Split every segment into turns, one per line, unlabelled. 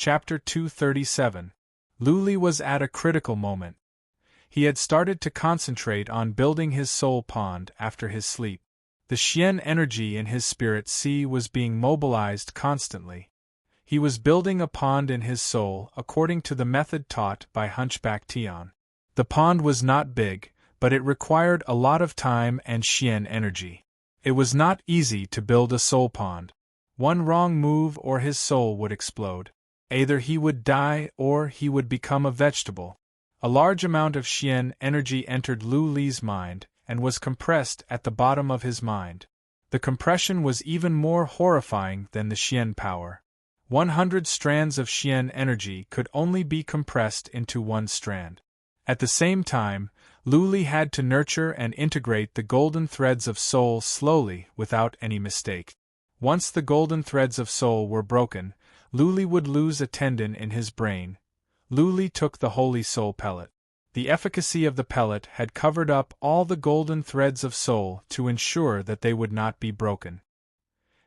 Chapter 237. Luli was at a critical moment. He had started to concentrate on building his soul pond after his sleep. The Xian energy in his spirit sea was being mobilized constantly. He was building a pond in his soul according to the method taught by Hunchback Tian. The pond was not big, but it required a lot of time and Xian energy. It was not easy to build a soul pond. One wrong move or his soul would explode. Either he would die or he would become a vegetable. A large amount of Xian energy entered Lu Li's mind and was compressed at the bottom of his mind. The compression was even more horrifying than the Xian power. 100 strands of Xian energy could only be compressed into one strand. At the same time, Lu Li had to nurture and integrate the golden threads of soul slowly without any mistake. Once the golden threads of soul were broken, Lu Li would lose a tendon in his brain. Lu Li took the holy soul pellet. The efficacy of the pellet had covered up all the golden threads of soul to ensure that they would not be broken.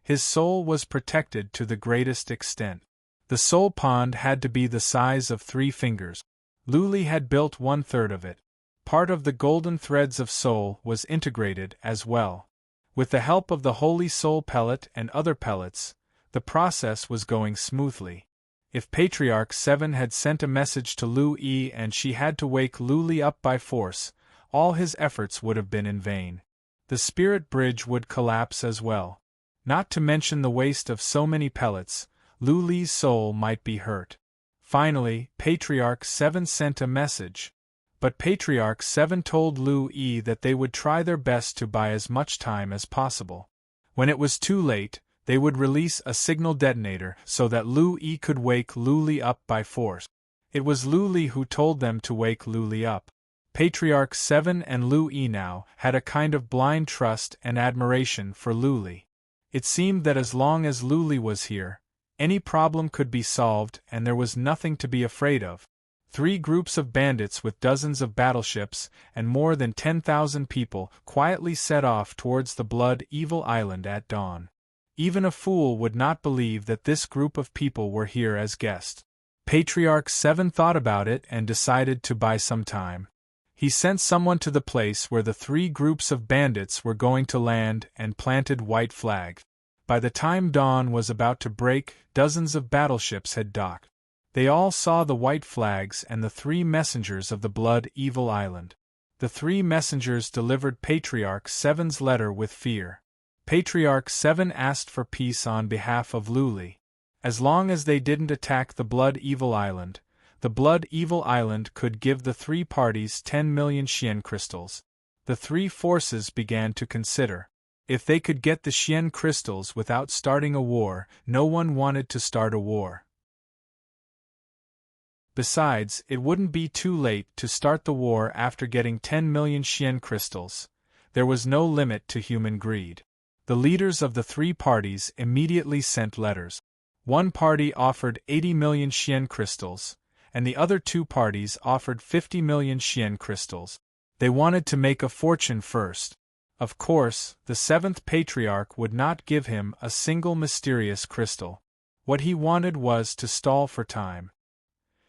His soul was protected to the greatest extent. The soul pond had to be the size of 3 fingers. Lu Li had built 1/3 of it. Part of the golden threads of soul was integrated as well. With the help of the holy soul pellet and other pellets, the process was going smoothly. If Patriarch 7 had sent a message to Lu Yi and she had to wake Lu Li up by force, all his efforts would have been in vain. The spirit bridge would collapse as well. Not to mention the waste of so many pellets, Lu Li's soul might be hurt. Finally, Patriarch 7 sent a message. But Patriarch 7 told Lu Yi that they would try their best to buy as much time as possible. When it was too late, they would release a signal detonator so that Lu Yi could wake Lu Li up by force. It was Lu Li who told them to wake Lu Li up. Patriarch 7 and Lu Yi now had a kind of blind trust and admiration for Lu Li. It seemed that as long as Lu Li was here, any problem could be solved and there was nothing to be afraid of. 3 groups of bandits with dozens of battleships and more than 10,000 people quietly set off towards the Blood Evil Island at dawn. Even a fool would not believe that this group of people were here as guests. Patriarch 7 thought about it and decided to buy some time. He sent someone to the place where the 3 groups of bandits were going to land and planted white flags. By the time dawn was about to break, dozens of battleships had docked. They all saw the white flags and the 3 messengers of the Blood Evil Island. The 3 messengers delivered Patriarch 7's letter with fear. Patriarch 7 asked for peace on behalf of Lu Li. As long as they didn't attack the Blood Evil Island, the Blood Evil Island could give the 3 parties 10 million Xian crystals. The 3 forces began to consider. If they could get the Xian crystals without starting a war, no one wanted to start a war. Besides, it wouldn't be too late to start the war after getting 10 million Xian crystals. There was no limit to human greed. The leaders of the 3 parties immediately sent letters. One party offered 80 million Xian crystals, and the other 2 parties offered 50 million Xian crystals. They wanted to make a fortune first. Of course, the 7th Patriarch would not give him a single mysterious crystal. What he wanted was to stall for time.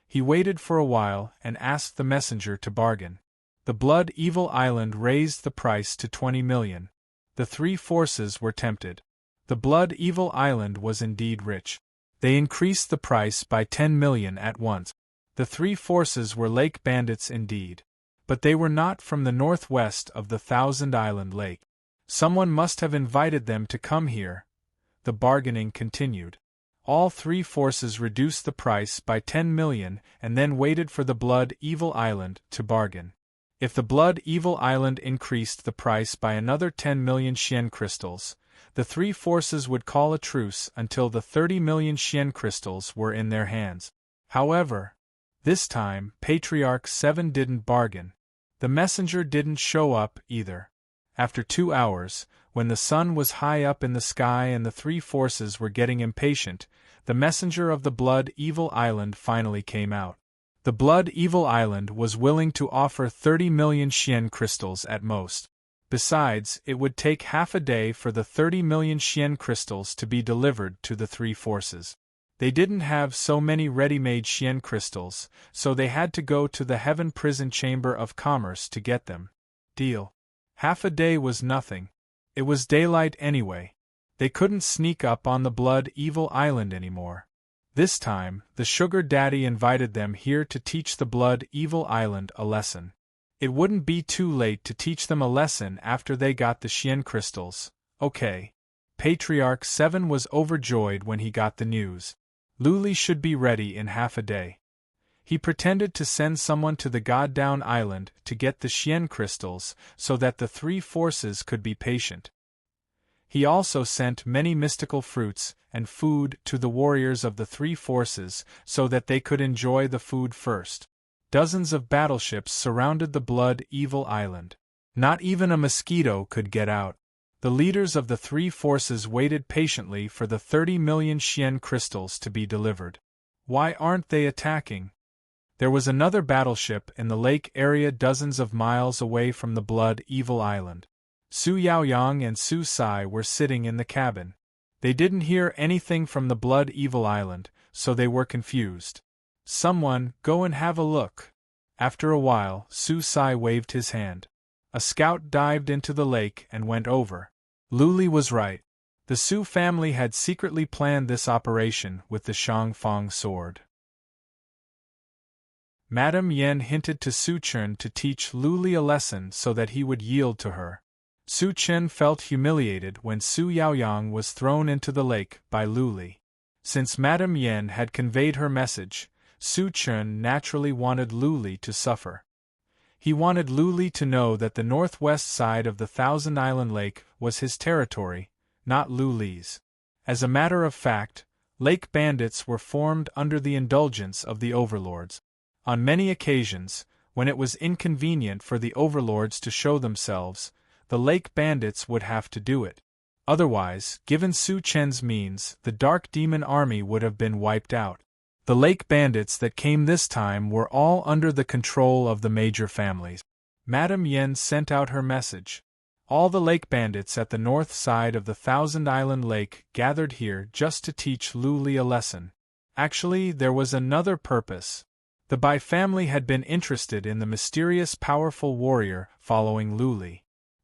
He waited for a while and asked the messenger to bargain. The Blood Evil Island raised the price to 20 million. The 3 forces were tempted. The Blood Evil Island was indeed rich. They increased the price by 10 million at once. The 3 forces were lake bandits indeed. But they were not from the northwest of the Thousand Island Lake. Someone must have invited them to come here. The bargaining continued. All 3 forces reduced the price by 10 million and then waited for the Blood Evil Island to bargain. If the Blood Evil Island increased the price by another 10 million Xian crystals, the 3 forces would call a truce until the 30 million Xian crystals were in their hands. However, this time, Patriarch 7 didn't bargain. The messenger didn't show up either. After 2 hours, when the sun was high up in the sky and the 3 forces were getting impatient, the messenger of the Blood Evil Island finally came out. The Blood Evil Island was willing to offer 30 million Xian crystals at most. Besides, it would take half a day for the 30 million Xian crystals to be delivered to the 3 forces. They didn't have so many ready-made Xian crystals, so they had to go to the Heaven Prison Chamber of Commerce to get them. Deal. Half a day was nothing. It was daylight anyway. They couldn't sneak up on the Blood Evil Island anymore. This time, the Sugar Daddy invited them here to teach the Blood Evil Island a lesson. It wouldn't be too late to teach them a lesson after they got the Xian crystals. Okay. Patriarch 7 was overjoyed when he got the news. Luli should be ready in half a day. He pretended to send someone to the God-Down Island to get the Xian crystals so that the three forces could be patient. He also sent many mystical fruits and food to the warriors of the three forces so that they could enjoy the food first. Dozens of battleships surrounded the Blood Evil Island. Not even a mosquito could get out. The leaders of the three forces waited patiently for the 30 million Xian crystals to be delivered. Why aren't they attacking? There was another battleship in the lake area dozens of miles away from the Blood Evil Island. Su Yaoyang and Su Sai were sitting in the cabin. They didn't hear anything from the Blood Evil Island, so they were confused. Someone, go and have a look. After a while, Su Sai waved his hand. A scout dived into the lake and went over. Luli was right. The Su family had secretly planned this operation with the Shangfang sword. Madame Yen hinted to Su Chen to teach Luli a lesson so that he would yield to her. Su Chen felt humiliated when Su Yaoyang was thrown into the lake by Luli. Since Madame Yen had conveyed her message, Su Chen naturally wanted Luli to suffer. He wanted Luli to know that the northwest side of the Thousand Island Lake was his territory, not Luli's. As a matter of fact, lake bandits were formed under the indulgence of the overlords. On many occasions, when it was inconvenient for the overlords to show themselves, the lake bandits would have to do it. Otherwise, given Su Chen's means, the Dark Demon Army would have been wiped out. The lake bandits that came this time were all under the control of the major families. Madame Yen sent out her message. All the lake bandits at the north side of the Thousand Island Lake gathered here just to teach Luli a lesson. Actually, there was another purpose. The Bai family had been interested in the mysterious powerful warrior following Luli.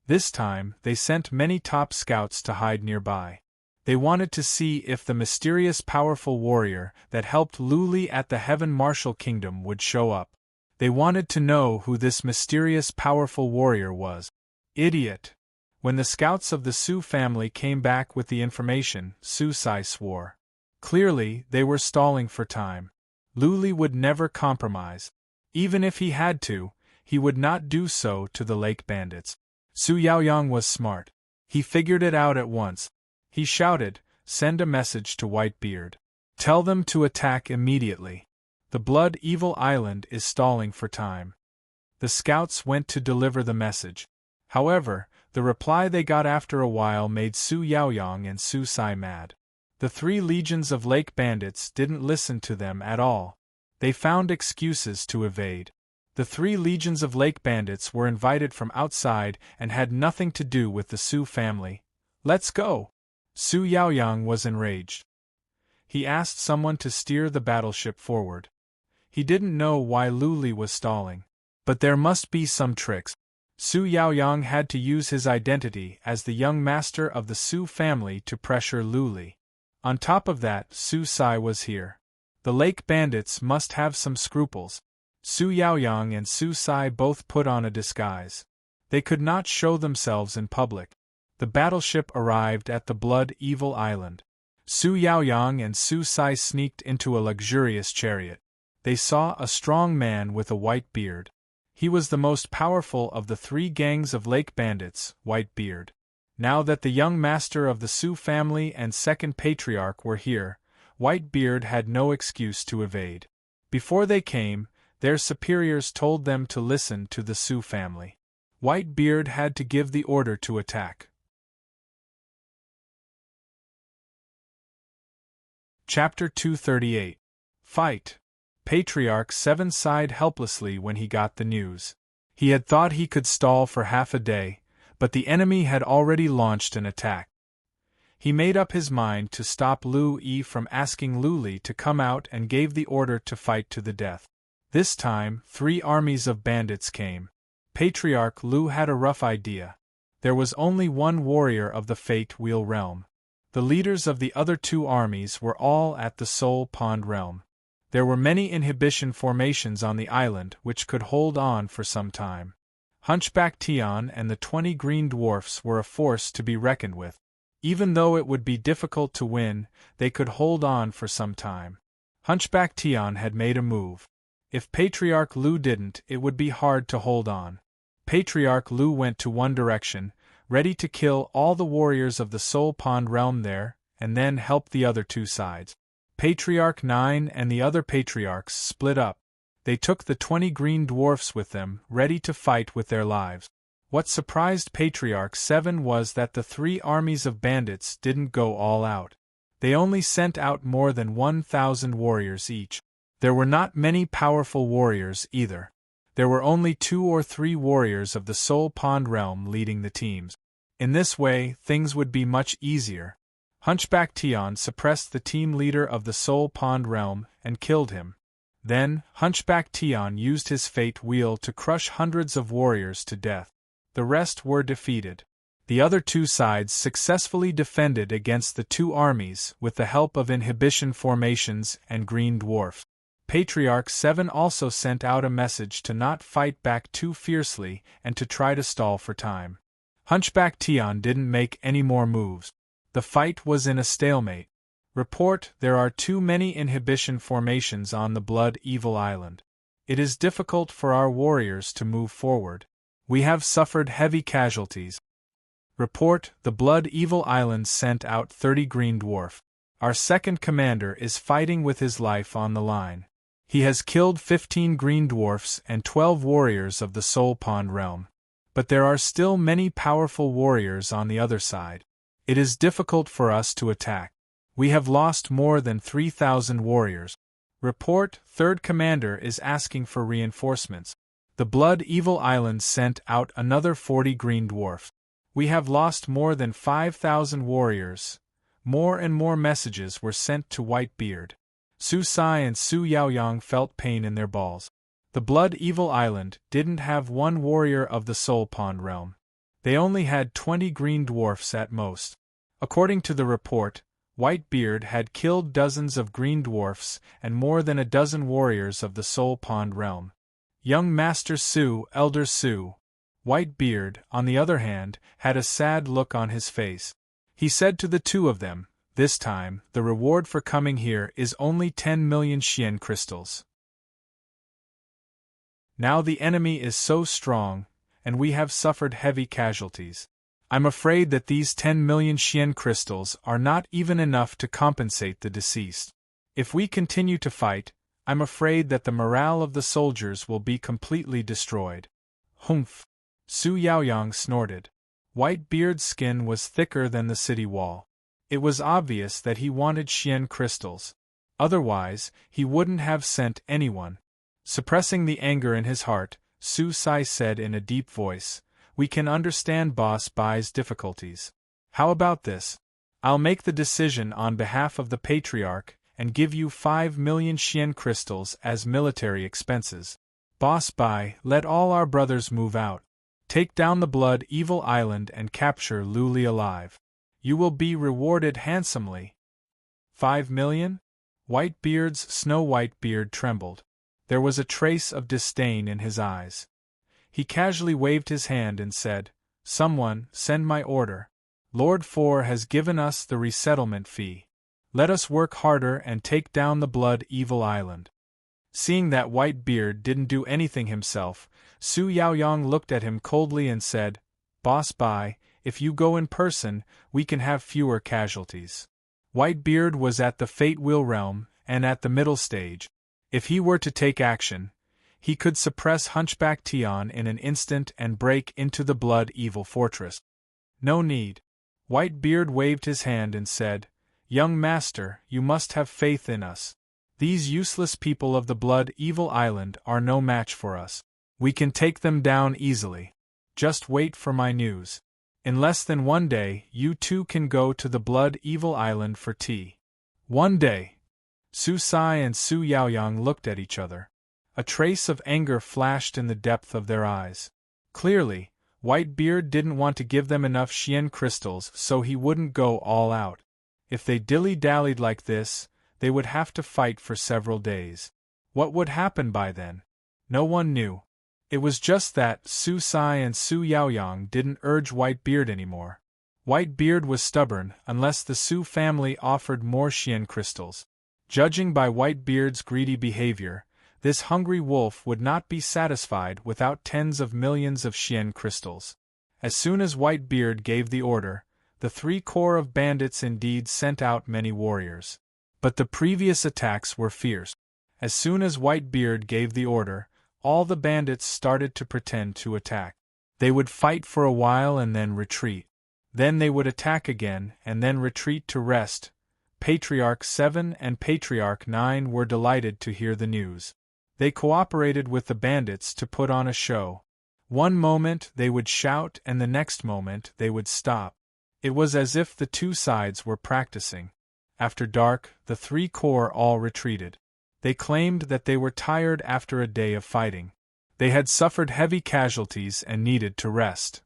This time, they sent many top scouts to hide nearby. They wanted to see if the mysterious powerful warrior that helped Luli at the Heaven Martial Kingdom would show up. They wanted to know who this mysterious powerful warrior was. Idiot! When the scouts of the Su family came back with the information, Su Sai swore. Clearly, they were stalling for time. Luli would never compromise. Even if he had to, he would not do so to the lake bandits. Su Yaoyang was smart. He figured it out at once. He shouted, "Send a message to Whitebeard. Tell them to attack immediately. The Blood Evil Island is stalling for time." The scouts went to deliver the message. However, the reply they got after a while made Su Yaoyang and Su Sai mad. The 3 legions of lake bandits didn't listen to them at all. They found excuses to evade. The 3 legions of lake bandits were invited from outside and had nothing to do with the Su family. "Let's go!" Su Yaoyang was enraged. He asked someone to steer the battleship forward. He didn't know why Luli was stalling. But there must be some tricks. Su Yaoyang had to use his identity as the young master of the Su family to pressure Luli. On top of that, Su Sai was here. The lake bandits must have some scruples. Su Yaoyang and Su Sai both put on a disguise. They could not show themselves in public. The battleship arrived at the Blood Evil Island. Su Yaoyang and Su Sai sneaked into a luxurious chariot. They saw a strong man with a white beard. He was the most powerful of the 3 gangs of lake bandits, Whitebeard. Now that the young master of the Su family and second patriarch were here, Whitebeard had no excuse to evade. Before they came, their superiors told them to listen to the Su family. Whitebeard had to give the order to attack. Chapter 238. Fight. Patriarch 7 sighed helplessly when he got the news. He had thought he could stall for half a day, but the enemy had already launched an attack. He made up his mind to stop Lu Yi from asking Lu Li to come out and gave the order to fight to the death. This time, 3 armies of bandits came. Patriarch Lu had a rough idea. There was only one warrior of the Fate Wheel realm. The leaders of the other 2 armies were all at the Soul Pond realm. There were many inhibition formations on the island which could hold on for some time. Hunchback Tian and the 20 green dwarfs were a force to be reckoned with. Even though it would be difficult to win, they could hold on for some time. Hunchback Tian had made a move. If Patriarch Lu didn't, it would be hard to hold on. Patriarch Lu went to one direction, ready to kill all the warriors of the Soul Pond realm there, and then help the other 2 sides. Patriarch 9 and the other patriarchs split up. They took the 20 green dwarfs with them, ready to fight with their lives. What surprised Patriarch 7 was that the 3 armies of bandits didn't go all out. They only sent out more than 1,000 warriors each. There were not many powerful warriors either. There were only 2 or 3 warriors of the Soul Pond realm leading the teams. In this way, things would be much easier. Hunchback Tian suppressed the team leader of the Soul Pond realm and killed him. Then, Hunchback Tian used his fate wheel to crush hundreds of warriors to death. The rest were defeated. The other 2 sides successfully defended against the 2 armies with the help of inhibition formations and green dwarfs. Patriarch 7 also sent out a message to not fight back too fiercely and to try to stall for time. Hunchback Tian didn't make any more moves. The fight was in a stalemate. Report: there are too many inhibition formations on the Blood Evil Island. It is difficult for our warriors to move forward. We have suffered heavy casualties. Report: the Blood Evil Island sent out 30 green dwarf. Our second commander is fighting with his life on the line. He has killed 15 green dwarfs and 12 warriors of the Soul Pond realm. But there are still many powerful warriors on the other side. It is difficult for us to attack. We have lost more than 3,000 warriors. Report: third commander is asking for reinforcements. The Blood Evil Island sent out another 40 green dwarfs. We have lost more than 5,000 warriors. More and more messages were sent to Whitebeard. Su Sai and Su Yaoyang felt pain in their balls. The Blood Evil Island didn't have one warrior of the Soul Pond realm. They only had 20 green dwarfs at most. According to the report, Whitebeard had killed dozens of green dwarfs and more than a dozen warriors of the Soul Pond realm. Young Master Su, Elder Su. Whitebeard, on the other hand, had a sad look on his face. He said to the 2 of them, "This time, the reward for coming here is only 10 million Xian crystals. Now the enemy is so strong, and we have suffered heavy casualties. I'm afraid that these 10 million Xian crystals are not even enough to compensate the deceased. If we continue to fight, I'm afraid that the morale of the soldiers will be completely destroyed." Humph! Su Yaoyang snorted. Whitebeard's skin was thicker than the city wall. It was obvious that he wanted Xian crystals. Otherwise, he wouldn't have sent anyone. Suppressing the anger in his heart, Su Sai said in a deep voice, "We can understand Boss Bai's difficulties. How about this? I'll make the decision on behalf of the Patriarch and give you 5 million Xian crystals as military expenses. Boss Bai, let all our brothers move out. Take down the Blood Evil Island and capture Lu Li alive. You will be rewarded handsomely." 5 million? Whitebeard's snow-white beard trembled. There was a trace of disdain in his eyes. He casually waved his hand and said, "Someone, send my order. Lord 4 has given us the resettlement fee. Let us work harder and take down the Blood Evil Island." Seeing that Whitebeard didn't do anything himself, Su Yaoyang looked at him coldly and said, "Boss Bai, if you go in person, we can have fewer casualties." Whitebeard was at the Fate Wheel realm and at the middle stage. If he were to take action, he could suppress Hunchback Tian in an instant and break into the Blood Evil Fortress. "No need." Whitebeard waved his hand and said, "Young Master, you must have faith in us. These useless people of the Blood Evil Island are no match for us. We can take them down easily. Just wait for my news." In less than 1 day, you two can go to the Blood Evil Island for tea. 1 day. Su Sai and Su Yaoyang looked at each other. A trace of anger flashed in the depth of their eyes. Clearly, Whitebeard didn't want to give them enough Xian crystals, so he wouldn't go all out. If they dilly-dallied like this, they would have to fight for several days. What would happen by then? No one knew. It was just that Su Sai and Su Yaoyang didn't urge Whitebeard anymore. Whitebeard was stubborn unless the Su family offered more Xian crystals. Judging by Whitebeard's greedy behavior, this hungry wolf would not be satisfied without tens of millions of Xian crystals. As soon as Whitebeard gave the order, the 3 corps of bandits indeed sent out many warriors. But the previous attacks were fierce. As soon as Whitebeard gave the order, all the bandits started to pretend to attack. They would fight for a while and then retreat. Then they would attack again and then retreat to rest. Patriarch 7 and Patriarch 9 were delighted to hear the news. They cooperated with the bandits to put on a show. One moment they would shout and the next moment they would stop. It was as if the two sides were practicing. After dark, the 3 corps all retreated. They claimed that they were tired after a day of fighting. They had suffered heavy casualties and needed to rest.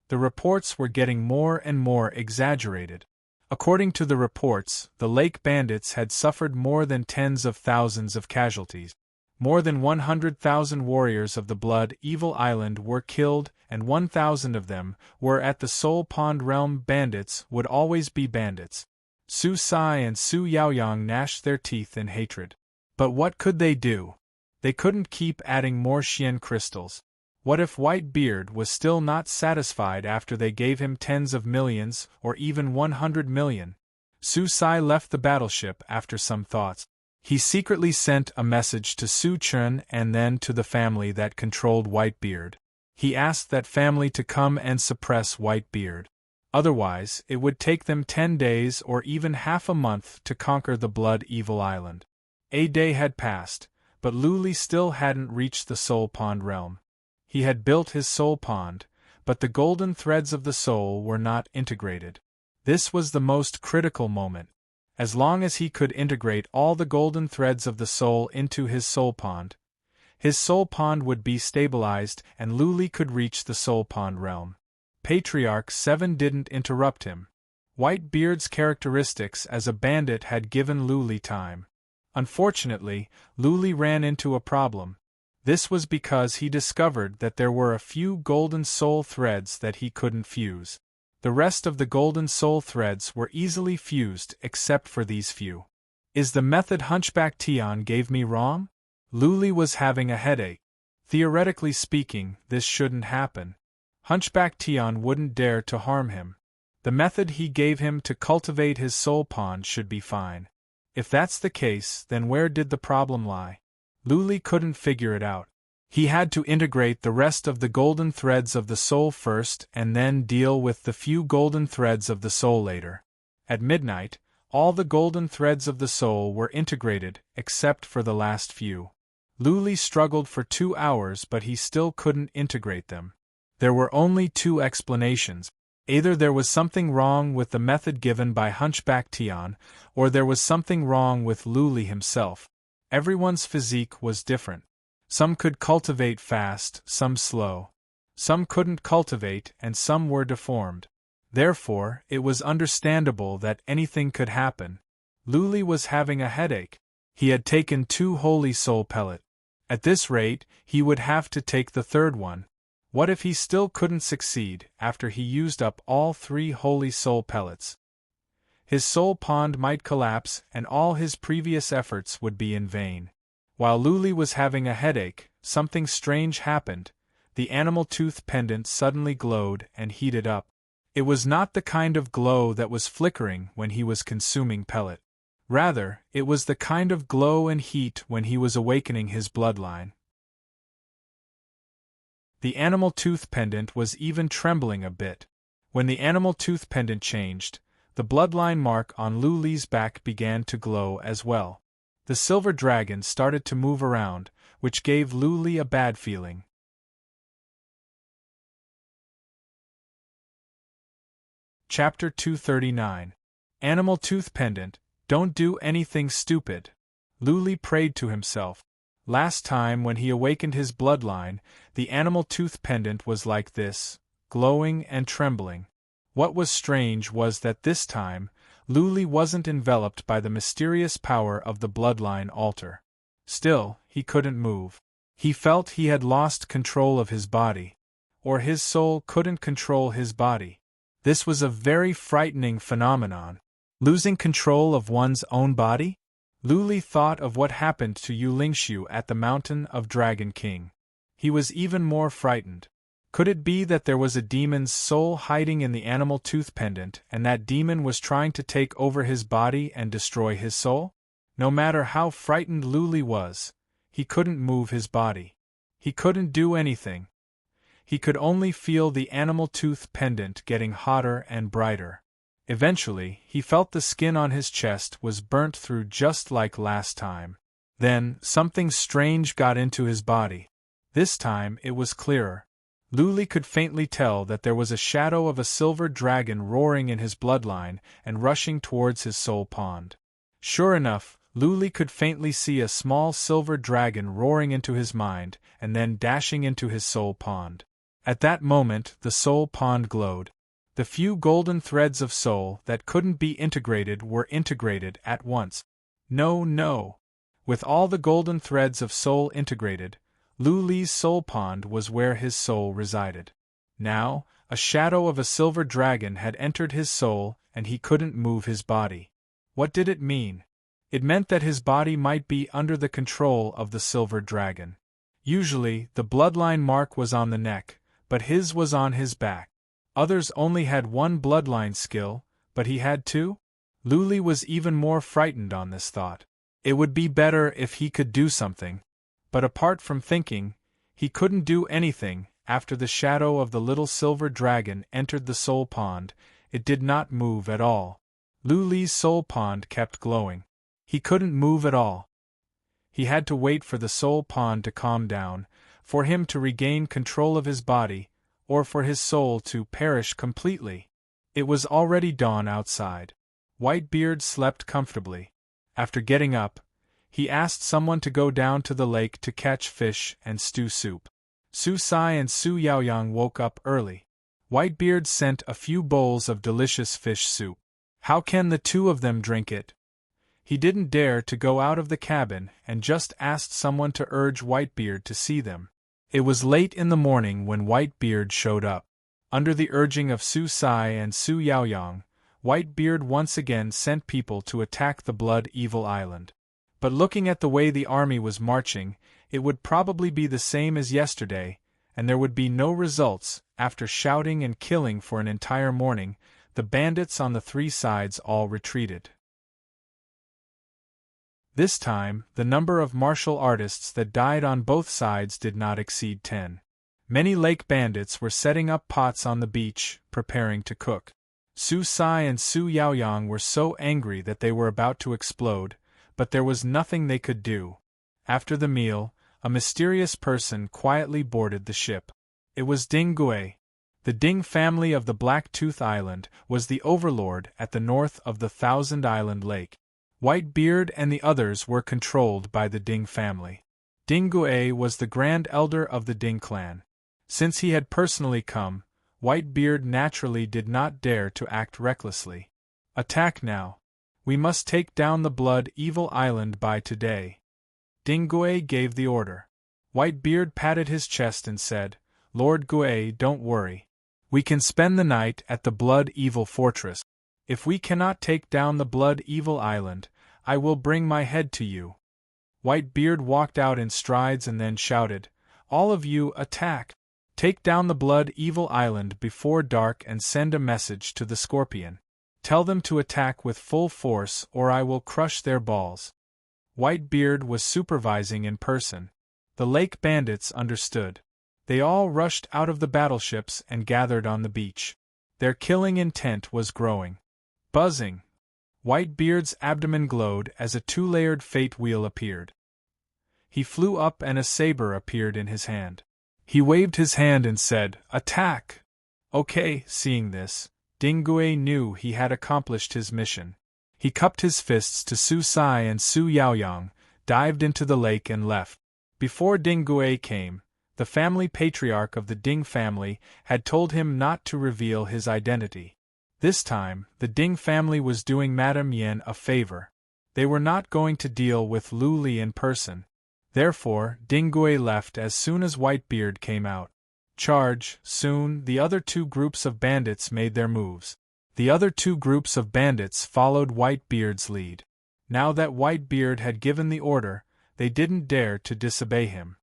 The reports were getting more and more exaggerated. According to the reports, the lake bandits had suffered more than tens of thousands of casualties. More than 100,000 warriors of the Blood Evil Island were killed, and 1,000 of them were at the Soul Pond realm. Bandits would always be bandits. Su Sai and Su Yaoyang gnashed their teeth in hatred. But what could they do? They couldn't keep adding more Xian crystals. What if Whitebeard was still not satisfied after they gave him tens of millions or even 100 million? Su Sai left the battleship after some thoughts. He secretly sent a message to Su Chun and then to the family that controlled Whitebeard. He asked that family to come and suppress Whitebeard. Otherwise, it would take them 10 days or even half a month to conquer the Blood Evil Island. A day had passed, but Luli still hadn't reached the Soul Pond realm. He had built his soul pond, but the golden threads of the soul were not integrated. This was the most critical moment. As long as he could integrate all the golden threads of the soul into his soul pond would be stabilized and Luli could reach the soul pond realm. Patriarch 7 didn't interrupt him. Whitebeard's characteristics as a bandit had given Luli time. Unfortunately, Luli ran into a problem. This was because he discovered that there were a few golden soul threads that he couldn't fuse. The rest of the golden soul threads were easily fused except for these few. Is the method Hunchback Tian gave me wrong? Luli was having a headache. Theoretically speaking, this shouldn't happen. Hunchback Tian wouldn't dare to harm him. The method he gave him to cultivate his soul pond should be fine. If that's the case, then where did the problem lie? Luli couldn't figure it out. He had to integrate the rest of the golden threads of the soul first and then deal with the few golden threads of the soul later. At midnight, all the golden threads of the soul were integrated, except for the last few. Luli struggled for 2 hours but he still couldn't integrate them. There were only 2 explanations. Either there was something wrong with the method given by Hunchback Tian, or there was something wrong with Luli himself. Everyone's physique was different. Some could cultivate fast, some slow. Some couldn't cultivate and some were deformed. Therefore, it was understandable that anything could happen. Luli was having a headache. He had taken 2 holy soul pellets. At this rate, he would have to take the 3rd one. What if he still couldn't succeed after he used up all 3 holy soul pellets? His soul pond might collapse and all his previous efforts would be in vain. While Luli was having a headache, something strange happened. The animal tooth pendant suddenly glowed and heated up. It was not the kind of glow that was flickering when he was consuming pellet. Rather, it was the kind of glow and heat when he was awakening his bloodline. The animal tooth pendant was even trembling a bit. When the animal tooth pendant changed, the bloodline mark on Luli's back began to glow as well. The silver dragon started to move around, which gave Luli a bad feeling. Chapter 239. Animal Tooth Pendant, Don't Do Anything Stupid. Luli prayed to himself. Last time when he awakened his bloodline, the animal tooth pendant was like this, glowing and trembling. What was strange was that this time, Luli wasn't enveloped by the mysterious power of the bloodline altar. Still, he couldn't move. He felt he had lost control of his body. Or his soul couldn't control his body. This was a very frightening phenomenon. Losing control of one's own body? Luli thought of what happened to Yu Lingxiu at the Mountain of Dragon King. He was even more frightened. Could it be that there was a demon's soul hiding in the animal tooth pendant, and that demon was trying to take over his body and destroy his soul? No matter how frightened Luli was, he couldn't move his body. He couldn't do anything. He could only feel the animal tooth pendant getting hotter and brighter. Eventually, he felt the skin on his chest was burnt through just like last time. Then, something strange got into his body. This time, it was clearer. Luli could faintly tell that there was a shadow of a silver dragon roaring in his bloodline and rushing towards his soul pond. Sure enough, Luli could faintly see a small silver dragon roaring into his mind and then dashing into his soul pond. At that moment, the soul pond glowed. The few golden threads of soul that couldn't be integrated were integrated at once. No. With all the golden threads of soul integrated, Luli's soul pond was where his soul resided. Now, a shadow of a silver dragon had entered his soul and he couldn't move his body. What did it mean? It meant that his body might be under the control of the silver dragon. Usually, the bloodline mark was on the neck, but his was on his back. Others only had one bloodline skill, but he had two? Luli was even more frightened on this thought. It would be better if he could do something. But apart from thinking, he couldn't do anything. After the shadow of the little silver dragon entered the soul pond, it did not move at all. Luli's soul pond kept glowing. He couldn't move at all. He had to wait for the soul pond to calm down, for him to regain control of his body, or for his soul to perish completely. It was already dawn outside. Whitebeard slept comfortably. After getting up, he asked someone to go down to the lake to catch fish and stew soup. Su Sai and Su Yaoyang woke up early. Whitebeard sent a few bowls of delicious fish soup. How can the two of them drink it? He didn't dare to go out of the cabin and just asked someone to urge Whitebeard to see them. It was late in the morning when Whitebeard showed up. Under the urging of Su Sai and Su Yaoyang, Whitebeard once again sent people to attack the Blood Evil Island. But looking at the way the army was marching, it would probably be the same as yesterday, and there would be no results. After shouting and killing for an entire morning, the bandits on the three sides all retreated. This time, the number of martial artists that died on both sides did not exceed 10. Many lake bandits were setting up pots on the beach, preparing to cook. Su Sai and Su Yaoyang were so angry that they were about to explode, but there was nothing they could do. After the meal, a mysterious person quietly boarded the ship. It was Ding Gui. The Ding family of the Black Tooth Island was the overlord at the north of the Thousand Island Lake. Whitebeard and the others were controlled by the Ding family. Ding Gui was the grand elder of the Ding clan. Since he had personally come, Whitebeard naturally did not dare to act recklessly. Attack now. We must take down the Blood Evil Island by today. Ding Gui gave the order. Whitebeard patted his chest and said, Lord Gui, don't worry. We can spend the night at the Blood Evil Fortress. If we cannot take down the Blood Evil Island, I will bring my head to you. Whitebeard walked out in strides and then shouted, All of you, attack! Take down the Blood Evil Island before dark and send a message to the Scorpion. Tell them to attack with full force or I will crush their balls. Whitebeard was supervising in person. The lake bandits understood. They all rushed out of the battleships and gathered on the beach. Their killing intent was growing. Buzzing. Whitebeard's abdomen glowed as a two-layered fate wheel appeared. He flew up and a saber appeared in his hand. He waved his hand and said, Attack! Okay, seeing this, Dinggui knew he had accomplished his mission. He cupped his fists to Su Sai and Su Yaoyang, dived into the lake and left. Before Dinggui came, the family patriarch of the Ding family had told him not to reveal his identity. This time, the Ding family was doing Madame Yen a favor. They were not going to deal with Lu Li in person. Therefore, Dinggui left as soon as Whitebeard came out. Charge! Soon, the other two groups of bandits made their moves. The other two groups of bandits followed Whitebeard's lead. Now that Whitebeard had given the order, they didn't dare to disobey him.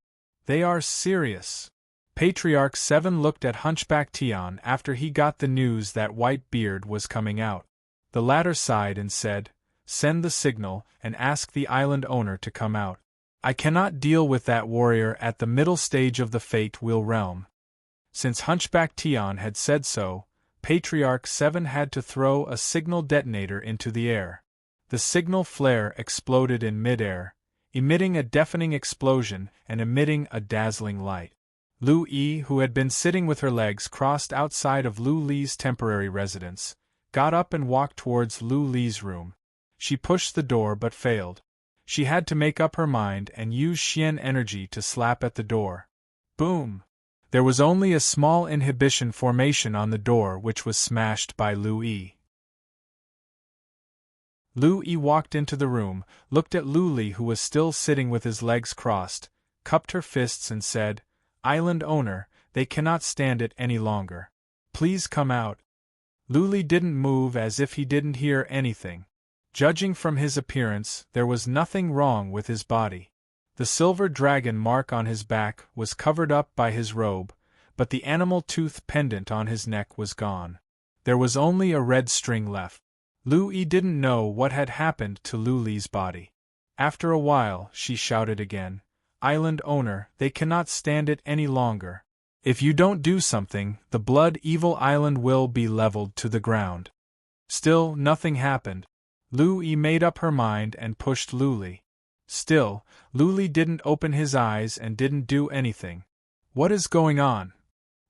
They are serious. Patriarch 7 looked at Hunchback Tian after he got the news that Whitebeard was coming out. The latter sighed and said, "Send the signal and ask the island owner to come out. I cannot deal with that warrior at the middle stage of the Fate Wheel realm." Since Hunchback Tian had said so, Patriarch 7 had to throw a signal detonator into the air. The signal flare exploded in midair, emitting a deafening explosion and emitting a dazzling light. Lu Yi, who had been sitting with her legs crossed outside of Lu Li's temporary residence, got up and walked towards Lu Li's room. She pushed the door but failed. She had to make up her mind and use Xian energy to slap at the door. Boom! There was only a small inhibition formation on the door which was smashed by Lu Yi. Lu Yi walked into the room, looked at Lu Li who was still sitting with his legs crossed, cupped her fists and said, "Island owner, they cannot stand it any longer. Please come out." Lu Li didn't move as if he didn't hear anything. Judging from his appearance, there was nothing wrong with his body. The silver dragon mark on his back was covered up by his robe, but the animal tooth pendant on his neck was gone. There was only a red string left. Lu Yi didn't know what had happened to Lu Li's body. After a while, she shouted again, "Island owner, they cannot stand it any longer. If you don't do something, the Blood Evil Island will be leveled to the ground." Still, nothing happened. Lu Yi made up her mind and pushed Lu Li. Still, Lu Li didn't open his eyes and didn't do anything. What is going on?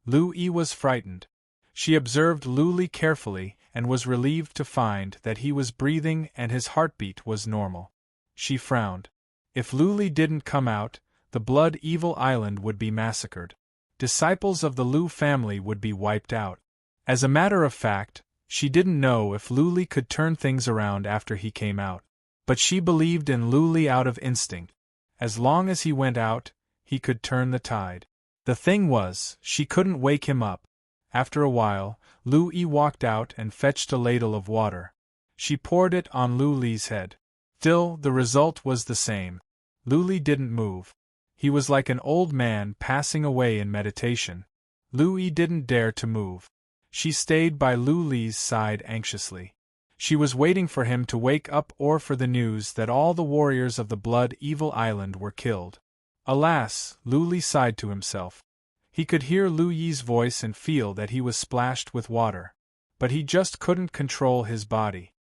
Lu Yi was frightened. She observed Lu Li carefully and was relieved to find that he was breathing and his heartbeat was normal. She frowned. If Lu Li didn't come out, the Blood Evil Island would be massacred. Disciples of the Lu family would be wiped out. As a matter of fact, she didn't know if Lu Li could turn things around after he came out. But she believed in Lu Li out of instinct. As long as he went out, he could turn the tide. The thing was, she couldn't wake him up. After a while, Lu Yi walked out and fetched a ladle of water. She poured it on Lu Li's head. Still, the result was the same. Lu Li didn't move. He was like an old man passing away in meditation. Lu Yi didn't dare to move. She stayed by Lu Li's side anxiously. She was waiting for him to wake up or for the news that all the warriors of the Blood Evil Island were killed. Alas, Lu Li sighed to himself. He could hear Lu Yi's voice and feel that he was splashed with water. But he just couldn't control his body.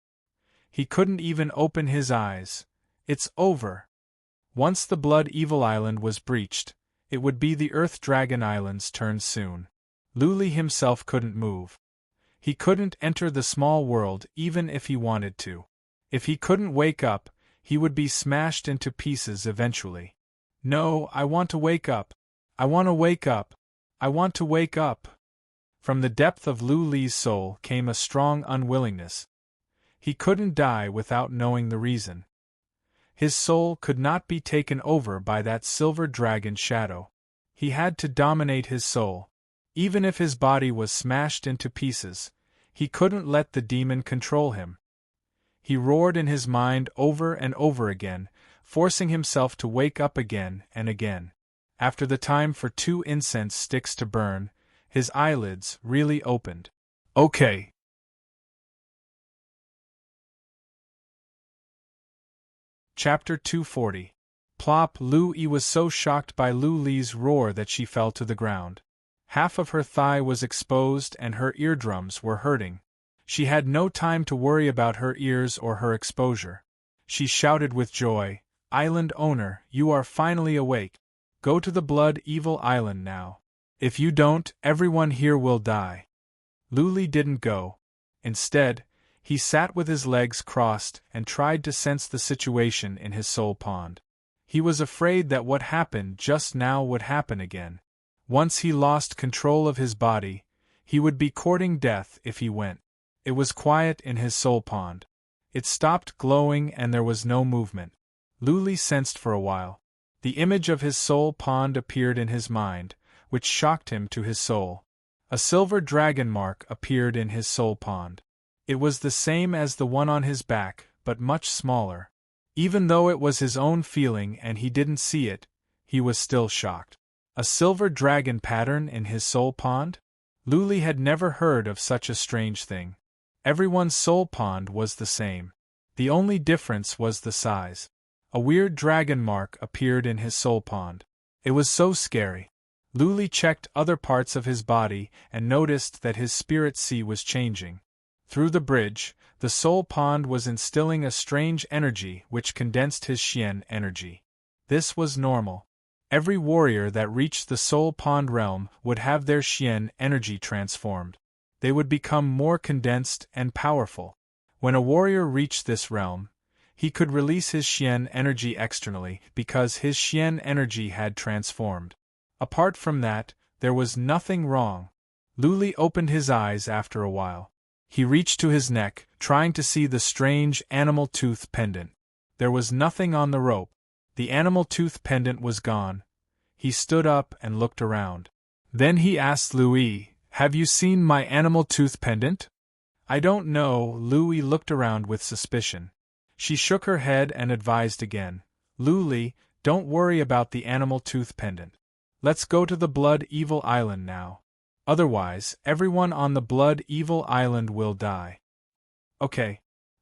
He couldn't even open his eyes. It's over. Once the Blood Evil Island was breached, it would be the Earth Dragon Island's turn soon. Lu Li himself couldn't move. He couldn't enter the small world even if he wanted to. If he couldn't wake up, he would be smashed into pieces eventually. No, I want to wake up. I want to wake up. I want to wake up. From the depth of Lu Li's soul came a strong unwillingness. He couldn't die without knowing the reason. His soul could not be taken over by that silver dragon shadow. He had to dominate his soul. Even if his body was smashed into pieces, he couldn't let the demon control him. He roared in his mind over and over again, forcing himself to wake up again and again. After the time for 2 incense sticks to burn, his eyelids really opened. Okay. Chapter 240. Plop. Lu Yi was so shocked by Lu Li's roar that she fell to the ground. Half of her thigh was exposed and her eardrums were hurting. She had no time to worry about her ears or her exposure. She shouted with joy, "Island owner, you are finally awake. Go to the Blood Evil Island now. If you don't, everyone here will die." Lu Li didn't go. Instead, he sat with his legs crossed and tried to sense the situation in his soul pond. He was afraid that what happened just now would happen again. Once he lost control of his body, he would be courting death if he went. It was quiet in his soul pond. It stopped glowing and there was no movement. Luli sensed for a while. The image of his soul pond appeared in his mind, which shocked him to his soul. A silver dragon mark appeared in his soul pond. It was the same as the one on his back, but much smaller. Even though it was his own feeling and he didn't see it, he was still shocked. A silver dragon pattern in his soul pond? Luli had never heard of such a strange thing. Everyone's soul pond was the same. The only difference was the size. A weird dragon mark appeared in his soul pond. It was so scary. Luli checked other parts of his body and noticed that his spirit sea was changing. Through the bridge, the soul pond was instilling a strange energy which condensed his Xian energy. This was normal. Every warrior that reached the soul pond realm would have their Xian energy transformed. They would become more condensed and powerful. When a warrior reached this realm, he could release his Xian energy externally because his Xian energy had transformed. Apart from that, there was nothing wrong. Luli opened his eyes after a while. He reached to his neck, trying to see the strange animal tooth pendant. There was nothing on the rope. The animal tooth pendant was gone. He stood up and looked around. Then he asked Louis, "Have you seen my animal tooth pendant?" "I don't know." Louis looked around with suspicion. She shook her head and advised again, "Luli, don't worry about the animal tooth pendant. Let's go to the Blood Evil Island now. Otherwise, everyone on the Blood Evil Island will die." "Okay."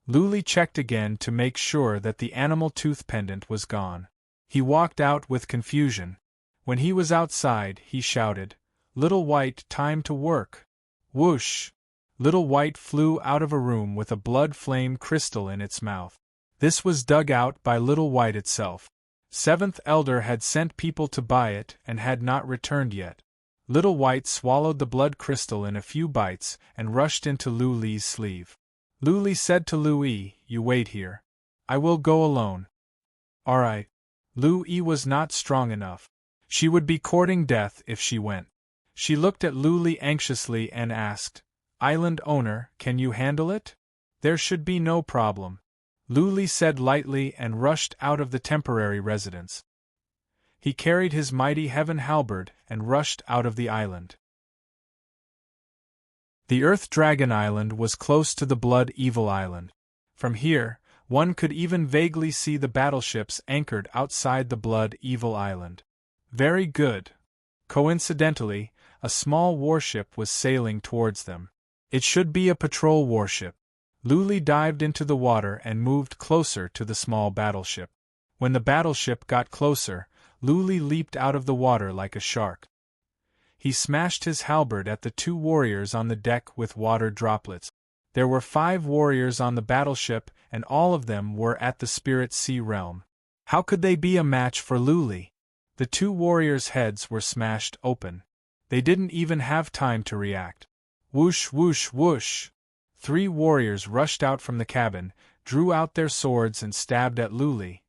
Luli checked again to make sure that the animal tooth pendant was gone. He walked out with confusion. When he was outside, he shouted, "Little White, time to work!" Whoosh! Little White flew out of a room with a blood flame crystal in its mouth. This was dug out by Little White itself. Seventh Elder had sent people to buy it and had not returned yet. Little White swallowed the blood crystal in a few bites and rushed into Luli's sleeve. Luli said to Louis, "You wait here. I will go alone." "Alright." Louis was not strong enough. She would be courting death if she went. She looked at Luli anxiously and asked, "Island owner, can you handle it?" "There should be no problem," Luli said lightly and rushed out of the temporary residence. He carried his mighty heaven halberd and rushed out of the island. The Earth Dragon Island was close to the Blood Evil Island. From here, one could even vaguely see the battleships anchored outside the Blood Evil Island. Very good. Coincidentally, a small warship was sailing towards them. It should be a patrol warship. Luli dived into the water and moved closer to the small battleship. When the battleship got closer, Luli leaped out of the water like a shark. He smashed his halberd at the two warriors on the deck with water droplets. There were 5 warriors on the battleship and all of them were at the Spirit Sea realm. How could they be a match for Luli? The 2 warriors' heads were smashed open. They didn't even have time to react. Whoosh whoosh whoosh! 3 warriors rushed out from the cabin, drew out their swords and stabbed at Luli.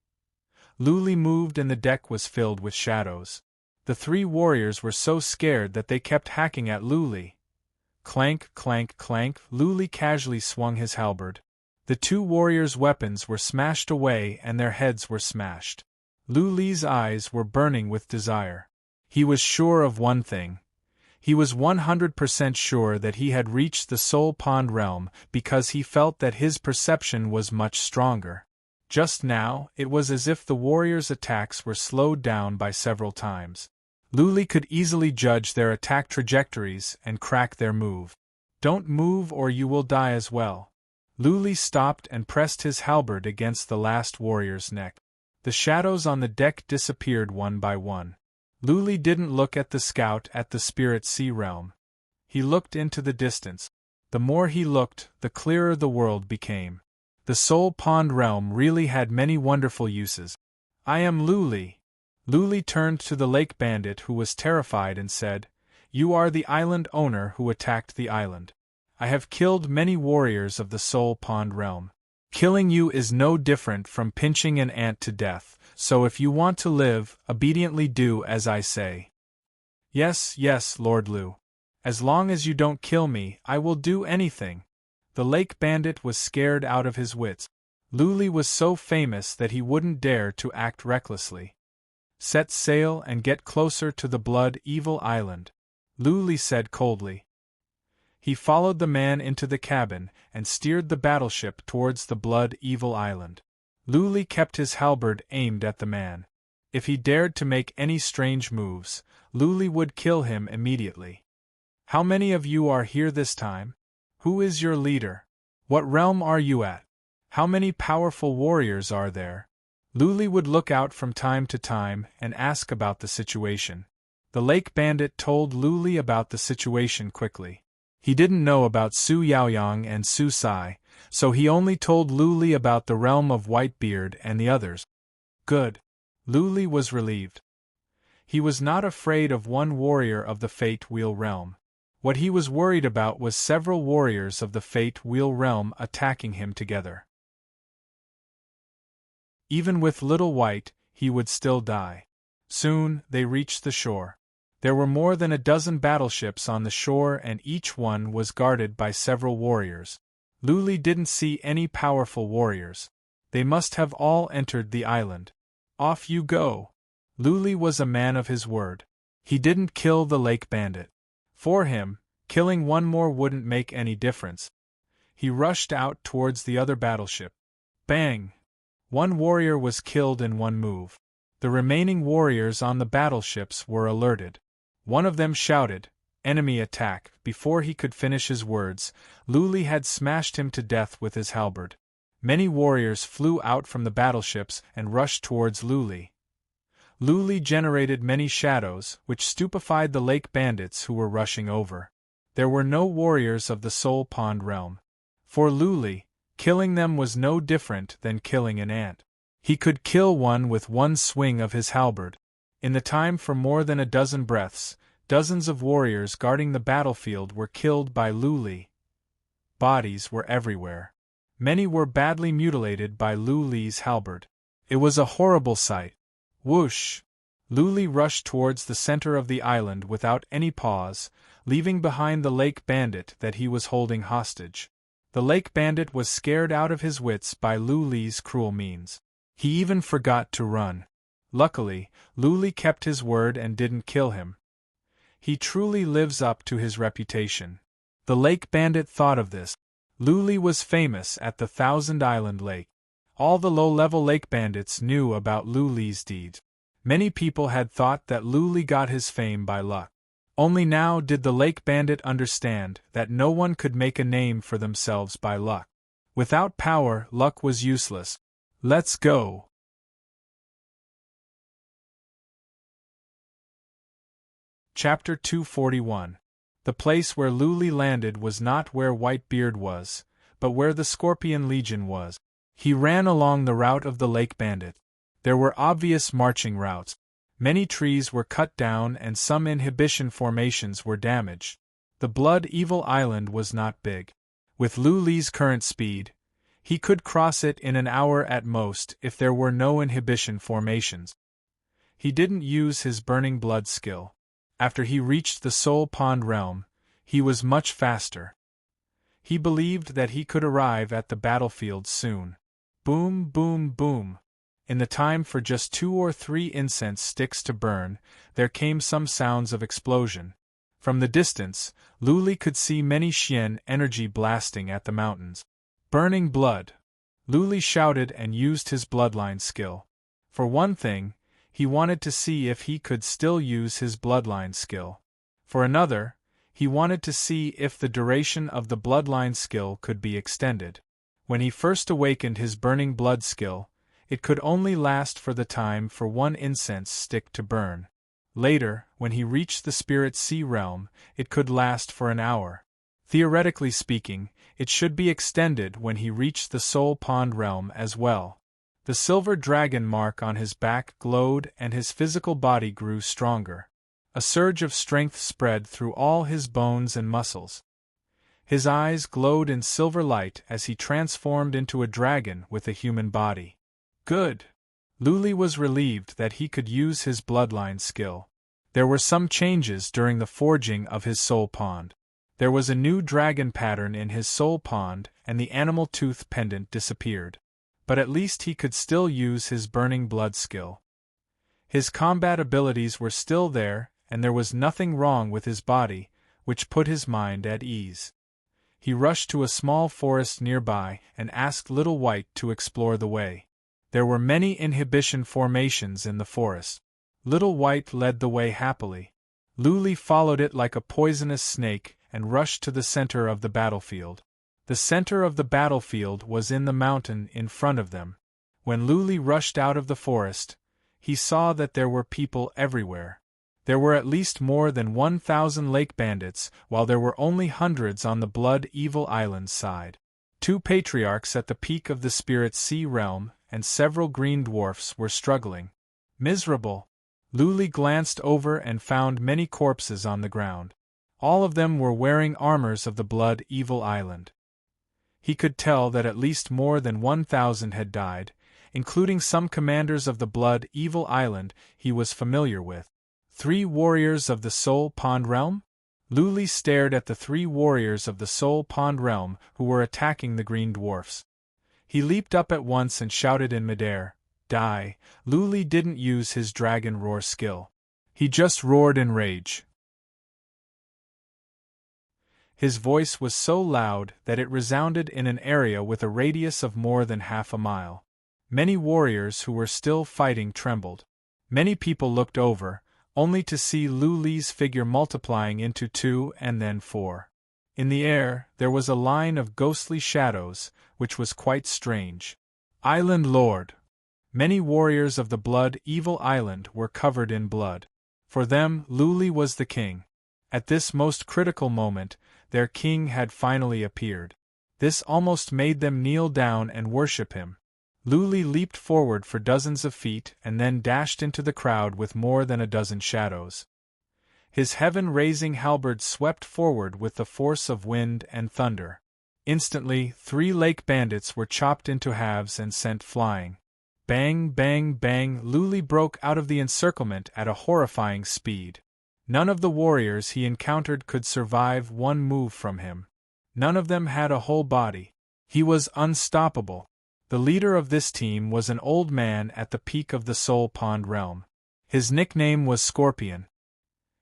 Luli moved and the deck was filled with shadows. The 3 warriors were so scared that they kept hacking at Luli. Clank, clank, clank, Luli casually swung his halberd. The 2 warriors' weapons were smashed away and their heads were smashed. Luli's eyes were burning with desire. He was sure of one thing. He was 100% sure that he had reached the Soul Pond realm because he felt that his perception was much stronger. Just now, it was as if the warriors' attacks were slowed down by several times. Luli could easily judge their attack trajectories and crack their move. "Don't move or you will die as well." Luli stopped and pressed his halberd against the last warrior's neck. The shadows on the deck disappeared one by one. Luli didn't look at the scout at the Spirit Sea realm. He looked into the distance. The more he looked, the clearer the world became. The Soul Pond realm really had many wonderful uses. "I am Luli." Luli turned to the lake bandit who was terrified and said, "You are the island owner who attacked the island. I have killed many warriors of the Soul Pond realm. Killing you is no different from pinching an ant to death, so if you want to live, obediently do as I say." "Yes, yes, Lord Lu. As long as you don't kill me, I will do anything." The lake bandit was scared out of his wits. Lu Li was so famous that he wouldn't dare to act recklessly. "Set sail and get closer to the Blood Evil Island," Lu Li said coldly. He followed the man into the cabin and steered the battleship towards the Blood Evil Island. Lu Li kept his halberd aimed at the man. If he dared to make any strange moves, Lu Li would kill him immediately. "How many of you are here this time? Who is your leader? What realm are you at? How many powerful warriors are there?" Lu Li would look out from time to time and ask about the situation. The lake bandit told Lu Li about the situation quickly. He didn't know about Su Yaoyang and Su Sai, so he only told Lu Li about the realm of Whitebeard and the others. Good. Lu Li was relieved. He was not afraid of one warrior of the Fate Wheel realm. What he was worried about was several warriors of the Fate Wheel realm attacking him together. Even with Little White, he would still die. Soon, they reached the shore. There were more than a dozen battleships on the shore and each one was guarded by several warriors. Lu Li didn't see any powerful warriors. They must have all entered the island. "Off you go." Lu Li was a man of his word. He didn't kill the lake bandit. For him, killing one more wouldn't make any difference. He rushed out towards the other battleship. Bang! One warrior was killed in one move. The remaining warriors on the battleships were alerted. One of them shouted, "Enemy attack!" Before he could finish his words, Lu Li had smashed him to death with his halberd. Many warriors flew out from the battleships and rushed towards Lu Li. Lu Li generated many shadows, which stupefied the lake bandits who were rushing over. There were no warriors of the Soul Pond realm. For Lu Li, killing them was no different than killing an ant. He could kill one with one swing of his halberd. In the time for more than a dozen breaths, dozens of warriors guarding the battlefield were killed by Lu Li. Bodies were everywhere. Many were badly mutilated by Lu Li's halberd. It was a horrible sight. Whoosh! Lu Li rushed towards the center of the island without any pause, leaving behind the lake bandit that he was holding hostage. The lake bandit was scared out of his wits by Lu Li's cruel means. He even forgot to run. Luckily, Lu Li kept his word and didn't kill him. He truly lives up to his reputation. The lake bandit thought of this. Lu Li was famous at the Thousand Island Lake. All the low-level lake bandits knew about Lu Li's deeds. Many people had thought that Lu Li got his fame by luck. Only now did the lake bandit understand that no one could make a name for themselves by luck. Without power, luck was useless. Let's go. Chapter 241. The place where Lu Li landed was not where Whitebeard was, but where the Scorpion Legion was. He ran along the route of the lake bandit. There were obvious marching routes. Many trees were cut down and some inhibition formations were damaged. The Blood Evil Island was not big. With Lu Li's current speed, he could cross it in an hour at most if there were no inhibition formations. He didn't use his Burning Blood skill. After he reached the Soul Pond realm, he was much faster. He believed that he could arrive at the battlefield soon. Boom, boom, boom. In the time for just 2 or 3 incense sticks to burn, there came some sounds of explosion. From the distance, Lu Li could see many Xian energy blasting at the mountains. Burning blood. Lu Li shouted and used his bloodline skill. For one thing, he wanted to see if he could still use his bloodline skill. For another, he wanted to see if the duration of the bloodline skill could be extended. When he first awakened his burning blood skill, it could only last for the time for 1 incense stick to burn. Later, when he reached the Spirit Sea realm, it could last for an hour. Theoretically speaking, it should be extended when he reached the Soul Pond realm as well. The silver dragon mark on his back glowed and his physical body grew stronger. A surge of strength spread through all his bones and muscles. His eyes glowed in silver light as he transformed into a dragon with a human body. Good! Luli was relieved that he could use his bloodline skill. There were some changes during the forging of his soul pond. There was a new dragon pattern in his soul pond, and the animal tooth pendant disappeared. But at least he could still use his burning blood skill. His combat abilities were still there, and there was nothing wrong with his body, which put his mind at ease. He rushed to a small forest nearby and asked Little White to explore the way. There were many inhibition formations in the forest. Little White led the way happily. Luli followed it like a poisonous snake and rushed to the center of the battlefield. The center of the battlefield was in the mountain in front of them. When Luli rushed out of the forest, he saw that there were people everywhere. There were at least more than 1,000 lake bandits, while there were only hundreds on the Blood Evil Island side. 2 patriarchs at the peak of the Spirit Sea realm, and several green dwarfs were struggling. Miserable! Luli glanced over and found many corpses on the ground. All of them were wearing armors of the Blood Evil Island. He could tell that at least more than 1,000 had died, including some commanders of the Blood Evil Island he was familiar with. 3 warriors of the Soul Pond Realm? Luli stared at the 3 warriors of the Soul Pond Realm who were attacking the green dwarfs. He leaped up at once and shouted in midair, "Die!" Luli didn't use his dragon roar skill. He just roared in rage. His voice was so loud that it resounded in an area with a radius of more than half a mile. Many warriors who were still fighting trembled. Many people looked over, only to see Luli's figure multiplying into 2 and then 4. In the air, there was a line of ghostly shadows, which was quite strange. Island Lord! Many warriors of the Blood Evil Island were covered in blood. For them, Luli was the king. At this most critical moment, their king had finally appeared. This almost made them kneel down and worship him. Luli leaped forward for dozens of feet and then dashed into the crowd with more than a dozen shadows. His heaven-raising halberd swept forward with the force of wind and thunder. Instantly, 3 lake bandits were chopped into halves and sent flying. Bang, bang, bang! Luli broke out of the encirclement at a horrifying speed. None of the warriors he encountered could survive one move from him. None of them had a whole body. He was unstoppable. The leader of this team was an old man at the peak of the Soul Pond realm. His nickname was Scorpion.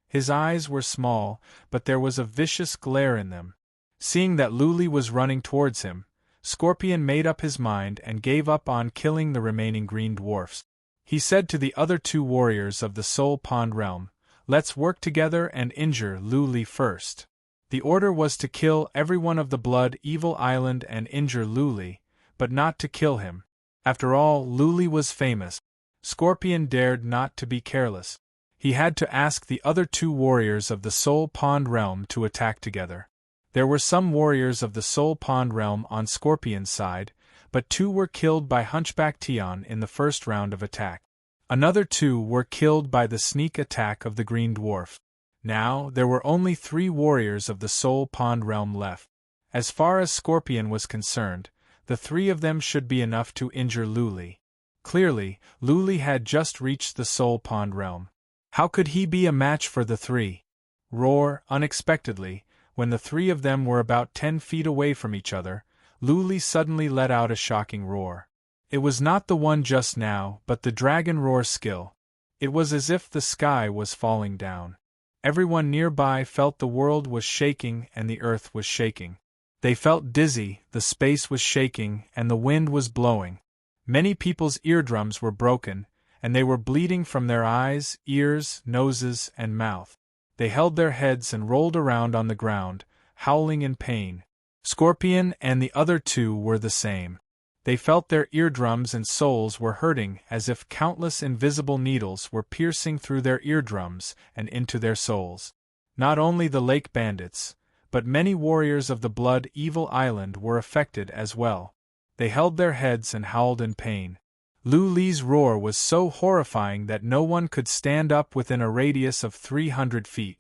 His eyes were small, but there was a vicious glare in them. Seeing that Luli was running towards him, Scorpion made up his mind and gave up on killing the remaining green dwarfs. He said to the other 2 warriors of the Soul Pond realm, "Let's work together and injure Luli first." The order was to kill everyone of the Blood Evil Island and injure Luli, but not to kill him. After all, Luli was famous. Scorpion dared not to be careless. He had to ask the other 2 warriors of the Soul Pond realm to attack together. There were some warriors of the Soul Pond realm on Scorpion's side, but 2 were killed by Hunchback Tion in the first round of attack. Another 2 were killed by the sneak attack of the green dwarf. Now, there were only 3 warriors of the Soul Pond realm left. As far as Scorpion was concerned, the 3 of them should be enough to injure Luli. Clearly, Luli had just reached the Soul Pond realm. How could he be a match for the 3? Roar! Unexpectedly, when the 3 of them were about 10 feet away from each other, Luli suddenly let out a shocking roar. It was not the one just now, but the dragon roar skill. It was as if the sky was falling down. Everyone nearby felt the world was shaking and the earth was shaking. They felt dizzy, the space was shaking, and the wind was blowing. Many people's eardrums were broken, and they were bleeding from their eyes, ears, noses, and mouth. They held their heads and rolled around on the ground, howling in pain. Scorpion and the other 2 were the same. They felt their eardrums and souls were hurting as if countless invisible needles were piercing through their eardrums and into their souls. Not only the lake bandits, but many warriors of the Blood Evil Island were affected as well. They held their heads and howled in pain. Luli's roar was so horrifying that no one could stand up within a radius of 300 feet.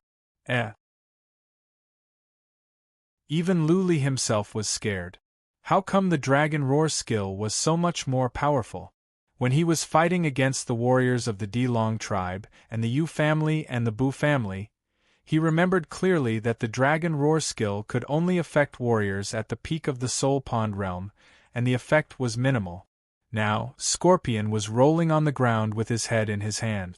Even Luli himself was scared. How come the dragon roar skill was so much more powerful? When he was fighting against the warriors of the Delong tribe, and the Yu family and the Bu family, he remembered clearly that the dragon roar skill could only affect warriors at the peak of the Soul Pond realm, and the effect was minimal. Now, Scorpion was rolling on the ground with his head in his hand.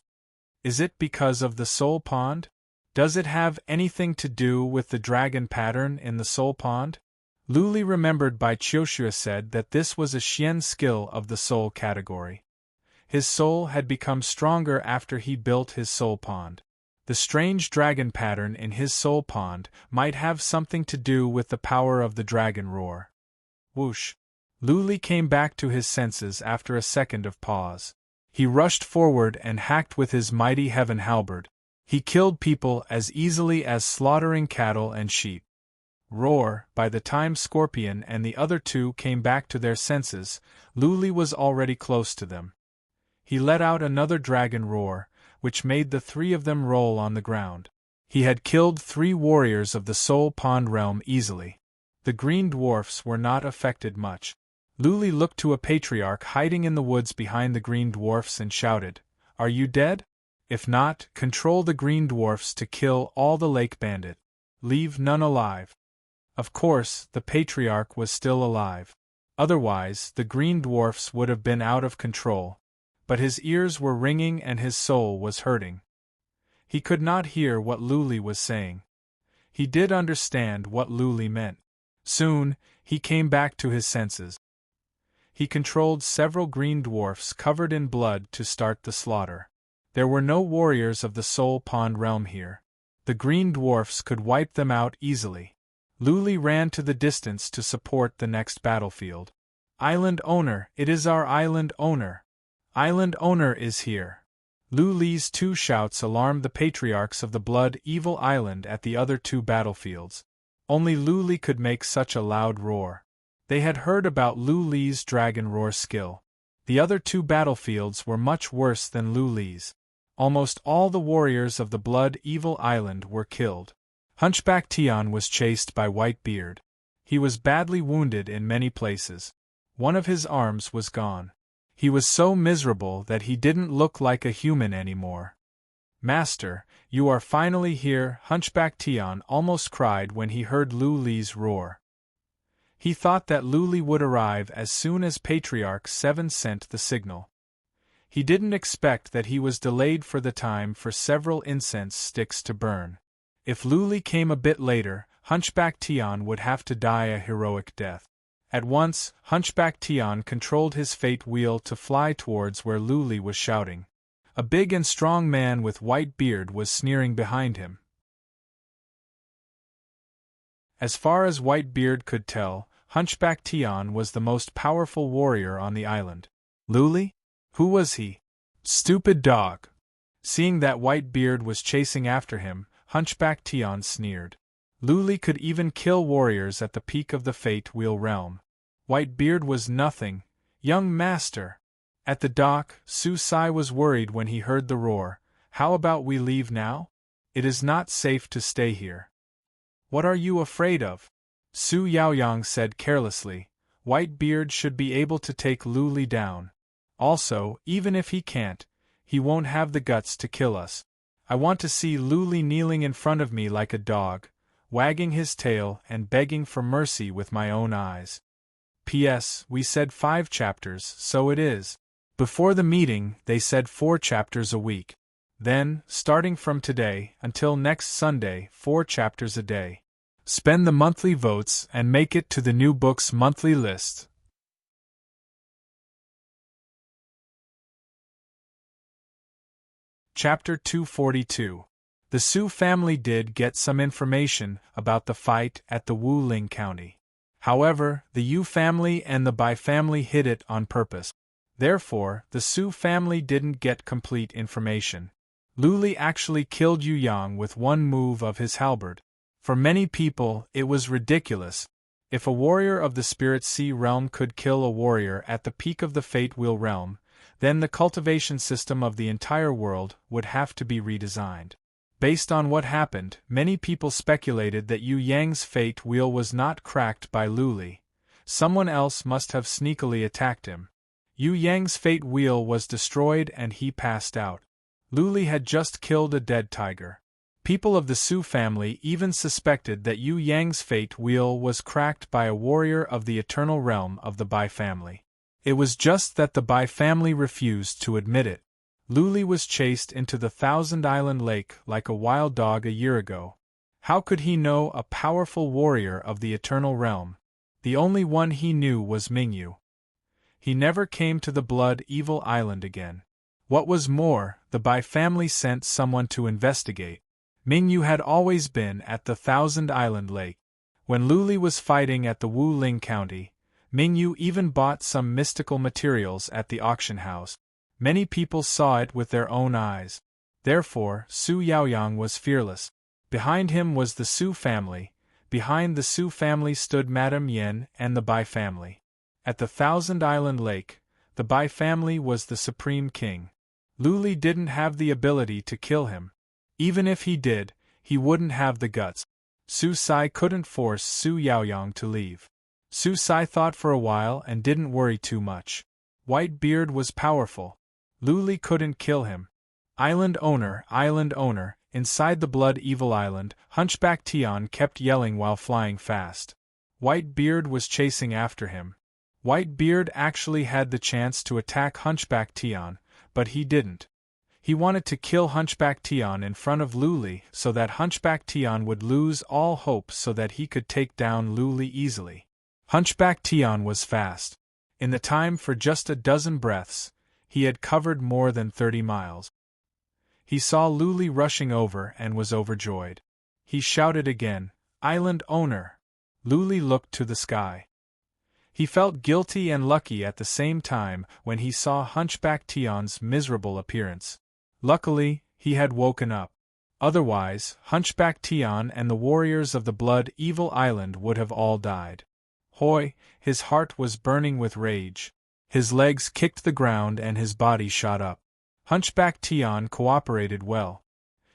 Is it because of the Soul Pond? Does it have anything to do with the dragon pattern in the Soul Pond? Luli remembered Bai Qiushue said that this was a Xian skill of the soul category. His soul had become stronger after he built his Soul Pond. The strange dragon pattern in his Soul Pond might have something to do with the power of the dragon roar. Whoosh! Luli came back to his senses after a second of pause. He rushed forward and hacked with his mighty heaven halberd. He killed people as easily as slaughtering cattle and sheep. Roar! By the time Scorpion and the other two came back to their senses, Luli was already close to them. He let out another dragon roar, which made the three of them roll on the ground. He had killed 3 warriors of the Soul Pond realm easily. The green dwarfs were not affected much. Luli looked to a patriarch hiding in the woods behind the green dwarfs and shouted, "Are you dead? If not, control the green dwarfs to kill all the lake bandit. Leave none alive." Of course, the patriarch was still alive. Otherwise, the green dwarfs would have been out of control. But his ears were ringing and his soul was hurting. He could not hear what Luli was saying. He did understand what Luli meant. Soon, he came back to his senses. He controlled several green dwarfs covered in blood to start the slaughter. There were no warriors of the Soul Pond realm here. The green dwarfs could wipe them out easily. Luli ran to the distance to support the next battlefield. "Island owner, it is our island owner! Island owner is here!" Luli's 2 shouts alarmed the patriarchs of the Blood Evil Island at the other 2 battlefields. Only Luli could make such a loud roar. They had heard about Luli's dragon roar skill. The other 2 battlefields were much worse than Luli's. Almost all the warriors of the Blood Evil Island were killed. Hunchback Tian was chased by Whitebeard. He was badly wounded in many places. One of his arms was gone. He was so miserable that he didn't look like a human anymore. "Master, you are finally here," Hunchback Tian almost cried when he heard Luli's roar. He thought that Luli would arrive as soon as Patriarch 7 sent the signal. He didn't expect that he was delayed for the time for several incense sticks to burn. If Luli came a bit later, Hunchback Tian would have to die a heroic death. At once, Hunchback Tian controlled his fate wheel to fly towards where Luli was shouting. A big and strong man with white beard was sneering behind him. As far as Whitebeard could tell, Hunchback Tian was the most powerful warrior on the island. Luli? Who was he? Stupid dog! Seeing that Whitebeard was chasing after him, Hunchback Tian sneered. Luli could even kill warriors at the peak of the Fate Wheel realm. Whitebeard was nothing, young master. At the dock, Su Sai was worried when he heard the roar. "How about we leave now? It is not safe to stay here." "What are you afraid of?" Su Yaoyang said carelessly. "Whitebeard should be able to take Luli down. Also, even if he can't, he won't have the guts to kill us. I want to see Luli kneeling in front of me like a dog, wagging his tail and begging for mercy with my own eyes." P.S. We said 5 chapters, so it is. Before the meeting, they said 4 chapters a week. Then, starting from today, until next Sunday, 4 chapters a day. Spend the monthly votes and make it to the new book's monthly list. Chapter 242. The Su family did get some information about the fight at the Wuling County. However, the Yu family and the Bai family hid it on purpose. Therefore, the Su family didn't get complete information. Luli actually killed Yu Yang with one move of his halberd. For many people, it was ridiculous. If a warrior of the Spirit Sea realm could kill a warrior at the peak of the Fate Wheel realm, then the cultivation system of the entire world would have to be redesigned. Based on what happened, many people speculated that Yu Yang's fate wheel was not cracked by Lu Li. Someone else must have sneakily attacked him. Yu Yang's fate wheel was destroyed and he passed out. Lu Li had just killed a dead tiger. People of the Su family even suspected that Yu Yang's fate wheel was cracked by a warrior of the eternal realm of the Bai family. It was just that the Bai family refused to admit it. Lu Li was chased into the Thousand Island Lake like a wild dog a year ago. How could he know a powerful warrior of the eternal realm? The only one he knew was Mingyu. He never came to the Blood Evil Island again. What was more, the Bai family sent someone to investigate. Mingyu had always been at the Thousand Island Lake. When Lu Li was fighting at the Wu Ling County, Mingyu even bought some mystical materials at the auction house. Many people saw it with their own eyes. Therefore, Su Yaoyang was fearless. Behind him was the Su family. Behind the Su family stood Madame Yen and the Bai family. At the Thousand Island Lake, the Bai family was the supreme king. Lu Li didn't have the ability to kill him. Even if he did, he wouldn't have the guts. Su Sai couldn't force Su Yaoyang to leave. Su Sai thought for a while and didn't worry too much. Whitebeard was powerful. Lu Li couldn't kill him. Island owner, inside the Blood Evil Island, Hunchback Tian kept yelling while flying fast. Whitebeard was chasing after him. Whitebeard actually had the chance to attack Hunchback Tian, but he didn't. He wanted to kill Hunchback Tian in front of Lu Li so that Hunchback Tian would lose all hope so that he could take down Lu Li easily. Hunchback Tian was fast. In the time for just a dozen breaths, he had covered more than 30 miles. He saw Lu Li rushing over and was overjoyed. He shouted again, "Island owner!" Lu Li looked to the sky. He felt guilty and lucky at the same time when he saw Hunchback Tian's miserable appearance. Luckily, he had woken up. Otherwise, Hunchback Tian and the warriors of the Blood Evil Island would have all died. Hoi, his heart was burning with rage. His legs kicked the ground and his body shot up. Hunchback Tian cooperated well.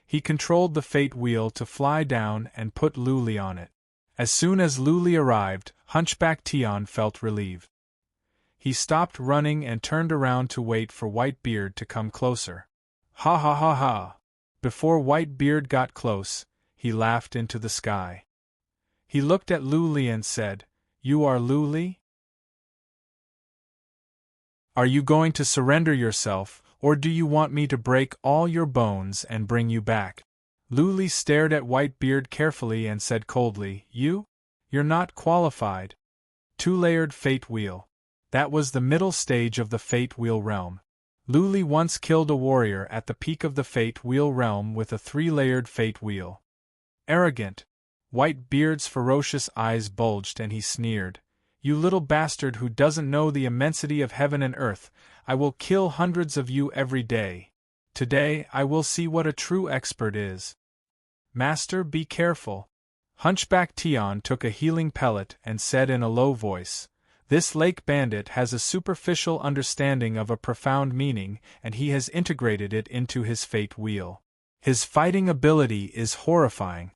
He controlled the fate wheel to fly down and put Lu Li on it. As soon as Lu Li arrived, Hunchback Tian felt relieved. He stopped running and turned around to wait for Whitebeard to come closer. Ha ha ha ha! Before Whitebeard got close, he laughed into the sky. He looked at Lu Li and said, "You are Lu Li? Are you going to surrender yourself, or do you want me to break all your bones and bring you back?" Lu Li stared at Whitebeard carefully and said coldly, You're not qualified." Two-layered fate wheel. That was the middle stage of the fate wheel realm. Lu Li once killed a warrior at the peak of the fate wheel realm with a 3-layered fate wheel. Arrogant. Whitebeard's ferocious eyes bulged and he sneered. "You little bastard who doesn't know the immensity of heaven and earth, I will kill hundreds of you every day. Today I will see what a true expert is." "Master, be careful." Hunchback Tian took a healing pellet and said in a low voice, "This lake bandit has a superficial understanding of a profound meaning and he has integrated it into his fate wheel. His fighting ability is horrifying."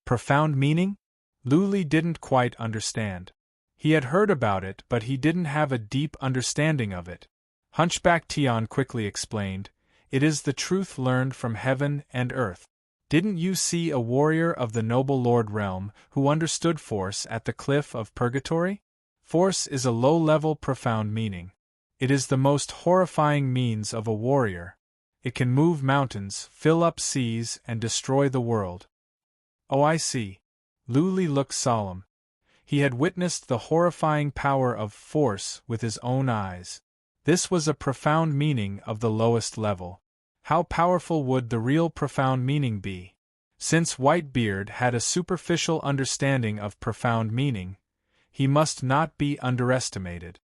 Profound meaning? Lu Li didn't quite understand. He had heard about it but he didn't have a deep understanding of it. Hunchback Tian quickly explained, "It is the truth learned from heaven and earth. Didn't you see a warrior of the noble Lord Realm who understood force at the cliff of Purgatory? Force is a low-level profound meaning. It is the most horrifying means of a warrior. It can move mountains, fill up seas, and destroy the world." "Oh, I see." Lu Li looked solemn. He had witnessed the horrifying power of force with his own eyes. This was a profound meaning of the lowest level. How powerful would the real profound meaning be? Since Whitebeard had a superficial understanding of profound meaning, he must not be underestimated.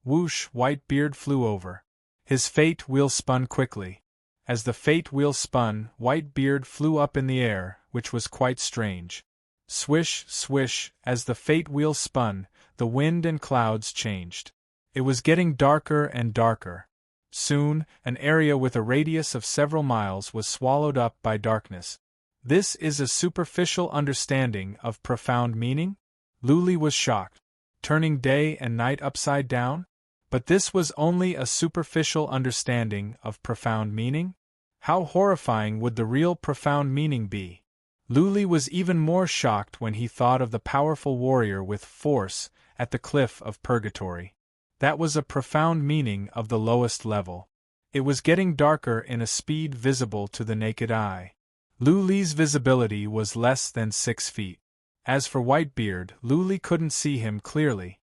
Whoosh! Whitebeard flew over. His fate wheel spun quickly. As the fate wheel spun, Whitebeard flew up in the air, which was quite strange. Swish, swish, as the fate wheel spun, the wind and clouds changed. It was getting darker and darker. Soon, an area with a radius of several miles was swallowed up by darkness. This is a superficial understanding of profound meaning? Luli was shocked. Turning day and night upside down? But this was only a superficial understanding of profound meaning? How horrifying would the real profound meaning be? Luli was even more shocked when he thought of the powerful warrior with force at the cliff of purgatory. That was a profound meaning of the lowest level. It was getting darker in a speed visible to the naked eye. Luli's visibility was less than 6 feet. As for Whitebeard, Luli couldn't see him clearly.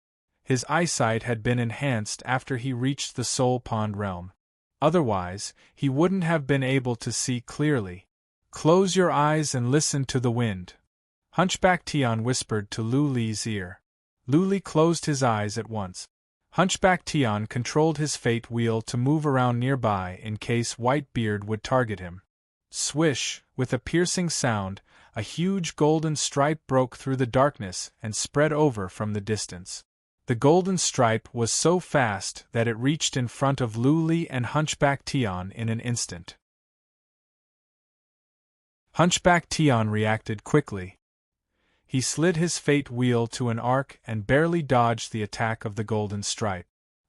His eyesight had been enhanced after he reached the Soul Pond realm. Otherwise, he wouldn't have been able to see clearly. "Close your eyes and listen to the wind," Hunchback Tian whispered to Luli's ear. Luli closed his eyes at once. Hunchback Tian controlled his fate wheel to move around nearby in case Whitebeard would target him. Swish, with a piercing sound, a huge golden stripe broke through the darkness and spread over from the distance. The golden stripe was so fast that it reached in front of Luli and Hunchback Tian in an instant. Hunchback Tian reacted quickly. He slid his fate wheel to an arc and barely dodged the attack of the golden stripe.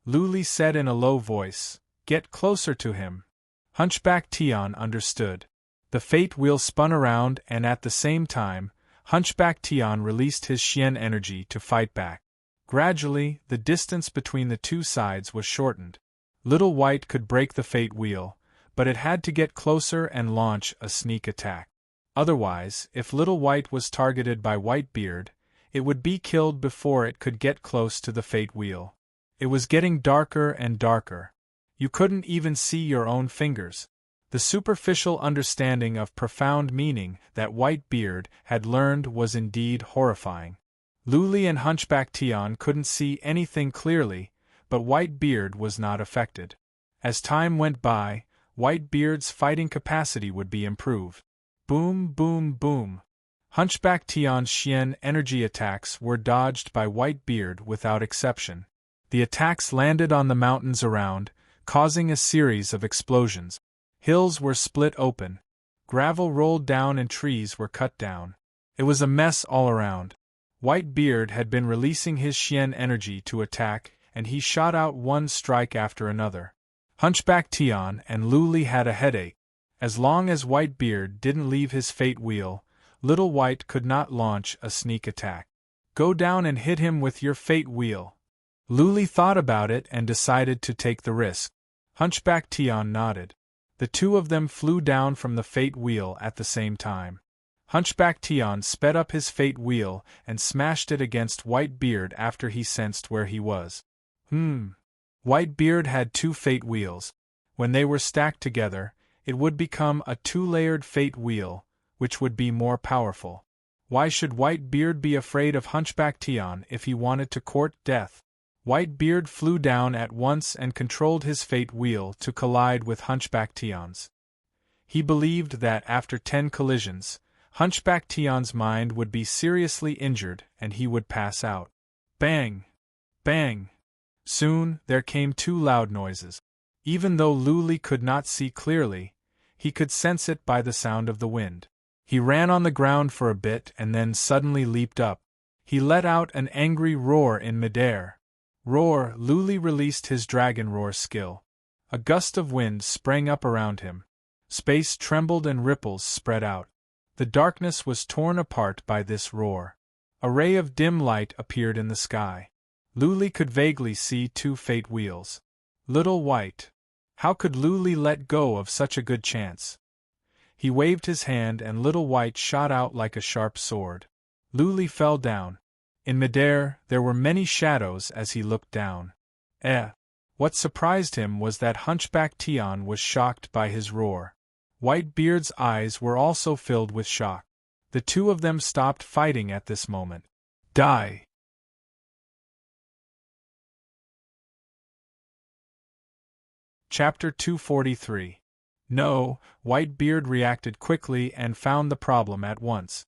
Luli said in a low voice, "Get closer to him." Hunchback Tian understood. The fate wheel spun around and at the same time, Hunchback Tian released his Xian energy to fight back. Gradually, the distance between the two sides was shortened. Little White could break the fate wheel, but it had to get closer and launch a sneak attack. Otherwise, if Little White was targeted by Whitebeard, it would be killed before it could get close to the fate wheel. It was getting darker and darker. You couldn't even see your own fingers. The superficial understanding of profound meaning that Whitebeard had learned was indeed horrifying. Luli and Hunchback Tian couldn't see anything clearly, but Whitebeard was not affected. As time went by, Whitebeard's fighting capacity would be improved. Boom, boom, boom. Hunchback Tian's Xian energy attacks were dodged by Whitebeard without exception. The attacks landed on the mountains around, causing a series of explosions. Hills were split open. Gravel rolled down and trees were cut down. It was a mess all around. Whitebeard had been releasing his Xian energy to attack, and he shot out one strike after another. Hunchback Tian and Luli had a headache. As long as Whitebeard didn't leave his fate wheel, Little White could not launch a sneak attack. "Go down and hit him with your fate wheel." Luli thought about it and decided to take the risk. Hunchback Tian nodded. The two of them flew down from the fate wheel at the same time. Hunchback Tian sped up his fate wheel and smashed it against Whitebeard after he sensed where he was. Whitebeard had 2 fate wheels. When they were stacked together, it would become a 2-layered fate wheel, which would be more powerful. Why should Whitebeard be afraid of Hunchback Tian if he wanted to court death? Whitebeard flew down at once and controlled his fate wheel to collide with Hunchback Tian's. He believed that after 10 collisions, Hunchback Tian's mind would be seriously injured and he would pass out. Bang! Bang! Soon, there came 2 loud noises. Even though Luli could not see clearly, he could sense it by the sound of the wind. He ran on the ground for a bit and then suddenly leaped up. He let out an angry roar in midair. Roar! Luli released his Dragon Roar skill. A gust of wind sprang up around him. Space trembled and ripples spread out. The darkness was torn apart by this roar. A ray of dim light appeared in the sky. Luli could vaguely see 2 fate wheels. Little White. How could Luli let go of such a good chance? He waved his hand and Little White shot out like a sharp sword. Luli fell down. In midair, there were many shadows as he looked down. What surprised him was that Hunchback Tian was shocked by his roar. Whitebeard's eyes were also filled with shock. The two of them stopped fighting at this moment. Die! Chapter 243. No, Whitebeard reacted quickly and found the problem at once.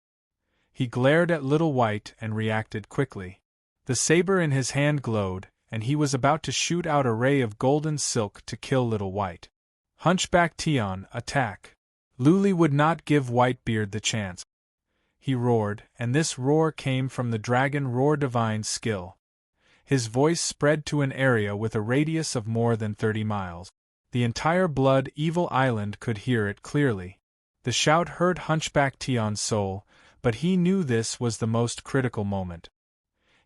He glared at Little White and reacted quickly. The saber in his hand glowed, and he was about to shoot out a ray of golden silk to kill Little White. Hunchback Tian, attack! Luli would not give Whitebeard the chance. He roared, and this roar came from the dragon roar divine skill. His voice spread to an area with a radius of more than 30 miles. The entire Blood Evil Island could hear it clearly. The shout hurt Hunchback Tian's soul, but he knew this was the most critical moment.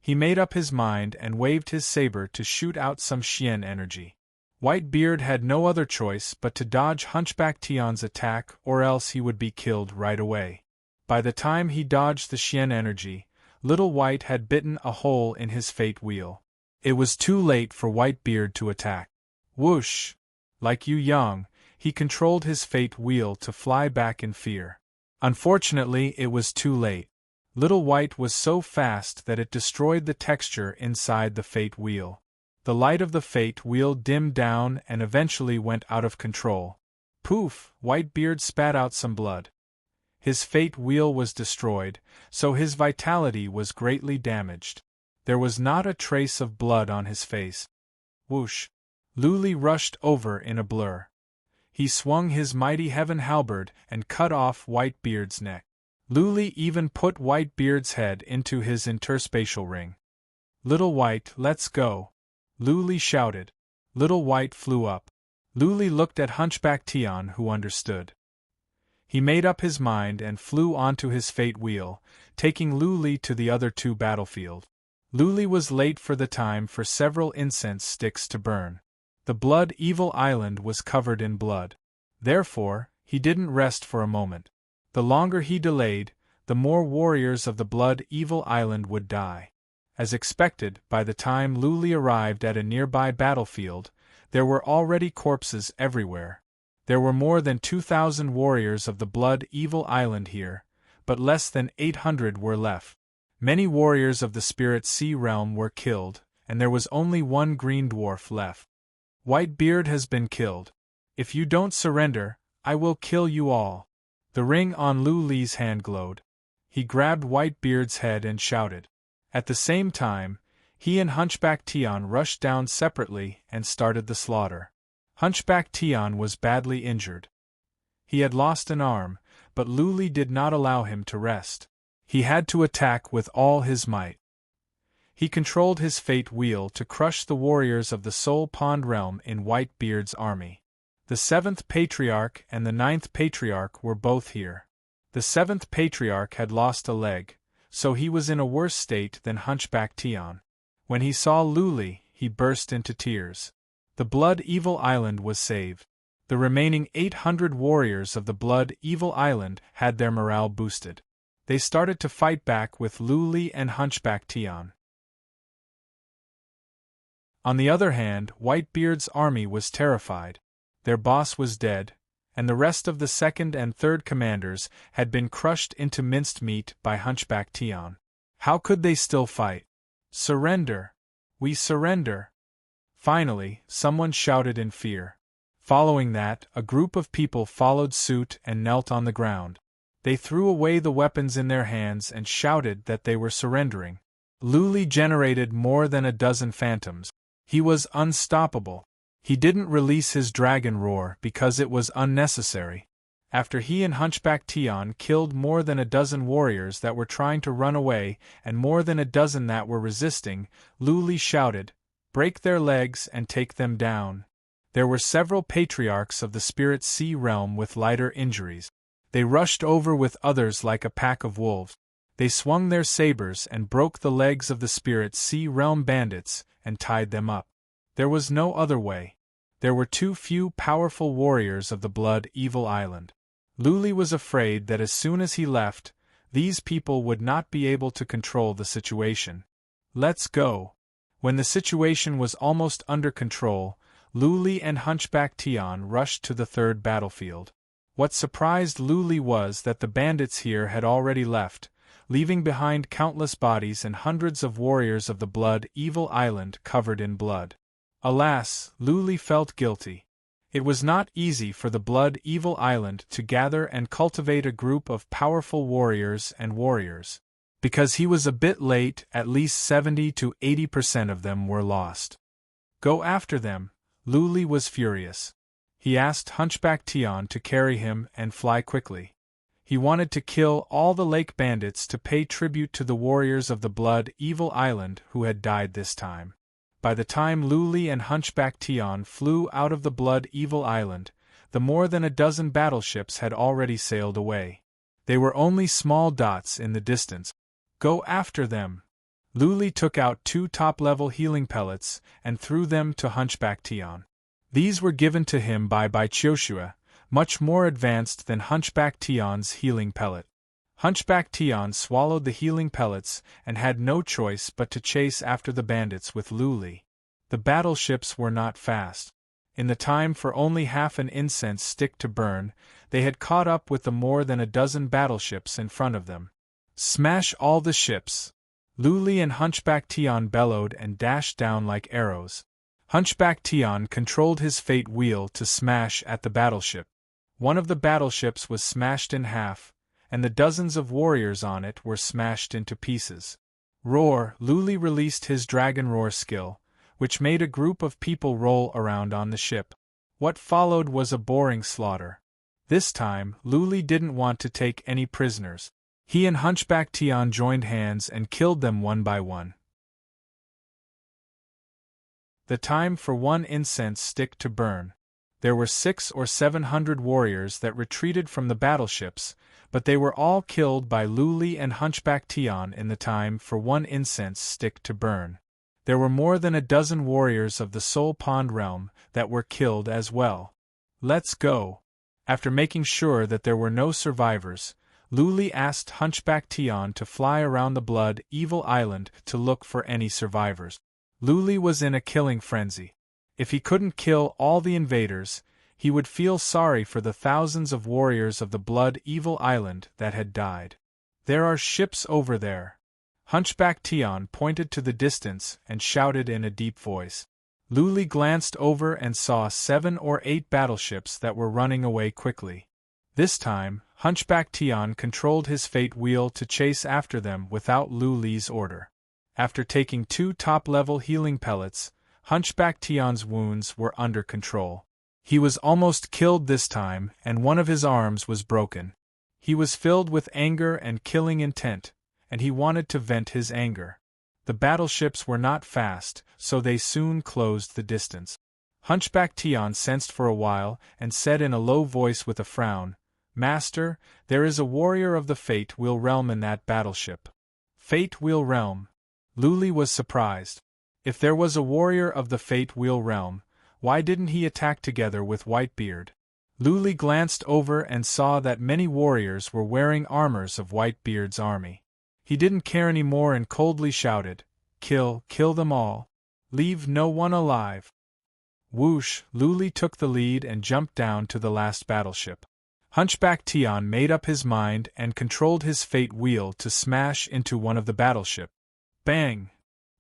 He made up his mind and waved his saber to shoot out some Xian energy. Whitebeard had no other choice but to dodge Hunchback Tian's attack, or else he would be killed right away. By the time he dodged the Xian energy, Little White had bitten a hole in his fate wheel. It was too late for Whitebeard to attack. Whoosh! Like Yu Yang, he controlled his fate wheel to fly back in fear. Unfortunately, it was too late. Little White was so fast that it destroyed the texture inside the fate wheel. The light of the fate wheel dimmed down and eventually went out of control. Poof! Whitebeard spat out some blood. His fate wheel was destroyed, so his vitality was greatly damaged. There was not a trace of blood on his face. Whoosh! Luli rushed over in a blur. He swung his mighty heaven halberd and cut off Whitebeard's neck. Luli even put Whitebeard's head into his interspatial ring. Little White, let's go! Luli shouted. Little White flew up. Luli looked at Hunchback Tian, who understood. He made up his mind and flew onto his fate wheel, taking Luli to the other two battlefield. Luli was late for the time for several incense sticks to burn. The Blood Evil Island was covered in blood. Therefore, he didn't rest for a moment. The longer he delayed, the more warriors of the Blood Evil Island would die. As expected, by the time Luli arrived at a nearby battlefield, there were already corpses everywhere. There were more than 2,000 warriors of the Blood Evil Island here, but less than 800 were left. Many warriors of the Spirit Sea Realm were killed, and there was only one green dwarf left. Whitebeard has been killed. If you don't surrender, I will kill you all. The ring on Luli's hand glowed. He grabbed Whitebeard's head and shouted. At the same time, he and Hunchback Tian rushed down separately and started the slaughter. Hunchback Tian was badly injured. He had lost an arm, but Luli did not allow him to rest. He had to attack with all his might. He controlled his fate wheel to crush the warriors of the Soul Pond realm in Whitebeard's army. The 7th Patriarch and the 9th Patriarch were both here. The 7th Patriarch had lost a leg, so he was in a worse state than Hunchback Tian. When he saw Luli, he burst into tears. The Blood Evil Island was saved. The remaining 800 warriors of the Blood Evil Island had their morale boosted. They started to fight back with Luli and Hunchback Tian. On the other hand, Whitebeard's army was terrified. Their boss was dead, and the rest of the 2nd and 3rd commanders had been crushed into minced meat by Hunchback Tian. How could they still fight? Surrender! We surrender! Finally, someone shouted in fear. Following that, a group of people followed suit and knelt on the ground. They threw away the weapons in their hands and shouted that they were surrendering. Luli generated more than a dozen phantoms. He was unstoppable. He didn't release his dragon roar because it was unnecessary. After he and Hunchback Tian killed more than a dozen warriors that were trying to run away and more than a dozen that were resisting, Luli shouted, "Break their legs and take them down." There were several patriarchs of the Spirit Sea Realm with lighter injuries. They rushed over with others like a pack of wolves. They swung their sabers and broke the legs of the Spirit Sea Realm bandits and tied them up. There was no other way. There were too few powerful warriors of the Blood Evil Island. Luli was afraid that as soon as he left, these people would not be able to control the situation. Let's go. When the situation was almost under control, Luli and Hunchback Tian rushed to the 3rd battlefield. What surprised Luli was that the bandits here had already left, leaving behind countless bodies and hundreds of warriors of the Blood Evil Island covered in blood. Alas, Luli felt guilty. It was not easy for the Blood Evil Island to gather and cultivate a group of powerful warriors and warriors. Because he was a bit late, at least 70 to 80% of them were lost. Go after them, Luli was furious. He asked Hunchback Tion to carry him and fly quickly. He wanted to kill all the lake bandits to pay tribute to the warriors of the Blood Evil Island who had died this time. By the time Luli and Hunchback Tion flew out of the Blood Evil Island, the more than a dozen battleships had already sailed away. They were only small dots in the distance. Go after them! Luli took out 2 top-level healing pellets and threw them to Hunchback Tion. These were given to him by Chioshua, much more advanced than Hunchback Tion's healing pellet. Hunchback Tion swallowed the healing pellets and had no choice but to chase after the bandits with Luli. The battleships were not fast. In the time for only half an incense stick to burn, they had caught up with the more than a dozen battleships in front of them. Smash all the ships! Luli and Hunchback Tion bellowed and dashed down like arrows. Hunchback Tion controlled his fate wheel to smash at the battleship. One of the battleships was smashed in half, and the dozens of warriors on it were smashed into pieces. Roar! Luli released his Dragon Roar skill, which made a group of people roll around on the ship. What followed was a boring slaughter. This time, Luli didn't want to take any prisoners. He and Hunchback Tion joined hands and killed them one by one. The time for 1 incense stick to burn. There were 600 or 700 warriors that retreated from the battleships, but they were all killed by Luli and Hunchback Tion in the time for 1 incense stick to burn. There were more than a dozen warriors of the Soul Pond realm that were killed as well. Let's go! After making sure that there were no survivors, Luli asked Hunchback Tion to fly around the Blood Evil Island to look for any survivors. Luli was in a killing frenzy. If he couldn't kill all the invaders, he would feel sorry for the thousands of warriors of the Blood Evil Island that had died. There are ships over there. Hunchback Tion pointed to the distance and shouted in a deep voice. Luli glanced over and saw 7 or 8 battleships that were running away quickly. This time, Hunchback Tion controlled his fate wheel to chase after them without Luli's order. After taking 2 top-level healing pellets, Hunchback Tion's wounds were under control. He was almost killed this time, and one of his arms was broken. He was filled with anger and killing intent, and he wanted to vent his anger. The battleships were not fast, so they soon closed the distance. Hunchback Tion sensed for a while and said in a low voice with a frown, "Master, there is a warrior of the Fate Wheel Realm in that battleship." Fate Wheel Realm? Luli was surprised. If there was a warrior of the Fate Wheel Realm, why didn't he attack together with Whitebeard? Luli glanced over and saw that many warriors were wearing armors of Whitebeard's army. He didn't care anymore and coldly shouted, "Kill them all. Leave no one alive." Whoosh! Luli took the lead and jumped down to the last battleship. Hunchback Tion made up his mind and controlled his fate wheel to smash into one of the battleships. Bang!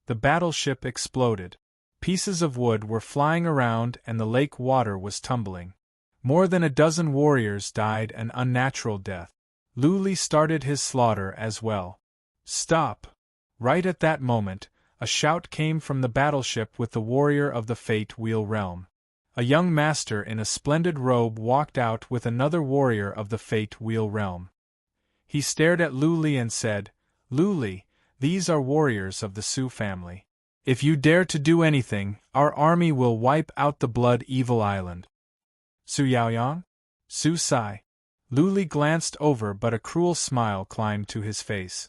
The battleship exploded. Pieces of wood were flying around and the lake water was tumbling. More than a dozen warriors died an unnatural death. Luli started his slaughter as well. Stop! Right at that moment, a shout came from the battleship with the warrior of the Fate Wheel Realm. A young master in a splendid robe walked out with another warrior of the Fate Wheel Realm. He stared at Luli and said, "Luli, these are warriors of the Su family. If you dare to do anything, our army will wipe out the Blood Evil Island." Su Yaoyang? Su Sai? Luli glanced over, but a cruel smile climbed to his face.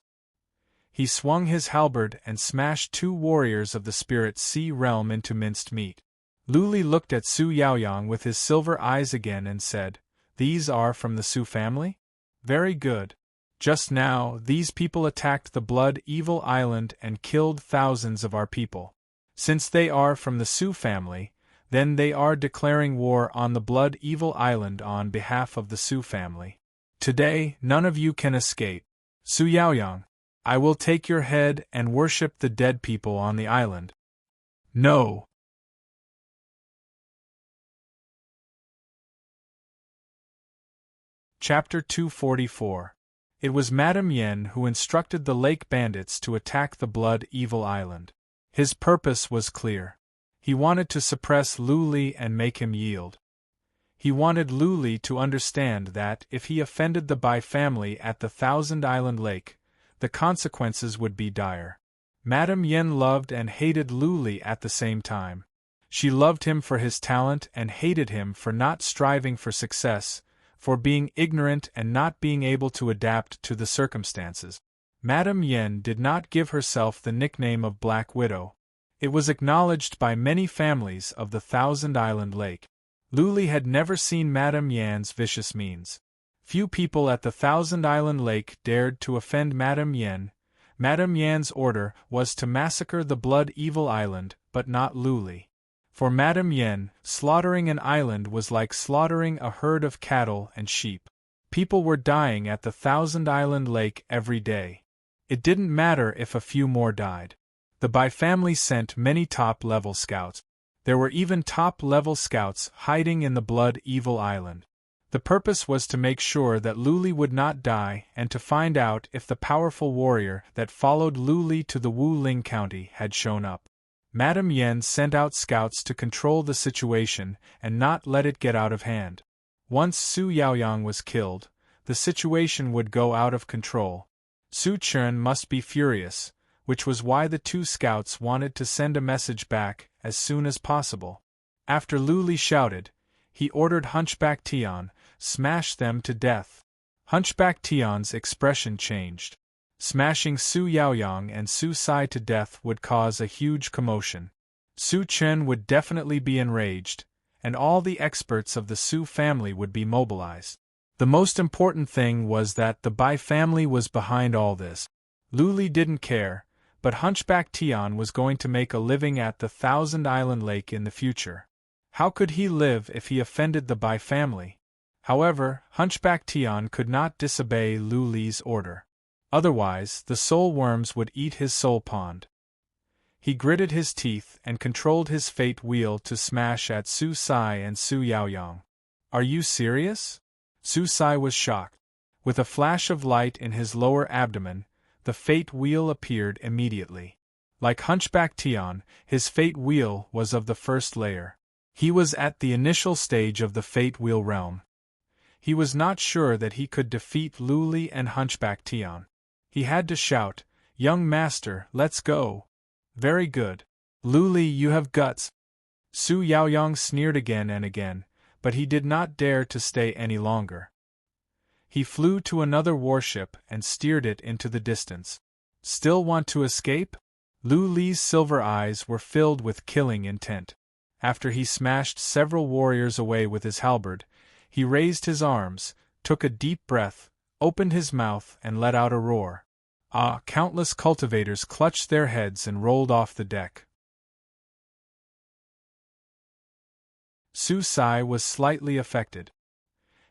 He swung his halberd and smashed 2 warriors of the Spirit Sea realm into minced meat. Luli looked at Su Yaoyang with his silver eyes again and said, "These are from the Su family? Very good. Just now, these people attacked the Blood Evil Island and killed thousands of our people. Since they are from the Su family, then they are declaring war on the Blood Evil Island on behalf of the Su family. Today, none of you can escape. Su Yaoyang, I will take your head and worship the dead people on the island." No! Chapter 244. It was Madame Yen who instructed the lake bandits to attack the Blood Evil Island. His purpose was clear. He wanted to suppress Lu Li and make him yield. He wanted Lu Li to understand that if he offended the Bai family at the Thousand Island Lake, the consequences would be dire. Madame Yen loved and hated Lu Li at the same time. She loved him for his talent and hated him for not striving for success, for being ignorant and not being able to adapt to the circumstances. Madame Yen did not give herself the nickname of Black Widow. It was acknowledged by many families of the Thousand Island Lake. Lu Li had never seen Madame Yan's vicious means. Few people at the Thousand Island Lake dared to offend Madame Yen. Madame Yan's order was to massacre the Blood Evil Island, but not Lu Li. For Madame Yen, slaughtering an island was like slaughtering a herd of cattle and sheep. People were dying at the Thousand Island Lake every day. It didn't matter if a few more died. The Bai family sent many top-level scouts. There were even top-level scouts hiding in the Blood Evil Island. The purpose was to make sure that Lu Li would not die and to find out if the powerful warrior that followed Lu Li to the Wu Ling County had shown up. Madame Yen sent out scouts to control the situation and not let it get out of hand. Once Su Yaoyang was killed, the situation would go out of control. Su Chen must be furious, which was why the two scouts wanted to send a message back as soon as possible. After Lu Li shouted, he ordered Hunchback Tian, smash them to death. Hunchback Tian's expression changed. Smashing Su Yaoyang and Su Sai to death would cause a huge commotion. Su Chen would definitely be enraged, and all the experts of the Su family would be mobilized. The most important thing was that the Bai family was behind all this. Lu Li didn't care, but Hunchback Tian was going to make a living at the Thousand Island Lake in the future. How could he live if he offended the Bai family? However, Hunchback Tian could not disobey Lu Li's order. Otherwise, the soul worms would eat his soul pond. He gritted his teeth and controlled his fate wheel to smash at Su Sai and Su Yaoyang. Are you serious? Su Sai was shocked. With a flash of light in his lower abdomen, the fate wheel appeared immediately. Like Hunchback Tian, his fate wheel was of the first layer. He was at the initial stage of the fate wheel realm. He was not sure that he could defeat Lu Li and Hunchback Tian. He had to shout, "Young master, let's go." "Very good. Lu Li, you have guts." Su Yaoyang sneered again and again, but he did not dare to stay any longer. He flew to another warship and steered it into the distance. Still want to escape? Lu Li's silver eyes were filled with killing intent. After he smashed several warriors away with his halberd, he raised his arms, took a deep breath, opened his mouth and let out a roar. Countless cultivators clutched their heads and rolled off the deck. Su Sai was slightly affected.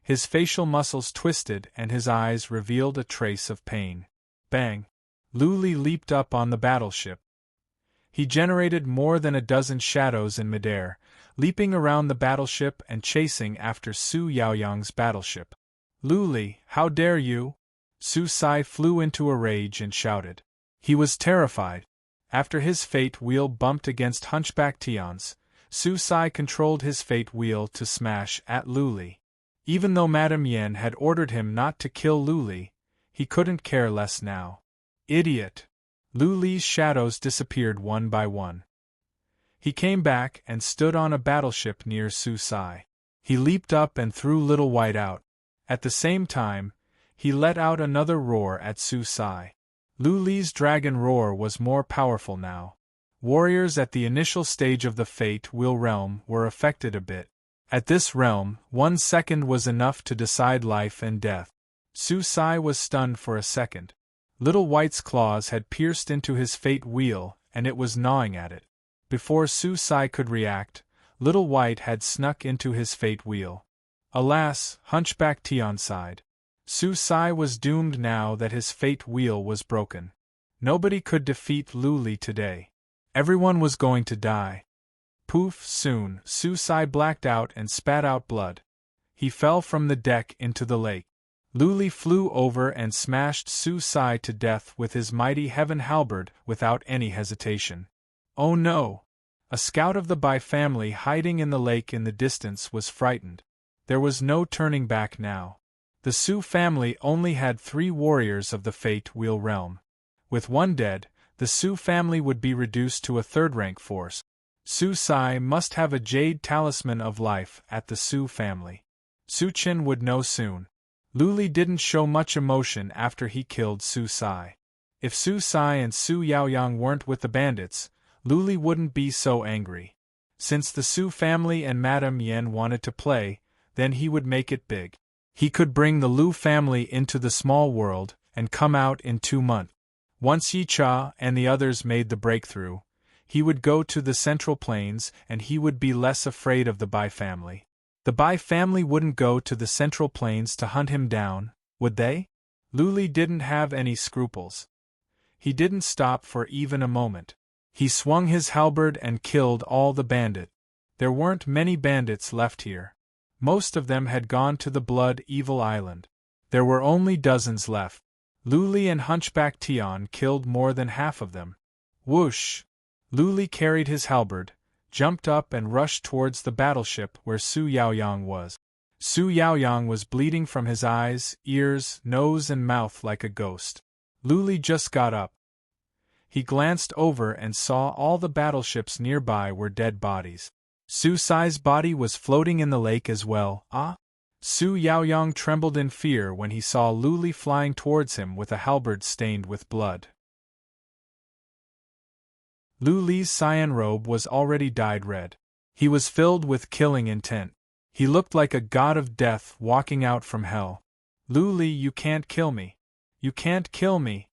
His facial muscles twisted and his eyes revealed a trace of pain. Bang! Lu Li leaped up on the battleship. He generated more than a dozen shadows in midair, leaping around the battleship and chasing after Su Yaoyang's battleship. "Lu Li, how dare you?" Su Sai flew into a rage and shouted. He was terrified. After his fate wheel bumped against Hunchback Tian's, Su Sai controlled his fate wheel to smash at Lu Li. Even though Madame Yen had ordered him not to kill Lu Li, he couldn't care less now. Idiot! Lu Li's shadows disappeared one by one. He came back and stood on a battleship near Su Sai. He leaped up and threw Little White out. At the same time, he let out another roar at Su Sai. Lu Li's dragon roar was more powerful now. Warriors at the initial stage of the Fate Wheel realm were affected a bit. At this realm, 1 second was enough to decide life and death. Su Sai was stunned for a second. Little White's claws had pierced into his fate wheel, and it was gnawing at it. Before Su Sai could react, Little White had snuck into his fate wheel. Alas, Hunchback Tian sighed. Su Sai was doomed now that his fate wheel was broken. Nobody could defeat Lu Li today. Everyone was going to die. Poof! Soon, Su Sai blacked out and spat out blood. He fell from the deck into the lake. Lu flew over and smashed Su Sai to death with his mighty heaven halberd without any hesitation. Oh no! A scout of the Bai family hiding in the lake in the distance was frightened. There was no turning back now. The Su family only had 3 warriors of the Fate Wheel realm. With one dead, the Su family would be reduced to a 3rd-rank force. Su Sai must have a jade talisman of life at the Su family. Su Chen would know soon. Lu didn't show much emotion after he killed Su Sai. If Su Sai and Su Yaoyang weren't with the bandits, Lu wouldn't be so angry. Since the Su family and Madame Yen wanted to play, then he would make it big. He could bring the Lu family into the small world and come out in 2 months. Once Yi Cha and the others made the breakthrough, he would go to the Central Plains and he would be less afraid of the Bai family. The Bai family wouldn't go to the Central Plains to hunt him down, would they? Lu didn't have any scruples. He didn't stop for even a moment. He swung his halberd and killed all the bandits. There weren't many bandits left here. Most of them had gone to the Blood Evil Island. There were only dozens left. Lu and Hunchback Tian killed more than half of them. Whoosh! Lu carried his halberd, jumped up and rushed towards the battleship where Su Yaoyang was. Su Yaoyang was bleeding from his eyes, ears, nose and mouth like a ghost. Lu just got up. He glanced over and saw all the battleships nearby were dead bodies. Su Sai's body was floating in the lake as well. Su Yaoyang trembled in fear when he saw Lu flying towards him with a halberd stained with blood. Lu's cyan robe was already dyed red. He was filled with killing intent. He looked like a god of death walking out from hell. Lu, you can't kill me. You can't kill me.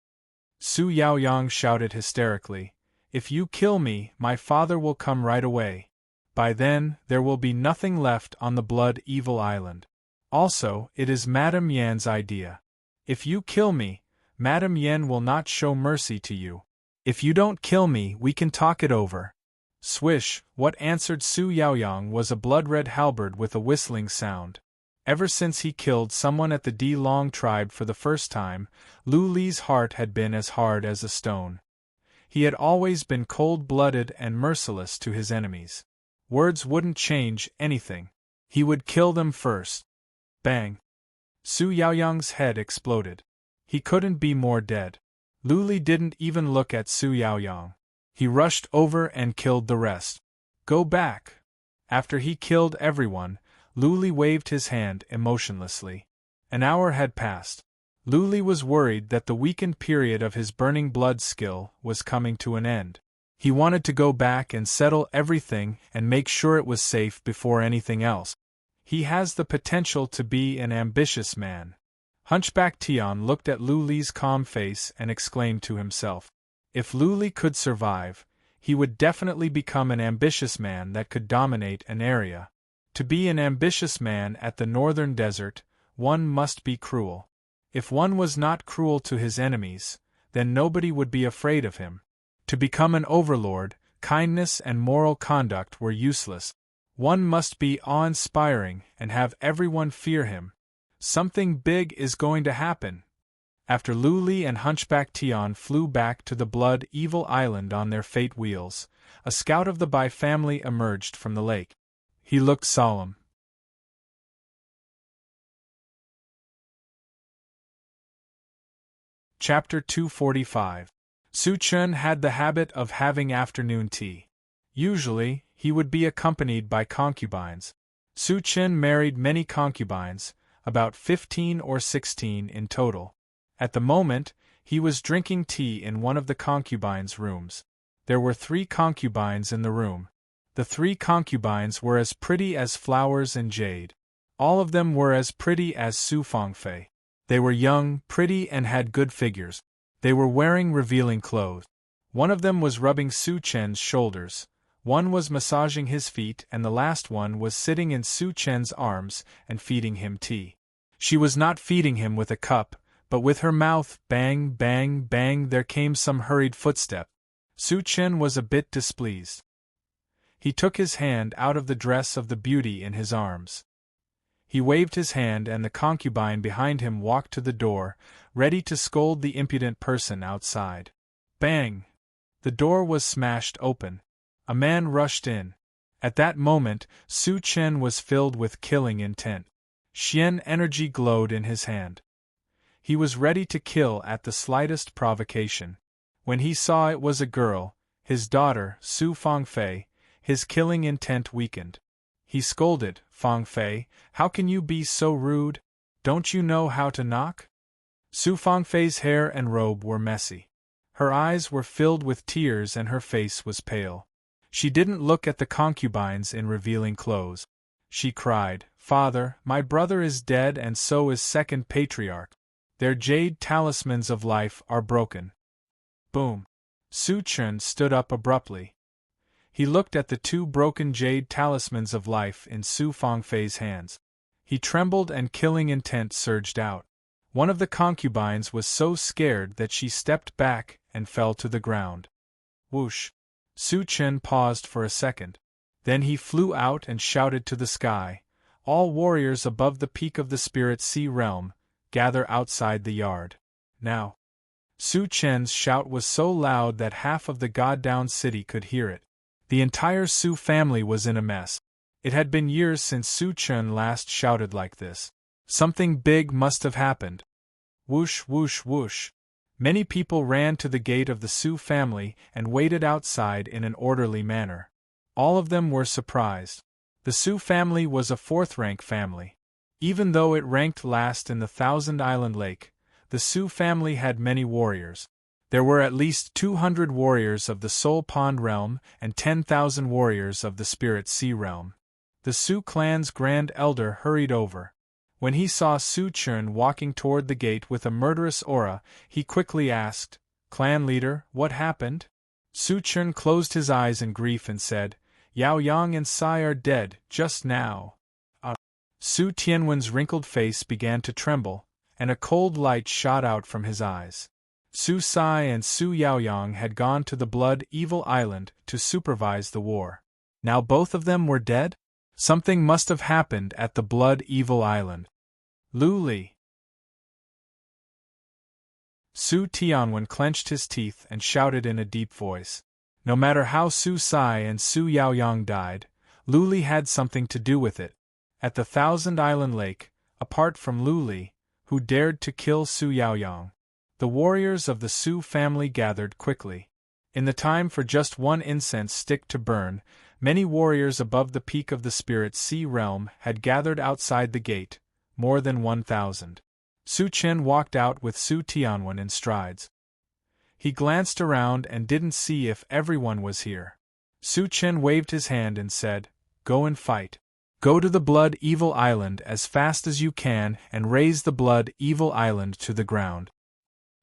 Su Yaoyang shouted hysterically. If you kill me, my father will come right away. By then, there will be nothing left on the Blood Evil Island. Also, it is Madame Yan's idea. If you kill me, Madame Yan will not show mercy to you. If you don't kill me, we can talk it over. Swish, what answered Su Yaoyang was a blood-red halberd with a whistling sound. Ever since he killed someone at the De Long tribe for the first time, Lu's heart had been as hard as a stone. He had always been cold-blooded and merciless to his enemies. Words wouldn't change anything. He would kill them first. Bang! Su Yaoyang's head exploded. He couldn't be more dead. Lu didn't even look at Su Yaoyang. He rushed over and killed the rest. Go back! After he killed everyone, Lu waved his hand emotionlessly. An hour had passed. Lu was worried that the weakened period of his burning blood skill was coming to an end. He wanted to go back and settle everything and make sure it was safe before anything else. He has the potential to be an ambitious man. Hunchback Tian looked at Lu's calm face and exclaimed to himself. If Lu could survive, he would definitely become an ambitious man that could dominate an area. To be an ambitious man at the northern desert, one must be cruel. If one was not cruel to his enemies, then nobody would be afraid of him. To become an overlord, kindness and moral conduct were useless. One must be awe-inspiring and have everyone fear him. Something big is going to happen. After Lu and Hunchback Tian flew back to the Blood Evil Island on their fate wheels, a scout of the Bai family emerged from the lake. He looked solemn. Chapter 245. Su Chen had the habit of having afternoon tea. Usually, he would be accompanied by concubines. Su Chen married many concubines, about 15 or 16 in total. At the moment, he was drinking tea in one of the concubines' rooms. There were 3 concubines in the room. The 3 concubines were as pretty as flowers and jade. All of them were as pretty as Su Fangfei. They were young, pretty and had good figures. They were wearing revealing clothes. One of them was rubbing Su Chen's shoulders, one was massaging his feet and the last one was sitting in Su Chen's arms and feeding him tea. She was not feeding him with a cup, but with her mouth. Bang, bang, bang, there came some hurried footstep. Su Chen was a bit displeased. He took his hand out of the dress of the beauty in his arms. He waved his hand and the concubine behind him walked to the door, ready to scold the impudent person outside. Bang! The door was smashed open. A man rushed in. At that moment, Su Chen was filled with killing intent. Xian energy glowed in his hand. He was ready to kill at the slightest provocation. When he saw it was a girl, his daughter, Su Fangfei, his killing intent weakened. He scolded, "Fangfei, how can you be so rude? Don't you know how to knock?" Su Fangfei's hair and robe were messy. Her eyes were filled with tears and her face was pale. She didn't look at the concubines in revealing clothes. She cried, "Father, my brother is dead and so is second patriarch. Their jade talismans of life are broken." Boom! Su Chen stood up abruptly. He looked at the two broken jade talismans of life in Su Fangfei's hands. He trembled and killing intent surged out. One of the concubines was so scared that she stepped back and fell to the ground. Whoosh! Su Chen paused for a second. Then he flew out and shouted to the sky, "All warriors above the peak of the Spirit Sea realm, gather outside the yard. Now!" Su Chen's shout was so loud that half of the God-down city could hear it. The entire Su family was in a mess. It had been years since Su Chen last shouted like this. Something big must have happened. Whoosh, whoosh, whoosh. Many people ran to the gate of the Su family and waited outside in an orderly manner. All of them were surprised. The Su family was a fourth-rank family. Even though it ranked last in the Thousand Island Lake, the Su family had many warriors. There were at least 200 warriors of the Soul Pond realm and 10,000 warriors of the Spirit Sea realm. The Su clan's grand elder hurried over. When he saw Su Chen walking toward the gate with a murderous aura, he quickly asked, "Clan leader, what happened?" Su Chen closed his eyes in grief and said, "Yao Yang and Sai are dead, just now." Su Tianwen's wrinkled face began to tremble, and a cold light shot out from his eyes. Su Sai and Su Yaoyang had gone to the Blood Evil Island to supervise the war. Now both of them were dead? Something must have happened at the Blood Evil Island. Lu Li. Su Tianwen clenched his teeth and shouted in a deep voice. No matter how Su Sai and Su Yaoyang died, Lu Li had something to do with it. At the Thousand Island Lake, apart from Lu Li, who dared to kill Su Yaoyang, the warriors of the Su family gathered quickly. In the time for just one incense stick to burn, many warriors above the peak of the Spirit Sea realm had gathered outside the gate, more than 1,000. Su Chen walked out with Su Tianwen in strides. He glanced around and didn't see if everyone was here. Su Chen waved his hand and said, "Go and fight. Go to the Blood Evil Island as fast as you can and raze the Blood Evil Island to the ground."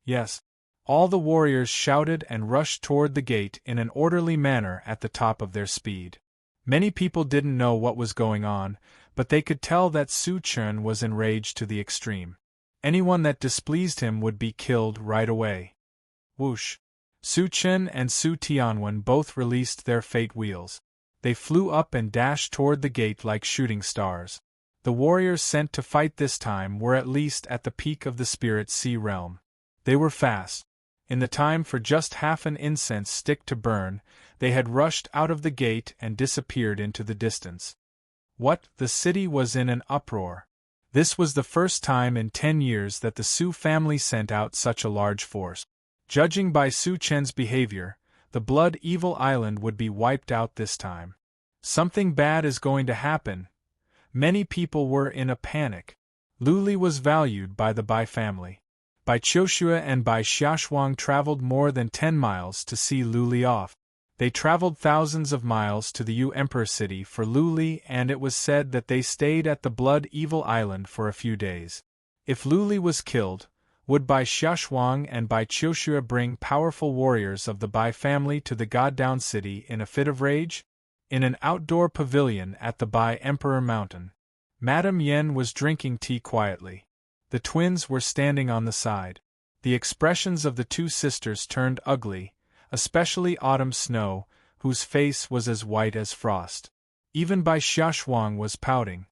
Yes. All the warriors shouted and rushed toward the gate in an orderly manner at the top of their speed. Many people didn't know what was going on, but they could tell that Su Chen was enraged to the extreme. Anyone that displeased him would be killed right away. Whoosh! Su Chen and Su Tianwen both released their fate wheels. They flew up and dashed toward the gate like shooting stars. The warriors sent to fight this time were at least at the peak of the Spirit Sea realm. They were fast. In the time for just half an incense stick to burn, they had rushed out of the gate and disappeared into the distance. What? The city was in an uproar. This was the first time in 10 years that the Su family sent out such a large force. Judging by Su Chen's behavior, the Blood Evil Island would be wiped out this time. Something bad is going to happen. Many people were in a panic. Lu Li was valued by the Bai family. Bai Qiushue and Bai Xiaoshuang traveled more than 10 miles to see Lu Li off. They traveled thousands of miles to the Yu Emperor City for Lu Li, and it was said that they stayed at the Blood Evil Island for a few days. If Lu Li was killed, would Bai Xiaoshuang and Bai Qiushue bring powerful warriors of the Bai family to the God-down city in a fit of rage? In an outdoor pavilion at the Bai Emperor Mountain, Madame Yen was drinking tea quietly. The twins were standing on the side. The expressions of the two sisters turned ugly, especially Autumn Snow, whose face was as white as frost. Even Bai Xiaoshuang was pouting.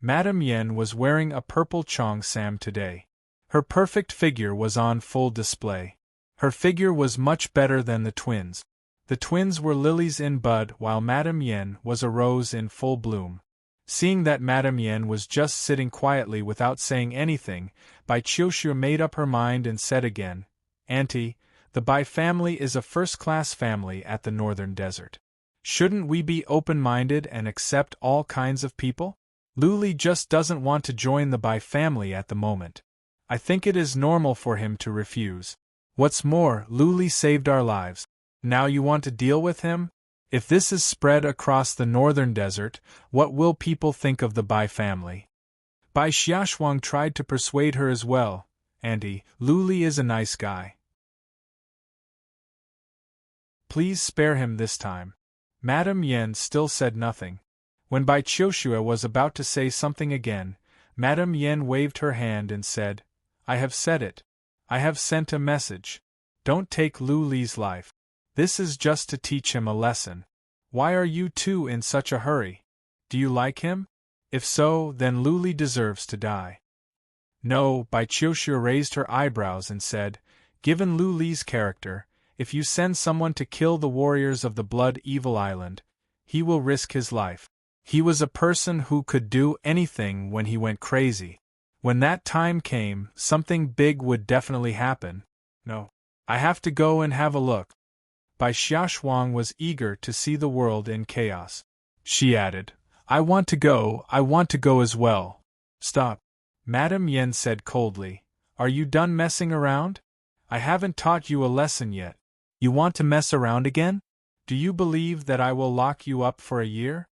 Madame Yen was wearing a purple cheongsam today. Her perfect figure was on full display. Her figure was much better than the twins. The twins were lilies in bud while Madame Yen was a rose in full bloom. Seeing that Madame Yen was just sitting quietly without saying anything, Bai Qiuxue made up her mind and said again, "Auntie, the Bai family is a first-class family at the northern desert. Shouldn't we be open-minded and accept all kinds of people? Luli just doesn't want to join the Bai family at the moment. I think it is normal for him to refuse. What's more, Luli saved our lives. Now you want to deal with him? If this is spread across the northern desert, what will people think of the Bai family?" Bai Xiaoshuang tried to persuade her as well. "Auntie, Luli is a nice guy. Please spare him this time." Madame Yen still said nothing. When Bai Qiuxue was about to say something again, Madame Yen waved her hand and said, "I have said it. I have sent a message. Don't take Lu Li's life. This is just to teach him a lesson. Why are you two in such a hurry? Do you like him? If so, then Lu Li deserves to die." "No," Bai Qiuxue raised her eyebrows and said, "Given Lu Li's character, if you send someone to kill the warriors of the Blood Evil Island, he will risk his life. He was a person who could do anything when he went crazy. When that time came, something big would definitely happen. No. I have to go and have a look." Bai Xiaoshuang was eager to see the world in chaos. She added, I want to go as well." "Stop," Madame Yen said coldly. "Are you done messing around? I haven't taught you a lesson yet. You want to mess around again? Do you believe that I will lock you up for a year?"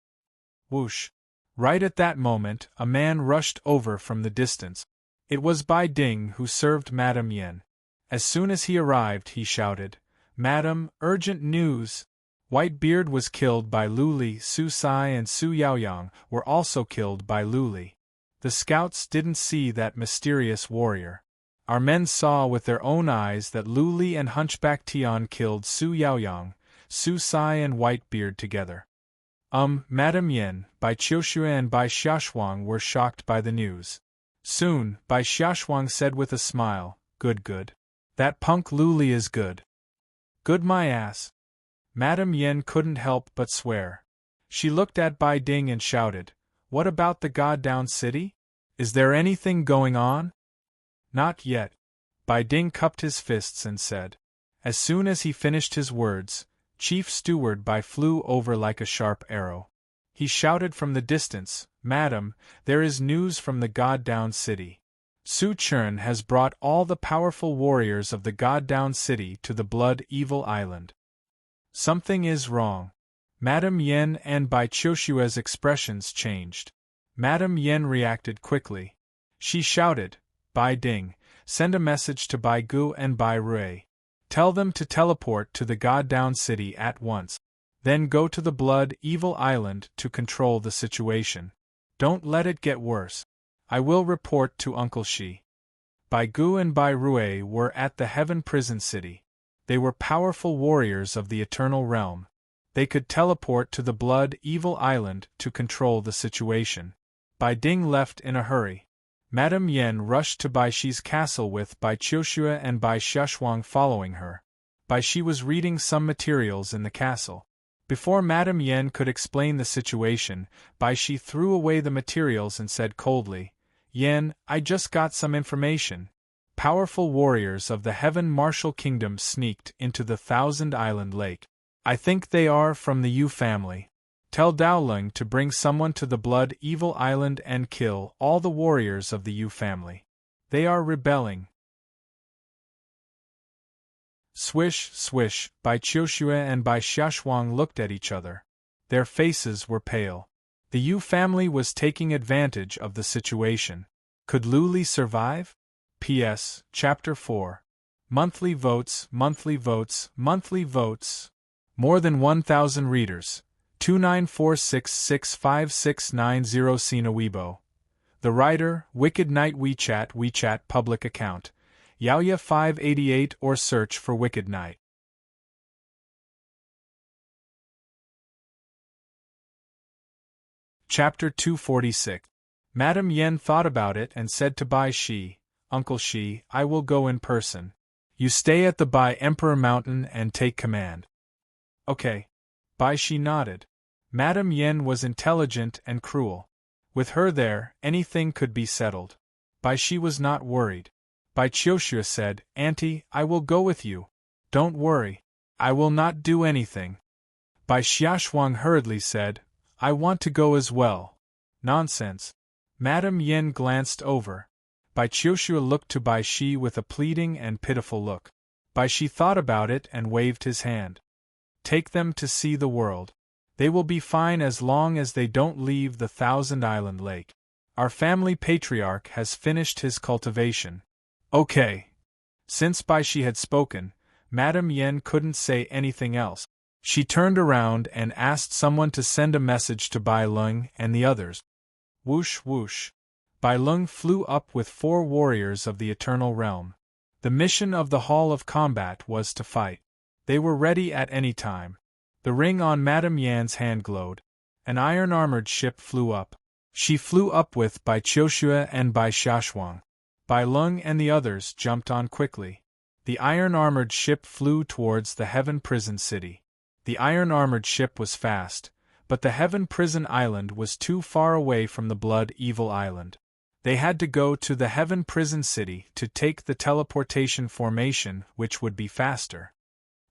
Whoosh! Right at that moment, a man rushed over from the distance. It was Bai Ding who served Madame Yen. As soon as he arrived, he shouted, "Madam, urgent news! Whitebeard was killed by Lu Li, Su Sai and Su Yaoyang were also killed by Lu Li. The scouts didn't see that mysterious warrior. Our men saw with their own eyes that Lu Li and Hunchback Tian killed Su Yaoyang, Su Sai and Whitebeard together." Madame Yen, Bai Qiuxue and Bai Xiaoshuang were shocked by the news. Soon, Bai Xiaoshuang said with a smile, Good. That punk Lu Li is good. Good my ass." Madame Yen couldn't help but swear. She looked at Bai Ding and shouted, "What about the God-down city? Is there anything going on?" "Not yet." Bai Ding cupped his fists and said. As soon as he finished his words, Chief Steward Bai flew over like a sharp arrow. He shouted from the distance, "Madam, there is news from the God-down city. Su Chun has brought all the powerful warriors of the God-down city to the Blood Evil Island." "Something is wrong." Madame Yen and Bai Qiushue's expressions changed. Madame Yen reacted quickly. She shouted, "Bai Ding, send a message to Bai Gu and Bai Rui. Tell them to teleport to the God-down city at once. Then go to the Blood Evil Island to control the situation. Don't let it get worse. I will report to Uncle Shi." Bai Gu and Bai Rui were at the Heaven Prison City. They were powerful warriors of the Eternal Realm. They could teleport to the Blood Evil Island to control the situation. Bai Ding left in a hurry. Madame Yen rushed to Bai Shi's castle with Bai Qiuxue and Bai Xiaoshuang following her. Bai Shi was reading some materials in the castle. Before Madame Yen could explain the situation, Bai Shi threw away the materials and said coldly, "Yen, I just got some information. Powerful warriors of the Heaven Martial Kingdom sneaked into the Thousand Island Lake. I think they are from the Yu family. Tell Daoling to bring someone to the Blood Evil Island and kill all the warriors of the Yu family. They are rebelling." Swish, swish, Bai Qiuxue and Bai Xiaoshuang looked at each other. Their faces were pale. The Yu family was taking advantage of the situation. Could Lu Li survive? P.S. Chapter 4. Monthly votes, monthly votes, monthly votes. More than 1,000 readers. 29466569 Sina Weibo. The writer, Wicked Knight WeChat public account. Yaoya 588 or search for Wicked Knight. Chapter 246. Madame Yen thought about it and said to Bai Shi, Uncle Shi, I will go in person. You stay at the Bai Emperor Mountain and take command. Okay. Bai Shi nodded. Madame Yen was intelligent and cruel. With her there, anything could be settled. Bai Shi was not worried. Bai Qiushue said, Auntie, I will go with you. Don't worry. I will not do anything. Bai Xiaoshuang hurriedly said, I want to go as well. Nonsense. Madame Yen glanced over. Bai Qiushue looked to Bai Shi with a pleading and pitiful look. Bai Shi thought about it and waved his hand. Take them to see the world. They will be fine as long as they don't leave the Thousand-Island Lake. Our family patriarch has finished his cultivation. Okay. Since Bai Shi had spoken, Madame Yen couldn't say anything else. She turned around and asked someone to send a message to Bai Lung and the others. Whoosh whoosh. Bai Lung flew up with 4 warriors of the Eternal Realm. The mission of the Hall of Combat was to fight. They were ready at any time. The ring on Madame Yan's hand glowed. An iron-armored ship flew up. She flew up with Bai Qiushue and Bai Xiaoshuang. Bai Lung and the others jumped on quickly. The iron-armored ship flew towards the Heaven Prison City. The iron-armored ship was fast, but the Heaven Prison Island was too far away from the Blood Evil Island. They had to go to the Heaven Prison City to take the teleportation formation, which would be faster.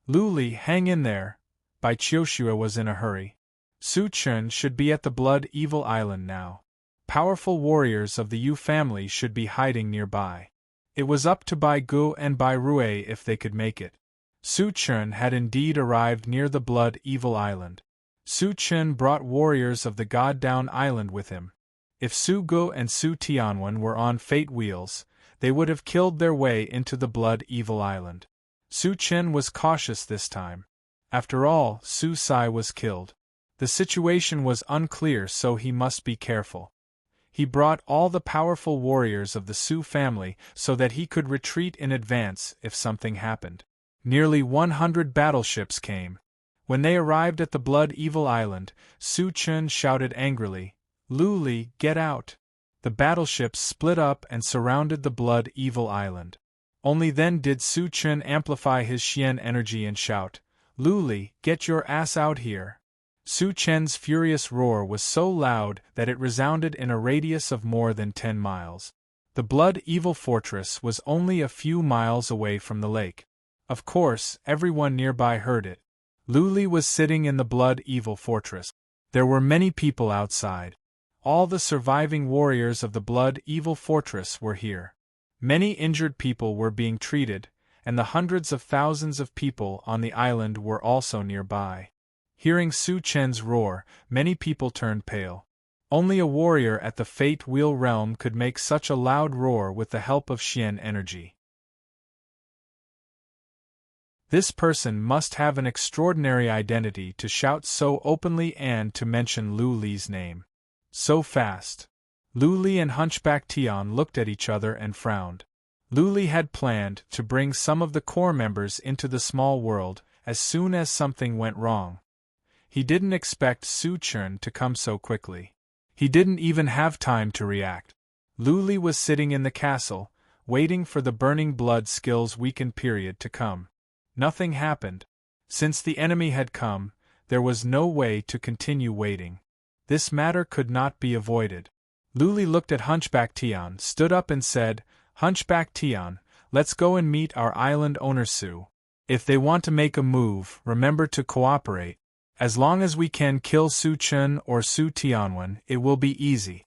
Lu Li, hang in there. Bai Qiushue was in a hurry. Su Chun should be at the Blood Evil Island now. Powerful warriors of the Yu family should be hiding nearby. It was up to Bai Gu and Bai Rue if they could make it. Su Chun had indeed arrived near the Blood Evil Island. Su Chun brought warriors of the God Down Island with him. If Su Gu and Su Tianwen were on fate wheels, they would have killed their way into the Blood Evil Island. Su Chen was cautious this time. After all, Su Sai was killed. The situation was unclear, so he must be careful. He brought all the powerful warriors of the Su family so that he could retreat in advance if something happened. Nearly 100 battleships came. When they arrived at the Blood Evil Island, Su Chun shouted angrily, Lu Li, get out! The battleships split up and surrounded the Blood Evil Island. Only then did Su Chun amplify his Xian energy and shout, Lu Li, get your ass out here! Su Chen's furious roar was so loud that it resounded in a radius of more than 10 miles. The Blood Evil Fortress was only a few miles away from the lake. Of course, everyone nearby heard it. Lu Li was sitting in the Blood Evil Fortress. There were many people outside. All the surviving warriors of the Blood Evil Fortress were here. Many injured people were being treated, and the hundreds of thousands of people on the island were also nearby. Hearing Su Chen's roar, many people turned pale. Only a warrior at the Fate Wheel realm could make such a loud roar with the help of Xian energy. This person must have an extraordinary identity to shout so openly and to mention Lu Li's name so fast. Lu Li and Hunchback Tian looked at each other and frowned. Lu Li had planned to bring some of the core members into the small world as soon as something went wrong. He didn't expect Su Chun to come so quickly. He didn't even have time to react. Lu Li was sitting in the castle, waiting for the Burning Blood skills weaken period to come. Nothing happened. Since the enemy had come, there was no way to continue waiting. This matter could not be avoided. Lu Li looked at Hunchback Tian, stood up and said, Hunchback Tian, let's go and meet our island owner Su. If they want to make a move, remember to cooperate. As long as we can kill Su Chun or Su Tianwen, it will be easy.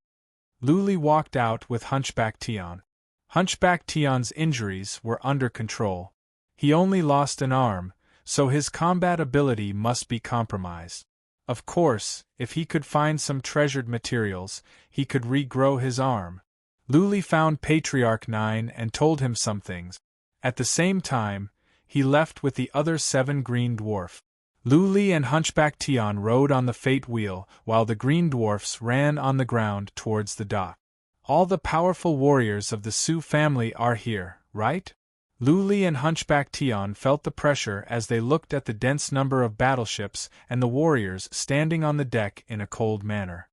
Lu Li walked out with Hunchback Tian. Hunchback Tian's injuries were under control. He only lost an arm, so his combat ability must be compromised. Of course, if he could find some treasured materials, he could regrow his arm. Lu Li found Patriarch 9 and told him some things. At the same time, he left with the other 7 green dwarf. Lu Li and Hunchback Tian rode on the Fate Wheel, while the green dwarfs ran on the ground towards the dock. All the powerful warriors of the Su family are here, right? Lu Li and Hunchback Tian felt the pressure as they looked at the dense number of battleships and the warriors standing on the deck in a cold manner.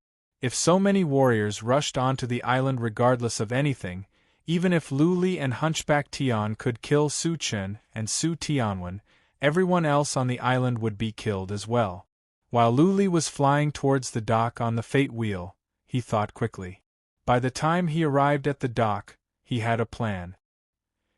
If so many warriors rushed onto the island regardless of anything, even if Lu Li and Hunchback Tian could kill Su Chen and Su Tianwen, everyone else on the island would be killed as well. While Lu Li was flying towards the dock on the Fate Wheel, he thought quickly. By the time he arrived at the dock, he had a plan.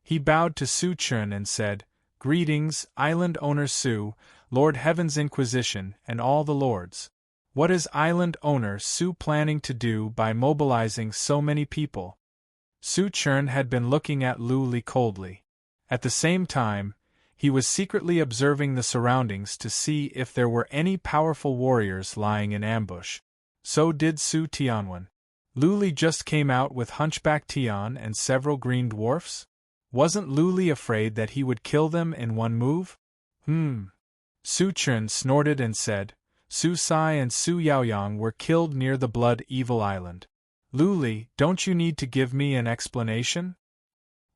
He bowed to Su Chen and said, "Greetings, Island Owner Su, Lord Heaven's Inquisition, and all the lords. What is Island Owner Su planning to do by mobilizing so many people?" Su Chen had been looking at Lu Li coldly. At the same time, he was secretly observing the surroundings to see if there were any powerful warriors lying in ambush. So did Su Tianwen. Lu Li just came out with Hunchback Tian and several green dwarfs? Wasn't Lu Li afraid that he would kill them in one move? Su Chen snorted and said, "Su Sai and Su Yaoyang were killed near the Blood Evil Island. Lu Li, don't you need to give me an explanation?"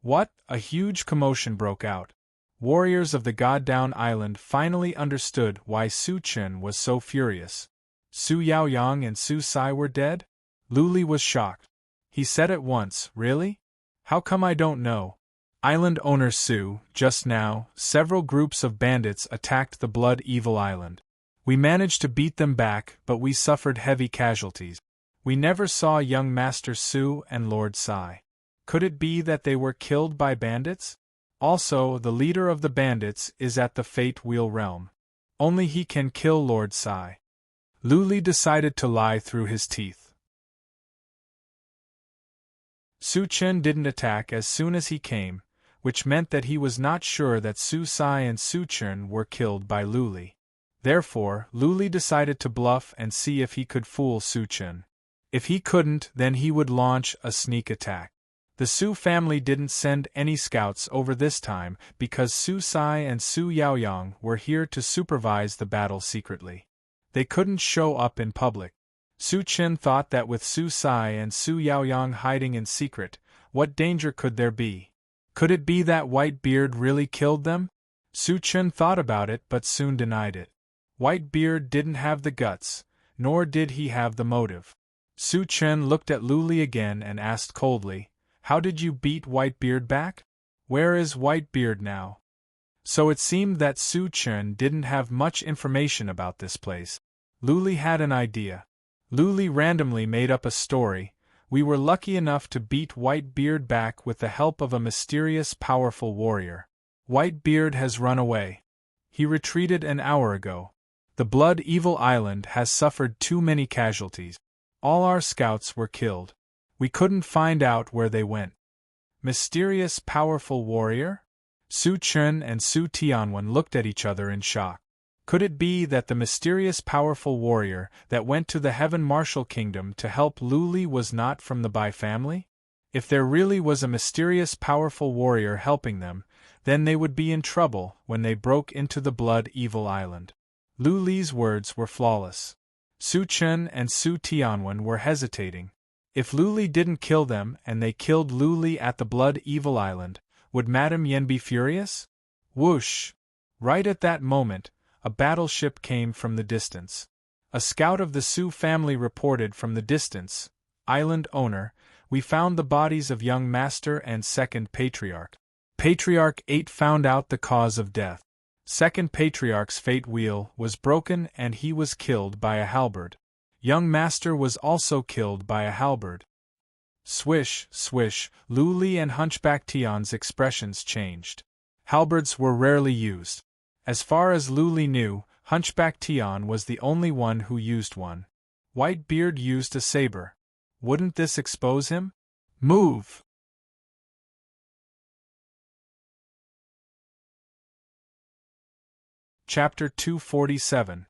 What? A huge commotion broke out. Warriors of the God Down Island finally understood why Su Chen was so furious. Su Yaoyang and Su Sai were dead? Lu Li was shocked. He said at once, "Really? How come I don't know?" Island Owner Su, just now, several groups of bandits attacked the Blood Evil Island. We managed to beat them back, but we suffered heavy casualties. We never saw young Master Su and Lord Sai. Could it be that they were killed by bandits? Also, the leader of the bandits is at the Fate Wheel realm. Only he can kill Lord Sai. Lu Li decided to lie through his teeth. Su Chen didn't attack as soon as he came, which meant that he was not sure that Su Sai and Su Chen were killed by Lu Li. Therefore, Lu Li decided to bluff and see if he could fool Su Chen. If he couldn't, then he would launch a sneak attack. The Su family didn't send any scouts over this time because Su Sai and Su Yaoyang were here to supervise the battle secretly. They couldn't show up in public. Su Chen thought that with Su Sai and Su Yaoyang hiding in secret, what danger could there be? Could it be that Whitebeard really killed them? Su Chen thought about it but soon denied it. Whitebeard didn't have the guts, nor did he have the motive. Su Chen looked at Lu Li again and asked coldly, "How did you beat Whitebeard back? Where is Whitebeard now?" So it seemed that Su Chen didn't have much information about this place. Lu Li had an idea. Lu Li randomly made up a story. "We were lucky enough to beat Whitebeard back with the help of a mysterious powerful warrior. Whitebeard has run away. He retreated an hour ago. The Blood Evil Island has suffered too many casualties. All our scouts were killed. We couldn't find out where they went." Mysterious powerful warrior? Su Chen and Su Tianwen looked at each other in shock. Could it be that the mysterious powerful warrior that went to the Heaven Martial Kingdom to help Lu Li was not from the Bai family? If there really was a mysterious powerful warrior helping them, then they would be in trouble when they broke into the Blood Evil Island. Lu Li's words were flawless. Su Chen and Su Tianwen were hesitating. If Lu Li didn't kill them and they killed Lu Li at the Blood Evil Island, would Madame Yen be furious? Whoosh! Right at that moment, a battleship came from the distance. A scout of the Su family reported from the distance, "Island Owner, we found the bodies of young Master and Second Patriarch. Patriarch 8 found out the cause of death. Second Patriarch's fate wheel was broken and he was killed by a halberd. Young Master was also killed by a halberd." Swish, swish, Lu Li and Hunchback Tian's expressions changed. Halberds were rarely used. As far as Lu Li knew, Hunchback Tian was the only one who used one. Whitebeard used a saber. Wouldn't this expose him? Move! Chapter 247.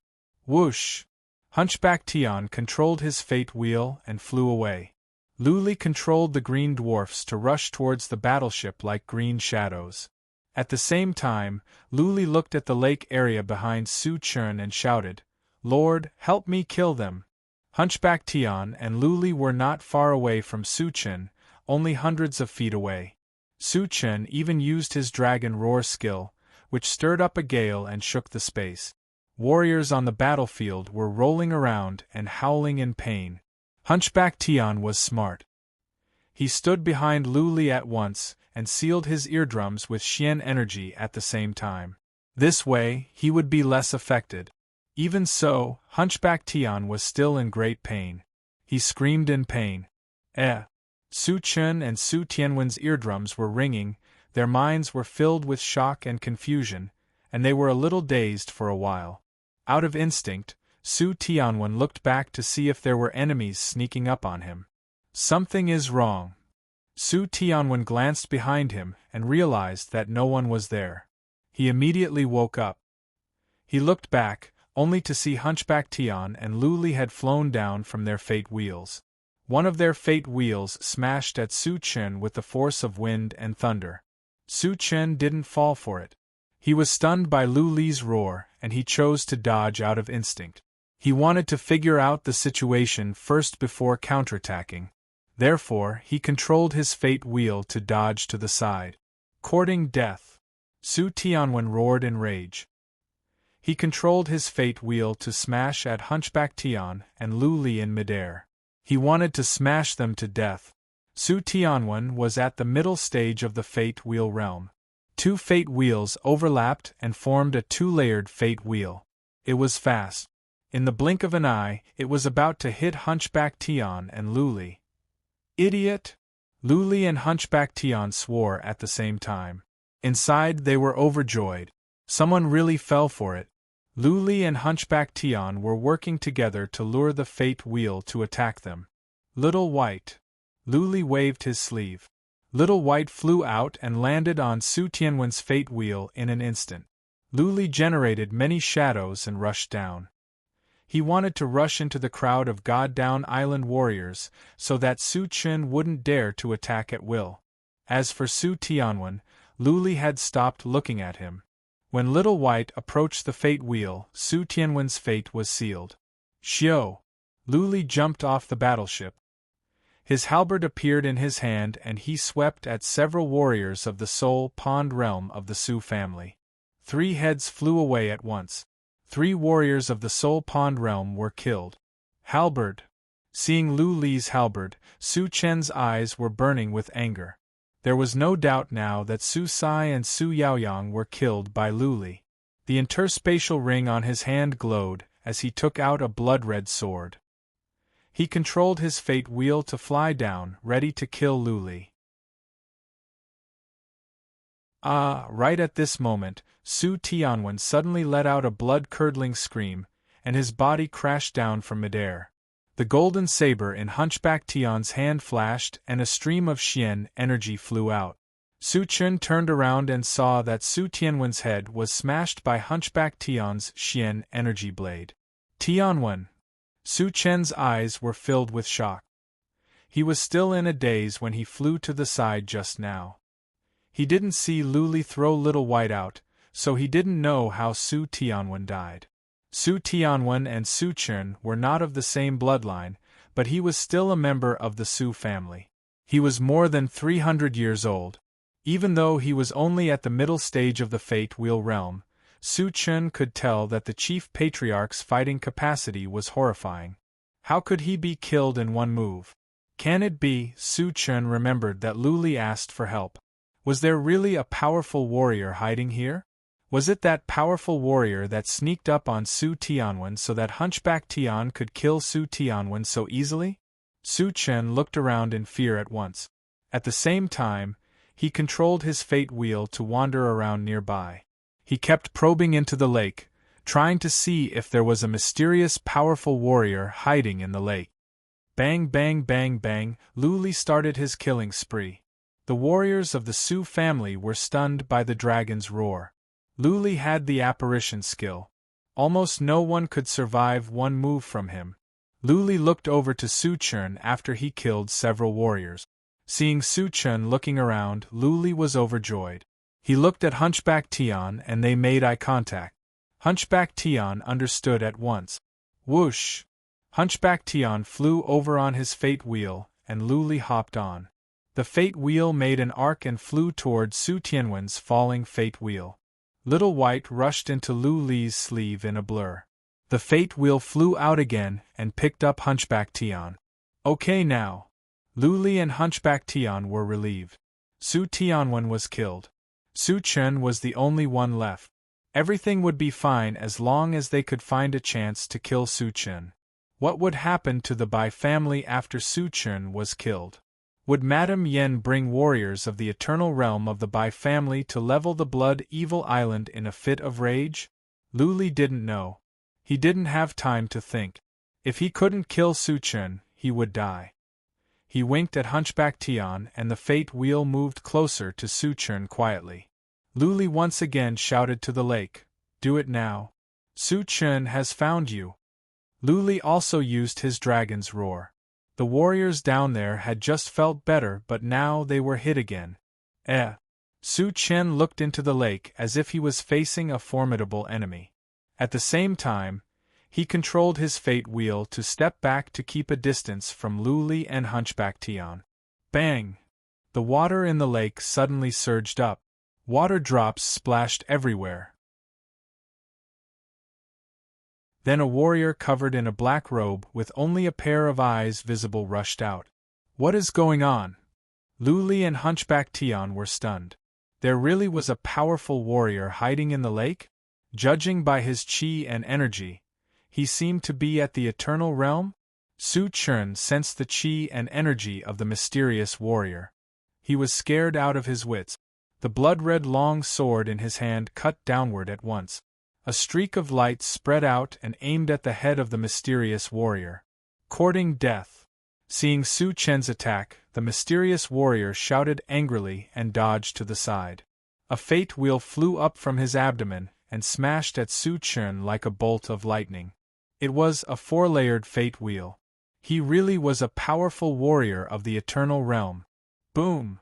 Whoosh! Hunchback Tian controlled his fate wheel and flew away. Lu Li controlled the green dwarfs to rush towards the battleship like green shadows. At the same time, Lu Li looked at the lake area behind Su Chen and shouted, "Lord, help me kill them!" Hunchback Tian and Lu Li were not far away from Su Chen, only hundreds of feet away. Su Chen even used his dragon roar skill, which stirred up a gale and shook the space. Warriors on the battlefield were rolling around and howling in pain. Hunchback Tian was smart. He stood behind Lu Li at once and sealed his eardrums with Xian energy at the same time. This way, he would be less affected. Even so, Hunchback Tian was still in great pain. He screamed in pain. Su Chen and Su Tianwen's eardrums were ringing, their minds were filled with shock and confusion, and they were a little dazed for a while. Out of instinct, Su Tianwen looked back to see if there were enemies sneaking up on him. Something is wrong. Su Tianwen glanced behind him and realized that no one was there. He immediately woke up. He looked back, only to see Hunchback Tian and Lu Li had flown down from their fate wheels. One of their fate wheels smashed at Su Chen with the force of wind and thunder. Su Chen didn't fall for it. He was stunned by Lu Li's roar, and he chose to dodge out of instinct. He wanted to figure out the situation first before counterattacking. Therefore, he controlled his fate wheel to dodge to the side. Courting death. Su Tianwen roared in rage. He controlled his fate wheel to smash at Hunchback Tian and Lu Li in midair. He wanted to smash them to death. Su Tianwen was at the middle stage of the fate wheel realm. Two fate wheels overlapped and formed a two-layered fate wheel. It was fast. In the blink of an eye, it was about to hit Hunchback Tian and Lu Li. Idiot! Lu Li and Hunchback Tian swore at the same time. Inside, they were overjoyed. Someone really fell for it. Lu Li and Hunchback Tian were working together to lure the fate wheel to attack them. Little White. Lu Li waved his sleeve. Little White flew out and landed on Su Tianwen's fate wheel in an instant. Lu Li generated many shadows and rushed down. He wanted to rush into the crowd of God Down Island warriors so that Su Chen wouldn't dare to attack at will. As for Su Tianwen, Lu Li had stopped looking at him. When Little White approached the fate wheel, Su Tianwen's fate was sealed. Xiao! Lu Li jumped off the battleship. His halberd appeared in his hand and he swept at several warriors of the Soul Pond realm of the Su family. 3 heads flew away at once. 3 warriors of the Soul Pond realm were killed. Halberd! Seeing Lu Li's halberd, Su Chen's eyes were burning with anger. There was no doubt now that Su Sai and Su Yaoyang were killed by Lu Li. The interspatial ring on his hand glowed as he took out a blood-red sword. He controlled his fate wheel to fly down, ready to kill Lu Li. Right at this moment, Su Tianwen suddenly let out a blood-curdling scream, and his body crashed down from midair. The golden saber in Hunchback Tian's hand flashed and a stream of Xian energy flew out. Su Chen turned around and saw that Su Tianwen's head was smashed by Hunchback Tian's Xian energy blade. Tianwen! Su Chen's eyes were filled with shock. He was still in a daze when he flew to the side just now. He didn't see Lu Li throw Little White out, so he didn't know how Su Tianwen died. Su Tianwen and Su Chen were not of the same bloodline, but he was still a member of the Su family. He was more than 300 years old. Even though he was only at the middle stage of the fate wheel realm, Su Chen could tell that the chief patriarch's fighting capacity was horrifying. How could he be killed in one move? Can it be? Su Chen remembered that Lu Li asked for help. Was there really a powerful warrior hiding here? Was it that powerful warrior that sneaked up on Su Tianwen so that Hunchback Tian could kill Su Tianwen so easily? Su Chen looked around in fear at once. At the same time, he controlled his fate wheel to wander around nearby. He kept probing into the lake, trying to see if there was a mysterious powerful warrior hiding in the lake. Bang bang bang bang, Lu Li started his killing spree. The warriors of the Su family were stunned by the dragon's roar. Lu Li had the apparition skill. Almost no one could survive one move from him. Lu Li looked over to Su Chen after he killed several warriors. Seeing Su Chen looking around, Lu Li was overjoyed. He looked at Hunchback Tian and they made eye contact. Hunchback Tian understood at once. Whoosh! Hunchback Tian flew over on his fate wheel, and Lu Li hopped on. The fate wheel made an arc and flew toward Su Tianwen's falling fate wheel. Little White rushed into Lu Li's sleeve in a blur. The fate wheel flew out again and picked up Hunchback Tian. Okay now. Luli and Hunchback Tian were relieved. Su Tianwen was killed. Su Chen was the only one left. Everything would be fine as long as they could find a chance to kill Su Chen. What would happen to the Bai family after Su Chen was killed? Would Madame Yen bring warriors of the eternal realm of the Bai family to level the Blood Evil Island in a fit of rage? Luli didn't know. He didn't have time to think. If he couldn't kill Su Chen, he would die. He winked at Hunchback Tian and the fate wheel moved closer to Su Chen quietly. Luli once again shouted to the lake, "Do it now. Su Chen has found you." Luli also used his dragon's roar. The warriors down there had just felt better, but now they were hit again. Su Chen looked into the lake as if he was facing a formidable enemy. At the same time, he controlled his fate wheel to step back to keep a distance from Luli and Hunchback Tian. Bang! The water in the lake suddenly surged up. Water drops splashed everywhere. Then a warrior covered in a black robe with only a pair of eyes visible rushed out. What is going on? Luli and Hunchback Tian were stunned. There really was a powerful warrior hiding in the lake? Judging by his chi and energy, he seemed to be at the eternal realm? Su Chen sensed the chi and energy of the mysterious warrior. He was scared out of his wits. The blood-red long sword in his hand cut downward at once. A streak of light spread out and aimed at the head of the mysterious warrior. Courting death. Seeing Su Chen's attack, the mysterious warrior shouted angrily and dodged to the side. A fate wheel flew up from his abdomen and smashed at Su Chen like a bolt of lightning. It was a 4-layered fate wheel. He really was a powerful warrior of the eternal realm. Boom!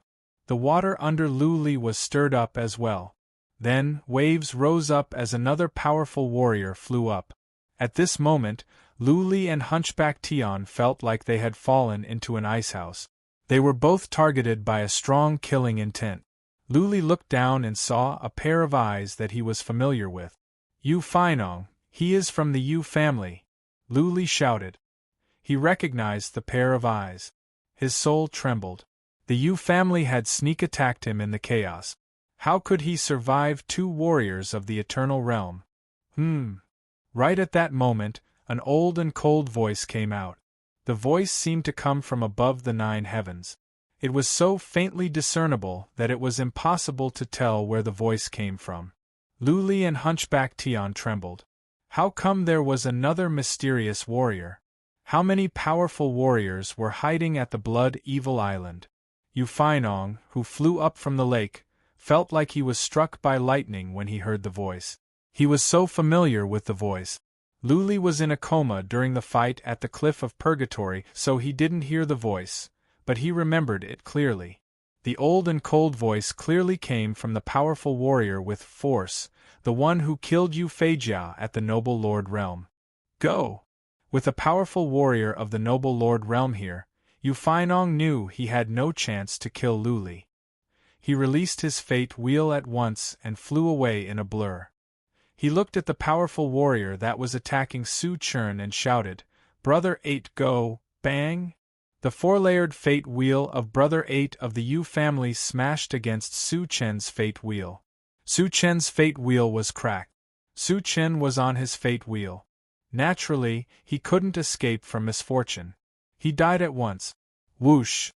The water under Luli was stirred up as well. Then, waves rose up as another powerful warrior flew up. At this moment, Luli and Hunchback Tian felt like they had fallen into an icehouse. They were both targeted by a strong killing intent. Luli looked down and saw a pair of eyes that he was familiar with. Yu Fainong, he is from the Yu family. Luli shouted. He recognized the pair of eyes. His soul trembled. The Yu family had sneak attacked him in the chaos. How could he survive 2 warriors of the eternal realm? Right at that moment, an old and cold voice came out. The voice seemed to come from above the 9 heavens. It was so faintly discernible that it was impossible to tell where the voice came from. Luli and Hunchback Tian trembled. How come there was another mysterious warrior? How many powerful warriors were hiding at the Blood Evil Island? Yu Fainong, who flew up from the lake, felt like he was struck by lightning when he heard the voice. He was so familiar with the voice. Luli was in a coma during the fight at the Cliff of Purgatory, so he didn't hear the voice, but he remembered it clearly. The old and cold voice clearly came from the powerful warrior with force, the one who killed Yu Feijia at the Noble Lord Realm. Go! With a powerful warrior of the Noble Lord Realm here, Yu Fainong knew he had no chance to kill Luli. He released his fate wheel at once and flew away in a blur. He looked at the powerful warrior that was attacking Su Chen and shouted, "Brother 8 go, bang!" The 4-layered fate wheel of Brother 8 of the Yu family smashed against Su Chen's fate wheel. Su Chen's fate wheel was cracked. Su Chen was on his fate wheel. Naturally, he couldn't escape from misfortune. He died at once. Whoosh!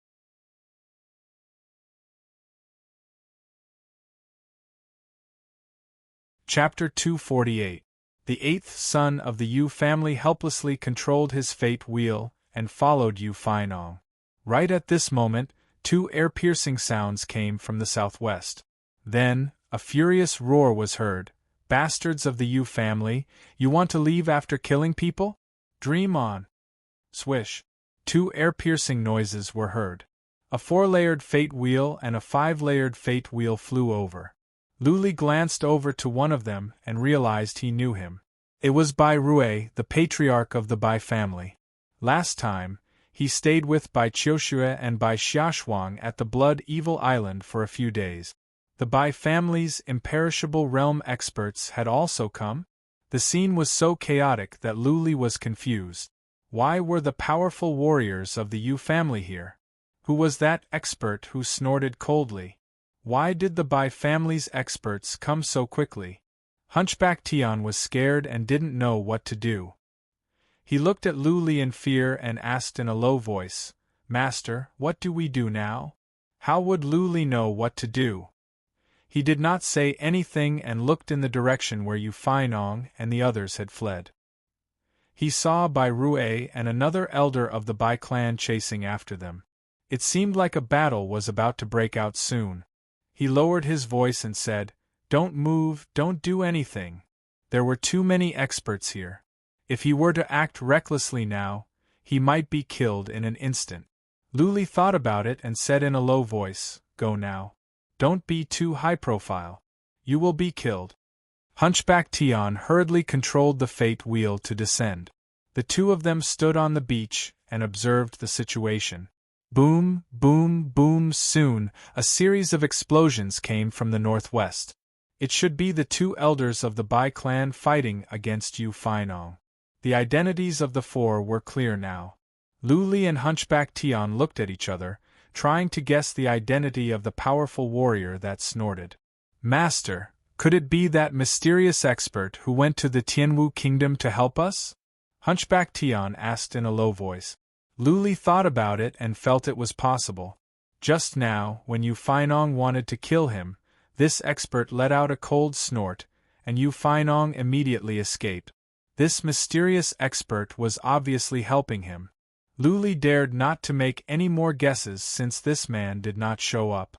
Chapter 248. The 8th son of the Yu family helplessly controlled his fate wheel and followed Yu Fainong. Right at this moment, 2 ear-piercing sounds came from the southwest. Then, a furious roar was heard. Bastards of the Yu family, you want to leave after killing people? Dream on. Swish. 2 ear-piercing noises were heard. A 4-layered fate wheel and a 5-layered fate wheel flew over. Luli glanced over to one of them and realized he knew him. It was Bai Rui, the patriarch of the Bai family. Last time, he stayed with Bai Qiushue and Bai Xiaoshuang at the Blood Evil Island for a few days. The Bai family's imperishable realm experts had also come? The scene was so chaotic that Luli was confused. Why were the powerful warriors of the Yu family here? Who was that expert who snorted coldly? Why did the Bai family's experts come so quickly? Hunchback Tian was scared and didn't know what to do. He looked at Lu Li in fear and asked in a low voice, "Master, what do we do now?" How would Lu Li know what to do? He did not say anything and looked in the direction where Yu Fainong and the others had fled. He saw Bai Rue and another elder of the Bai clan chasing after them. It seemed like a battle was about to break out soon. He lowered his voice and said, "Don't move, don't do anything. There were too many experts here. If he were to act recklessly now, he might be killed in an instant." Lu Li thought about it and said in a low voice, "Go now. Don't be too high profile. You will be killed." Hunchback Tian hurriedly controlled the fate wheel to descend. The two of them stood on the beach and observed the situation. Boom, boom, boom. Soon, a series of explosions came from the northwest. It should be the two elders of the Bai clan fighting against Yu Fainong. The identities of the four were clear now. Lu Li and Hunchback Tian looked at each other, trying to guess the identity of the powerful warrior that snorted. "Master, could it be that mysterious expert who went to the Tianwu kingdom to help us?" Hunchback Tian asked in a low voice. Lu Li thought about it and felt it was possible. Just now, when Yu Fainong wanted to kill him, this expert let out a cold snort, and Yu Fainong immediately escaped. This mysterious expert was obviously helping him. Lu Li dared not to make any more guesses since this man did not show up.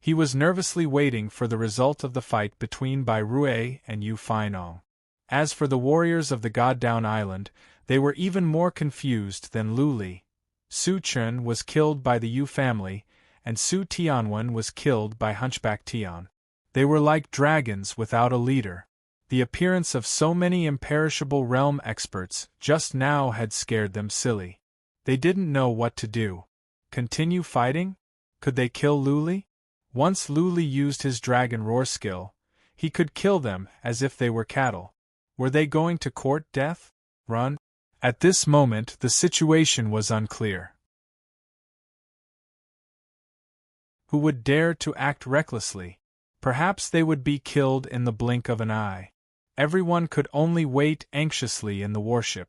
He was nervously waiting for the result of the fight between Bai Rue and Yu Fainong. As for the warriors of the God-Down Island, they were even more confused than Lu Li. Su Chen was killed by the Yu family, and Su Tianwen was killed by Hunchback Tian. They were like dragons without a leader. The appearance of so many imperishable realm experts just now had scared them silly. They didn't know what to do. Continue fighting? Could they kill Lu Li? Once Lu Li used his dragon roar skill, he could kill them as if they were cattle. Were they going to court death? Run? At this moment the situation was unclear. Who would dare to act recklessly? Perhaps they would be killed in the blink of an eye. Everyone could only wait anxiously in the warship.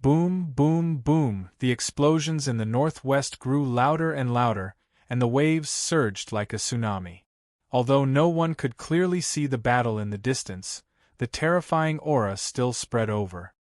Boom, boom, boom, the explosions in the northwest grew louder and louder, and the waves surged like a tsunami. Although no one could clearly see the battle in the distance, the terrifying aura still spread over.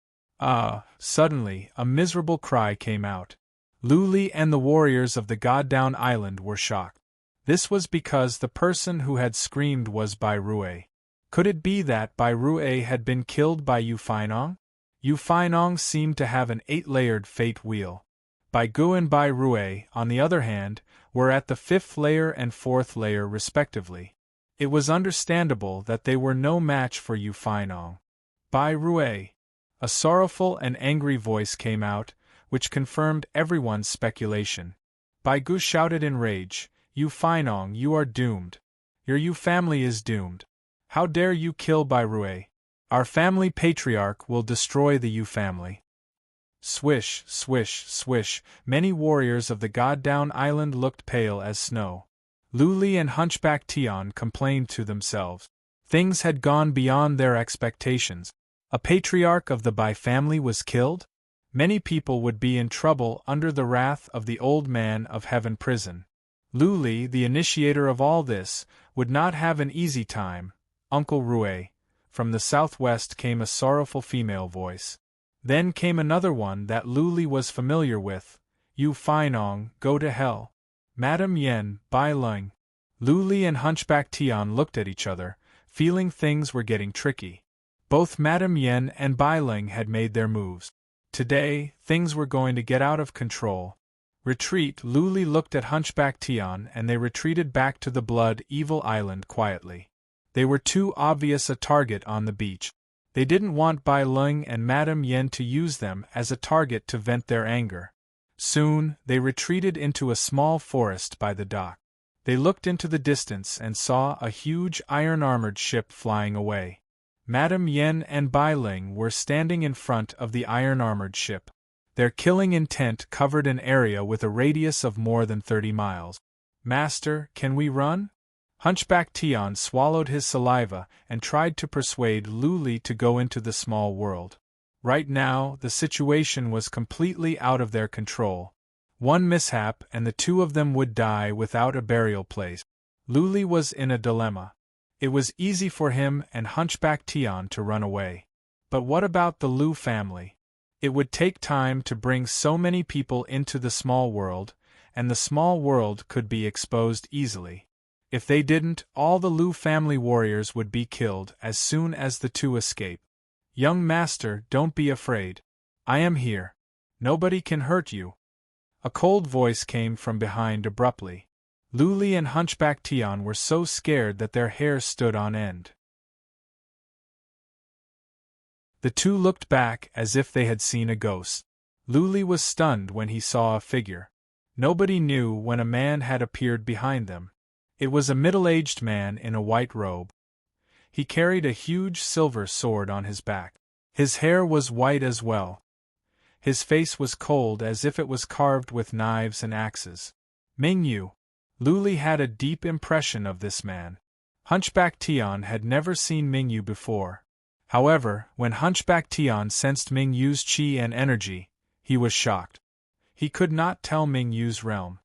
Suddenly, a miserable cry came out. Lu Li and the warriors of the God-Down Island were shocked. This was because the person who had screamed was Bai Rue. Could it be that Bai Rue had been killed by Yu Fainong? Yu Fainong seemed to have an 8-layered fate wheel. Bai Gu and Bai Rue, on the other hand, were at the 5th layer and 4th layer respectively. It was understandable that they were no match for Yu Fainong. Bai Rue. A sorrowful and angry voice came out, which confirmed everyone's speculation. Bai Gu shouted in rage, "Yu Fainong, you are doomed. Your Yu family is doomed. How dare you kill Bai Rue? Our family patriarch will destroy the Yu family." Swish, swish, swish, many warriors of the God-Down Island looked pale as snow. Lu Li and Hunchback Tian complained to themselves. Things had gone beyond their expectations. A patriarch of the Bai family was killed? Many people would be in trouble under the wrath of the Old Man of Heaven prison. Lu Li, the initiator of all this, would not have an easy time. "Uncle Rue." From the southwest came a sorrowful female voice. Then came another one that Lu Li was familiar with. "Yu Fainong, go to hell. Madame Yen, Bai Ling." Lu Li and Hunchback Tian looked at each other, feeling things were getting tricky. Both Madame Yen and Bai Ling had made their moves. Today, things were going to get out of control. Retreat. Lu Li looked at Hunchback Tian and they retreated back to the Blood Evil Island quietly. They were too obvious a target on the beach. They didn't want Bai Ling and Madame Yen to use them as a target to vent their anger. Soon, they retreated into a small forest by the dock. They looked into the distance and saw a huge iron-armored ship flying away. Madame Yen and Bai Ling were standing in front of the iron-armored ship. Their killing intent covered an area with a radius of more than 30 miles. Master, can we run? Hunchback Tian swallowed his saliva and tried to persuade Luli to go into the small world. Right now, the situation was completely out of their control. One mishap and the two of them would die without a burial place. Luli was in a dilemma. It was easy for him and Hunchback Tian to run away. But what about the Lu family? It would take time to bring so many people into the small world, and the small world could be exposed easily. If they didn't, all the Lu family warriors would be killed as soon as the two escape. Young master, don't be afraid. I am here. Nobody can hurt you. A cold voice came from behind abruptly. Luli and Hunchback Tian were so scared that their hair stood on end. The two looked back as if they had seen a ghost. Luli was stunned when he saw a figure. Nobody knew when a man had appeared behind them. It was a middle-aged man in a white robe. He carried a huge silver sword on his back. His hair was white as well. His face was cold as if it was carved with knives and axes. Mingyu. Luli had a deep impression of this man. Hunchback Tian had never seen Mingyu before. However, when Hunchback Tian sensed Mingyu's chi and energy, he was shocked. He could not tell Mingyu's realm.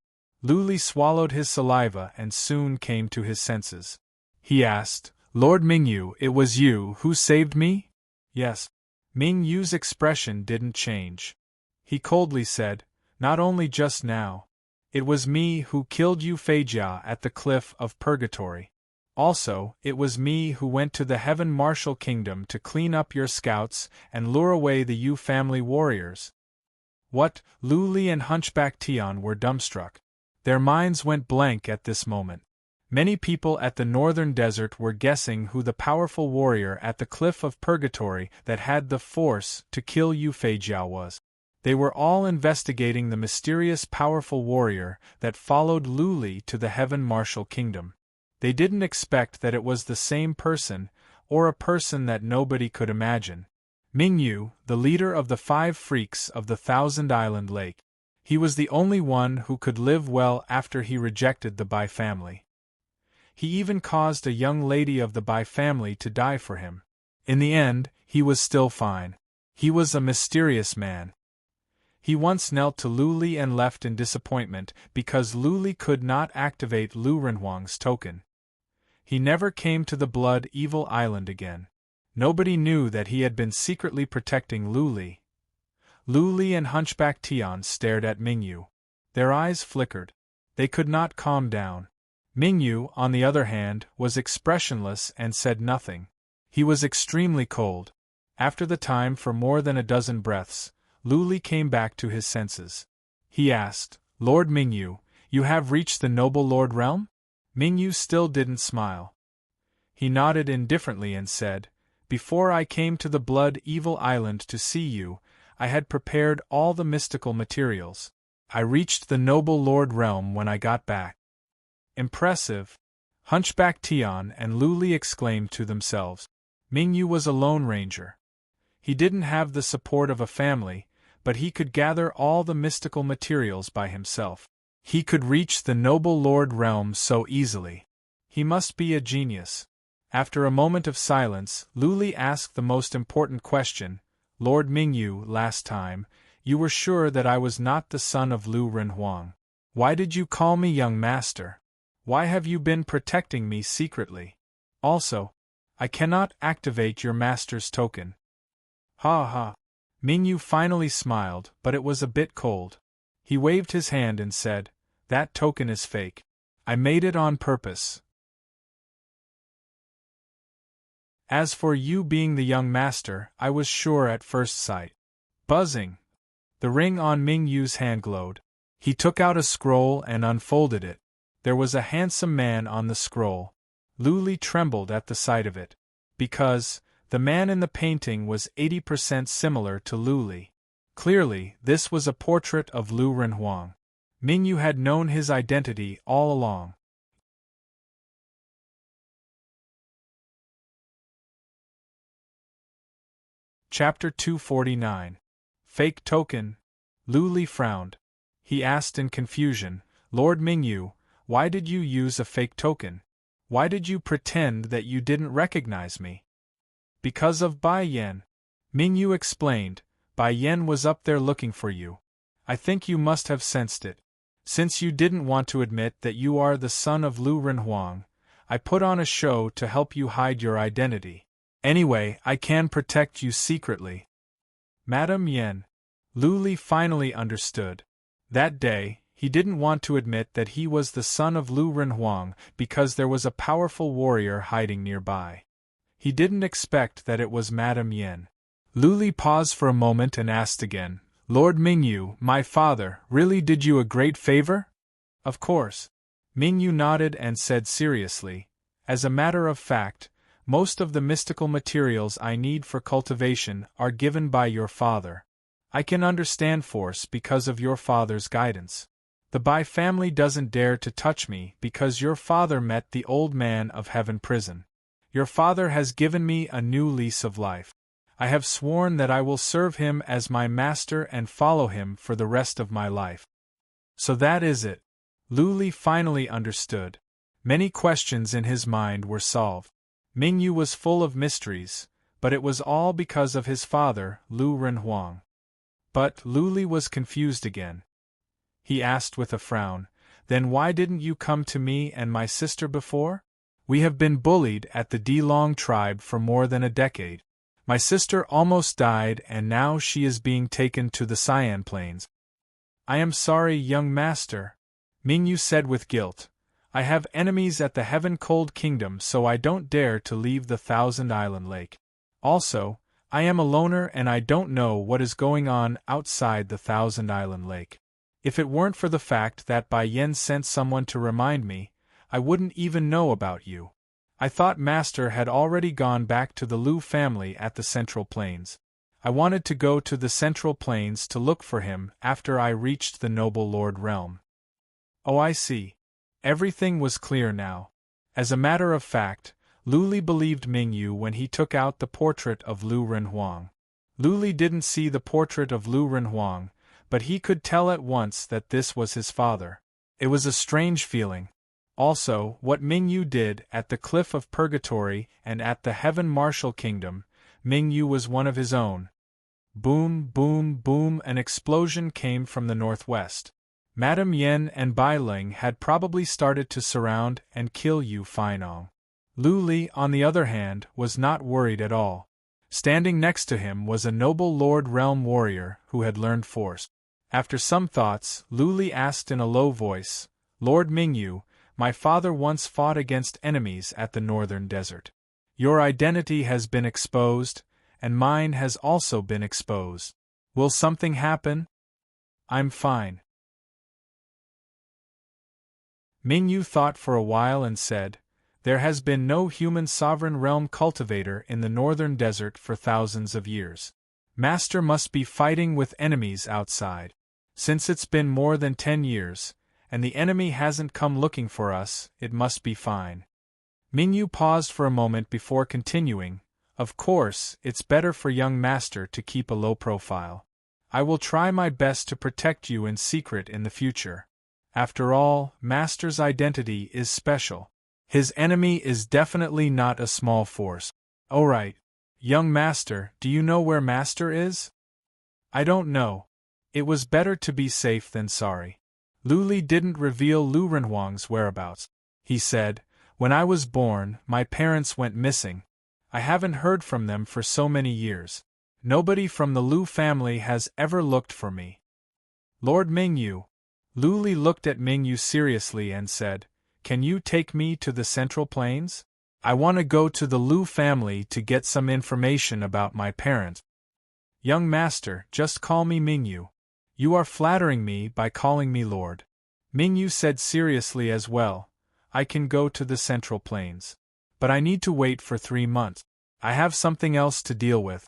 Luli swallowed his saliva and soon came to his senses. He asked, Lord Mingyu, it was you who saved me? Yes. Mingyu's expression didn't change. He coldly said, not only just now. It was me who killed Yu Feijia at the cliff of Purgatory. Also, it was me who went to the Heaven Martial Kingdom to clean up your scouts and lure away the Yu family warriors. What? Luli and Hunchback Tian were dumbstruck. Their minds went blank at this moment. Many people at the northern desert were guessing who the powerful warrior at the cliff of Purgatory that had the force to kill Yu Feijia was. They were all investigating the mysterious powerful warrior that followed Luli to the Heaven Martial Kingdom. They didn't expect that it was the same person, or a person that nobody could imagine. Mingyu, the leader of the 5 freaks of the Thousand Island Lake. He was the only one who could live well after he rejected the Bai family. He even caused a young lady of the Bai family to die for him. In the end, he was still fine. He was a mysterious man. He once knelt to Luli and left in disappointment because Luli could not activate Lu Renhuang's token. He never came to the Blood Evil Island again. Nobody knew that he had been secretly protecting Luli. Luli and Hunchback Tian stared at Mingyu. Their eyes flickered. They could not calm down. Mingyu, on the other hand, was expressionless and said nothing. He was extremely cold. After the time for more than a dozen breaths, Luli came back to his senses. He asked, Lord Mingyu, you have reached the Noble Lord realm? Mingyu still didn't smile. He nodded indifferently and said, Before I came to the Blood Evil Island to see you, I had prepared all the mystical materials. I reached the Noble Lord realm when I got back. Impressive! Hunchback Tian and Luli exclaimed to themselves. Mingyu was a lone ranger. He didn't have the support of a family, but he could gather all the mystical materials by himself. He could reach the Noble Lord realm so easily. He must be a genius. After a moment of silence, Luli asked the most important question, Lord Mingyu, last time, you were sure that I was not the son of Lu Renhuang. Why did you call me young master? Why have you been protecting me secretly? Also, I cannot activate your master's token. Ha ha. Mingyu finally smiled, but it was a bit cold. He waved his hand and said, That token is fake. I made it on purpose. As for you being the young master, I was sure at first sight. Buzzing. The ring on Mingyu's hand glowed. He took out a scroll and unfolded it. There was a handsome man on the scroll. Luli trembled at the sight of it. Because the man in the painting was 80% similar to Luli. Clearly, this was a portrait of Lu Renhuang. Mingyu had known his identity all along. Chapter 249. Fake Token. Lu Li frowned. He asked in confusion, Lord Mingyu, why did you use a fake token? Why did you pretend that you didn't recognize me? Because of Bai Yan. Mingyu explained, Bai Yan was up there looking for you. I think you must have sensed it. Since you didn't want to admit that you are the son of Lu Renhuang, I put on a show to help you hide your identity. Anyway, I can protect you secretly. Madame Yen. Lu Li finally understood. That day, he didn't want to admit that he was the son of Lu Renhuang because there was a powerful warrior hiding nearby. He didn't expect that it was Madame Yen. Lu Li paused for a moment and asked again, Lord Mingyu, my father, really did you a great favor? Of course. Mingyu nodded and said seriously, as a matter of fact, most of the mystical materials I need for cultivation are given by your father. I can understand force because of your father's guidance. The Bai family doesn't dare to touch me because your father met the old man of heaven prison. Your father has given me a new lease of life. I have sworn that I will serve him as my master and follow him for the rest of my life. So that is it. Lu Li finally understood. Many questions in his mind were solved. Mingyu was full of mysteries, but it was all because of his father, Lu Renhuang. But Lu Li was confused again. He asked with a frown, Then why didn't you come to me and my sister before? We have been bullied at the Delong tribe for more than a decade. My sister almost died and now she is being taken to the Cyan Plains. I am sorry, young master, Mingyu said with guilt. I have enemies at the Heaven Cold Kingdom, so I don't dare to leave the Thousand Island Lake. Also, I am a loner and I don't know what is going on outside the Thousand Island Lake. If it weren't for the fact that Bai Yan sent someone to remind me, I wouldn't even know about you. I thought Master had already gone back to the Lu family at the Central Plains. I wanted to go to the Central Plains to look for him after I reached the Noble Lord realm. Oh, I see. Everything was clear now. As a matter of fact, Lu Li believed Mingyu when he took out the portrait of Lu Renhuang. Lu Li didn't see the portrait of Lu Renhuang, but he could tell at once that this was his father. It was a strange feeling. Also, what Mingyu did at the Cliff of Purgatory and at the Heaven Martial Kingdom, Mingyu was one of his own. Boom, boom, boom, an explosion came from the northwest. Madame Yen and Bai Ling had probably started to surround and kill Yu Fainong. Lu Li, on the other hand, was not worried at all. Standing next to him was a noble Lord Realm warrior who had learned force. After some thoughts, Lu Li asked in a low voice, Lord Mingyu, my father once fought against enemies at the northern desert. Your identity has been exposed, and mine has also been exposed. Will something happen? I'm fine. Mingyu thought for a while and said, There has been no human sovereign realm cultivator in the northern desert for thousands of years. Master must be fighting with enemies outside. Since it's been more than 10 years, and the enemy hasn't come looking for us, it must be fine. Mingyu paused for a moment before continuing, Of course, it's better for young Master to keep a low profile. I will try my best to protect you in secret in the future. After all, Master's identity is special. His enemy is definitely not a small force. Oh right. Young Master, do you know where Master is? I don't know. It was better to be safe than sorry. Lu Li didn't reveal Lu Renhuang's whereabouts. He said, When I was born, my parents went missing. I haven't heard from them for so many years. Nobody from the Lu family has ever looked for me. Lord Mingyu. Lu Li looked at Mingyu seriously and said, Can you take me to the Central Plains? I want to go to the Lu family to get some information about my parents. Young Master, just call me Mingyu. You are flattering me by calling me Lord. Mingyu said seriously as well, I can go to the Central Plains. But I need to wait for 3 months. I have something else to deal with.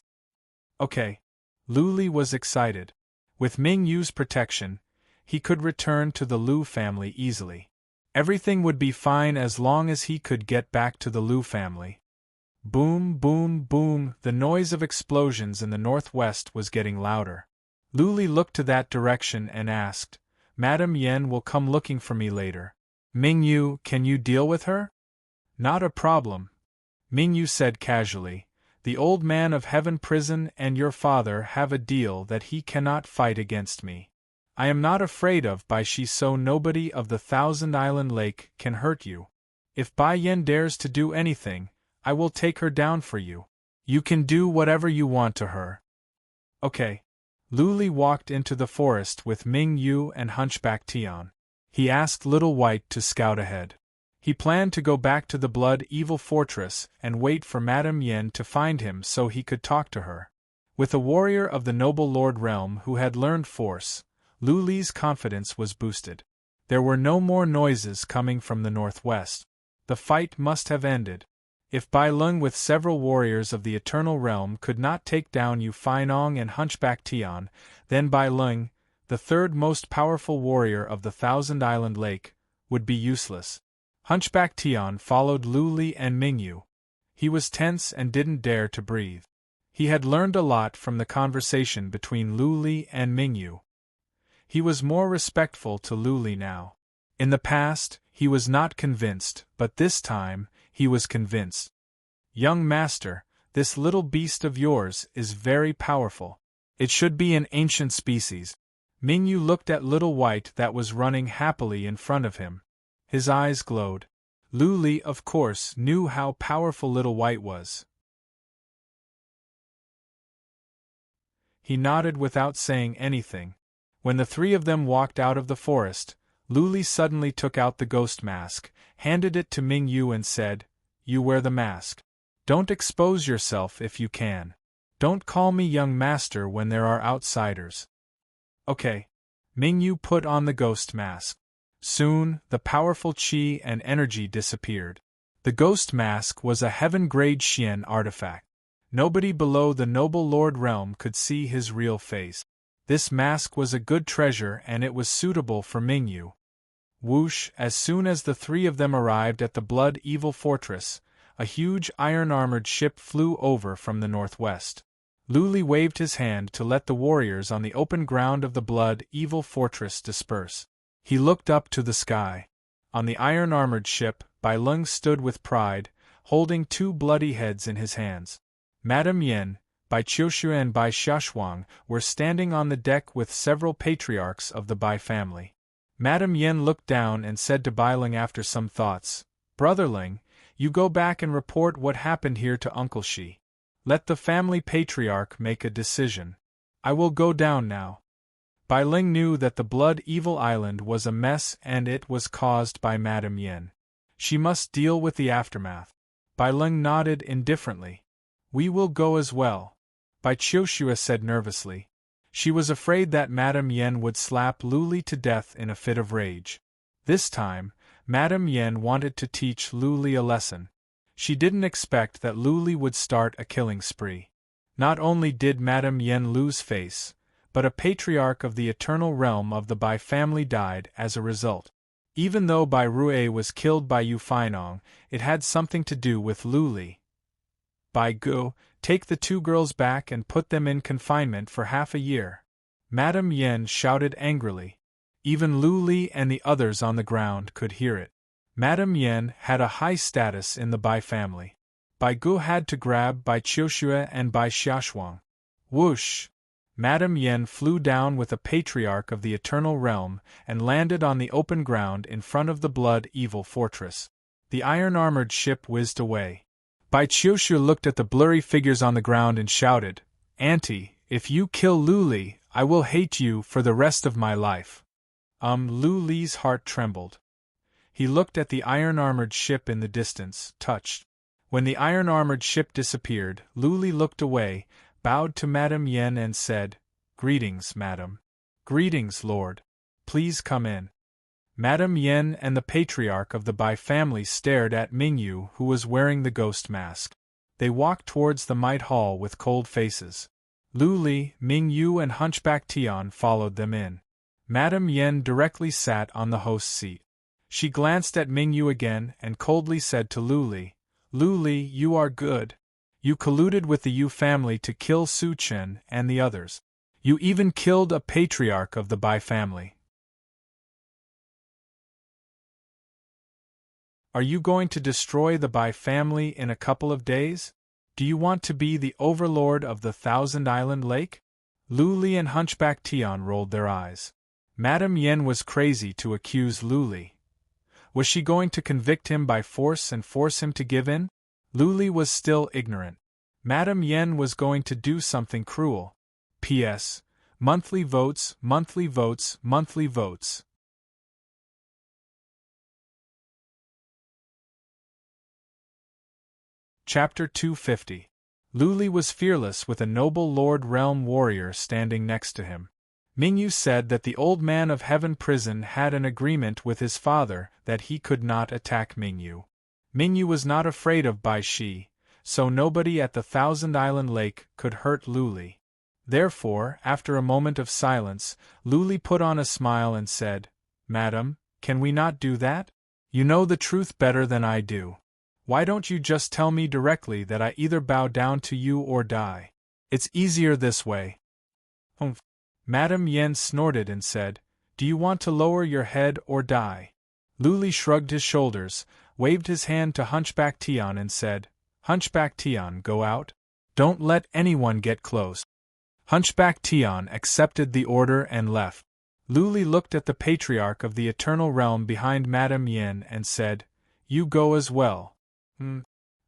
Okay. Lu Li was excited. With Mingyu's protection, he could return to the Lu family easily. Everything would be fine as long as he could get back to the Lu family. Boom, boom, boom, the noise of explosions in the northwest was getting louder. Lu Li looked to that direction and asked, Madame Yen will come looking for me later. Ming Yu, can you deal with her? Not a problem. Ming Yu said casually, the old man of Heaven Prison and your father have a deal that he cannot fight against me. I am not afraid of Bai Shi, so nobody of the Thousand Island Lake can hurt you. If Bai Yen dares to do anything, I will take her down for you. You can do whatever you want to her. Okay. Lu Li walked into the forest with Ming Yu and Hunchback Tian. He asked Little White to scout ahead. He planned to go back to the Blood Evil Fortress and wait for Madame Yen to find him so he could talk to her. With a warrior of the noble Lord Realm who had learned force, Lu Li's confidence was boosted. There were no more noises coming from the northwest. The fight must have ended. If Bai Lung with several warriors of the Eternal Realm could not take down Yu Fainong and Hunchback Tian, then Bai Lung, the third most powerful warrior of the Thousand Island Lake, would be useless. Hunchback Tian followed Lu Li and Ming Yu. He was tense and didn't dare to breathe. He had learned a lot from the conversation between Lu Li and Ming Yu. He was more respectful to Lu Li now. In the past, he was not convinced, but this time, he was convinced. Young master, this little beast of yours is very powerful. It should be an ancient species. Ming Yu looked at Little White that was running happily in front of him. His eyes glowed. Lu Li, of course, knew how powerful Little White was. He nodded without saying anything. When the three of them walked out of the forest, Lu Li suddenly took out the ghost mask, handed it to Ming Yu and said, You wear the mask. Don't expose yourself if you can. Don't call me young master when there are outsiders. Okay. Ming Yu put on the ghost mask. Soon, the powerful qi and energy disappeared. The ghost mask was a heaven-grade Xian artifact. Nobody below the noble Lord Realm could see his real face. This mask was a good treasure and it was suitable for Ming Yu. Whoosh! As soon as the three of them arrived at the Blood Evil Fortress, a huge iron-armored ship flew over from the northwest. Lu Li waved his hand to let the warriors on the open ground of the Blood Evil Fortress disperse. He looked up to the sky. On the iron-armored ship, Bai Lung stood with pride, holding two bloody heads in his hands. Madame Yen, Bai Qiushu and Bai Xiaoshuang were standing on the deck with several patriarchs of the Bai family. Madame Yen looked down and said to Bai Lung after some thoughts, Brother Ling, you go back and report what happened here to Uncle Shi. Let the family patriarch make a decision. I will go down now. Bai Ling knew that the Blood Evil Island was a mess and it was caused by Madame Yen. She must deal with the aftermath. Bai Ling nodded indifferently. We will go as well. Bai Qiushu said nervously. She was afraid that Madame Yen would slap Lu Li to death in a fit of rage. This time, Madame Yen wanted to teach Lu Li a lesson. She didn't expect that Lu Li would start a killing spree. Not only did Madame Yen lose face, but a patriarch of the Eternal Realm of the Bai family died as a result. Even though Bai Rui was killed by Yu Fainong, it had something to do with Lu Li. Bai Gu, take the two girls back and put them in confinement for half a year. Madame Yen shouted angrily. Even Lu Li and the others on the ground could hear it. Madame Yen had a high status in the Bai family. Bai Gu had to grab Bai Qiushu and Bai Xiaoshuang. Whoosh! Madame Yen flew down with a patriarch of the Eternal Realm and landed on the open ground in front of the Blood Evil Fortress. The iron-armored ship whizzed away. Bai Qiushu looked at the blurry figures on the ground and shouted, Auntie, if you kill Lu Li, I will hate you for the rest of my life. Lu Li's heart trembled. He looked at the iron-armored ship in the distance, touched. When the iron-armored ship disappeared, Lu Li looked away, bowed to Madame Yen and said, Greetings, Madam. Greetings, Lord. Please come in. Madame Yen and the patriarch of the Bai family stared at Ming Yu, who was wearing the ghost mask. They walked towards the Might Hall with cold faces. Lu Li, Ming Yu and Hunchback Tian followed them in. Madame Yen directly sat on the host's seat. She glanced at Ming Yu again and coldly said to Lu Li, Lu Li, you are good. You colluded with the Yu family to kill Su Chen and the others. You even killed a patriarch of the Bai family. Are you going to destroy the Bai family in a couple of days? Do you want to be the overlord of the Thousand Island Lake? Lu Li and Hunchback Tian rolled their eyes. Madame Yen was crazy to accuse Lu Li. Was she going to convict him by force and force him to give in? Lu Li was still ignorant. Madame Yen was going to do something cruel. P.S. Monthly votes, monthly votes, monthly votes. Chapter 250. Lu Li was fearless with a noble Lord Realm warrior standing next to him. Mingyu said that the Old Man of Heaven prison had an agreement with his father that he could not attack Mingyu. Mingyu was not afraid of Bai Shi, so nobody at the Thousand Island Lake could hurt Lu Li. Therefore, after a moment of silence, Lu Li put on a smile and said, "Madam, can we not do that? You know the truth better than I do. Why don't you just tell me directly that I either bow down to you or die? It's easier this way." "Humph." Madame Yen snorted and said, "Do you want to lower your head or die?" Lu Li shrugged his shoulders, waved his hand to Hunchback Tian and said, "Hunchback Tian, go out. Don't let anyone get close." Hunchback Tian accepted the order and left. Lu Li looked at the Patriarch of the Eternal Realm behind Madame Yen and said, "You go as well."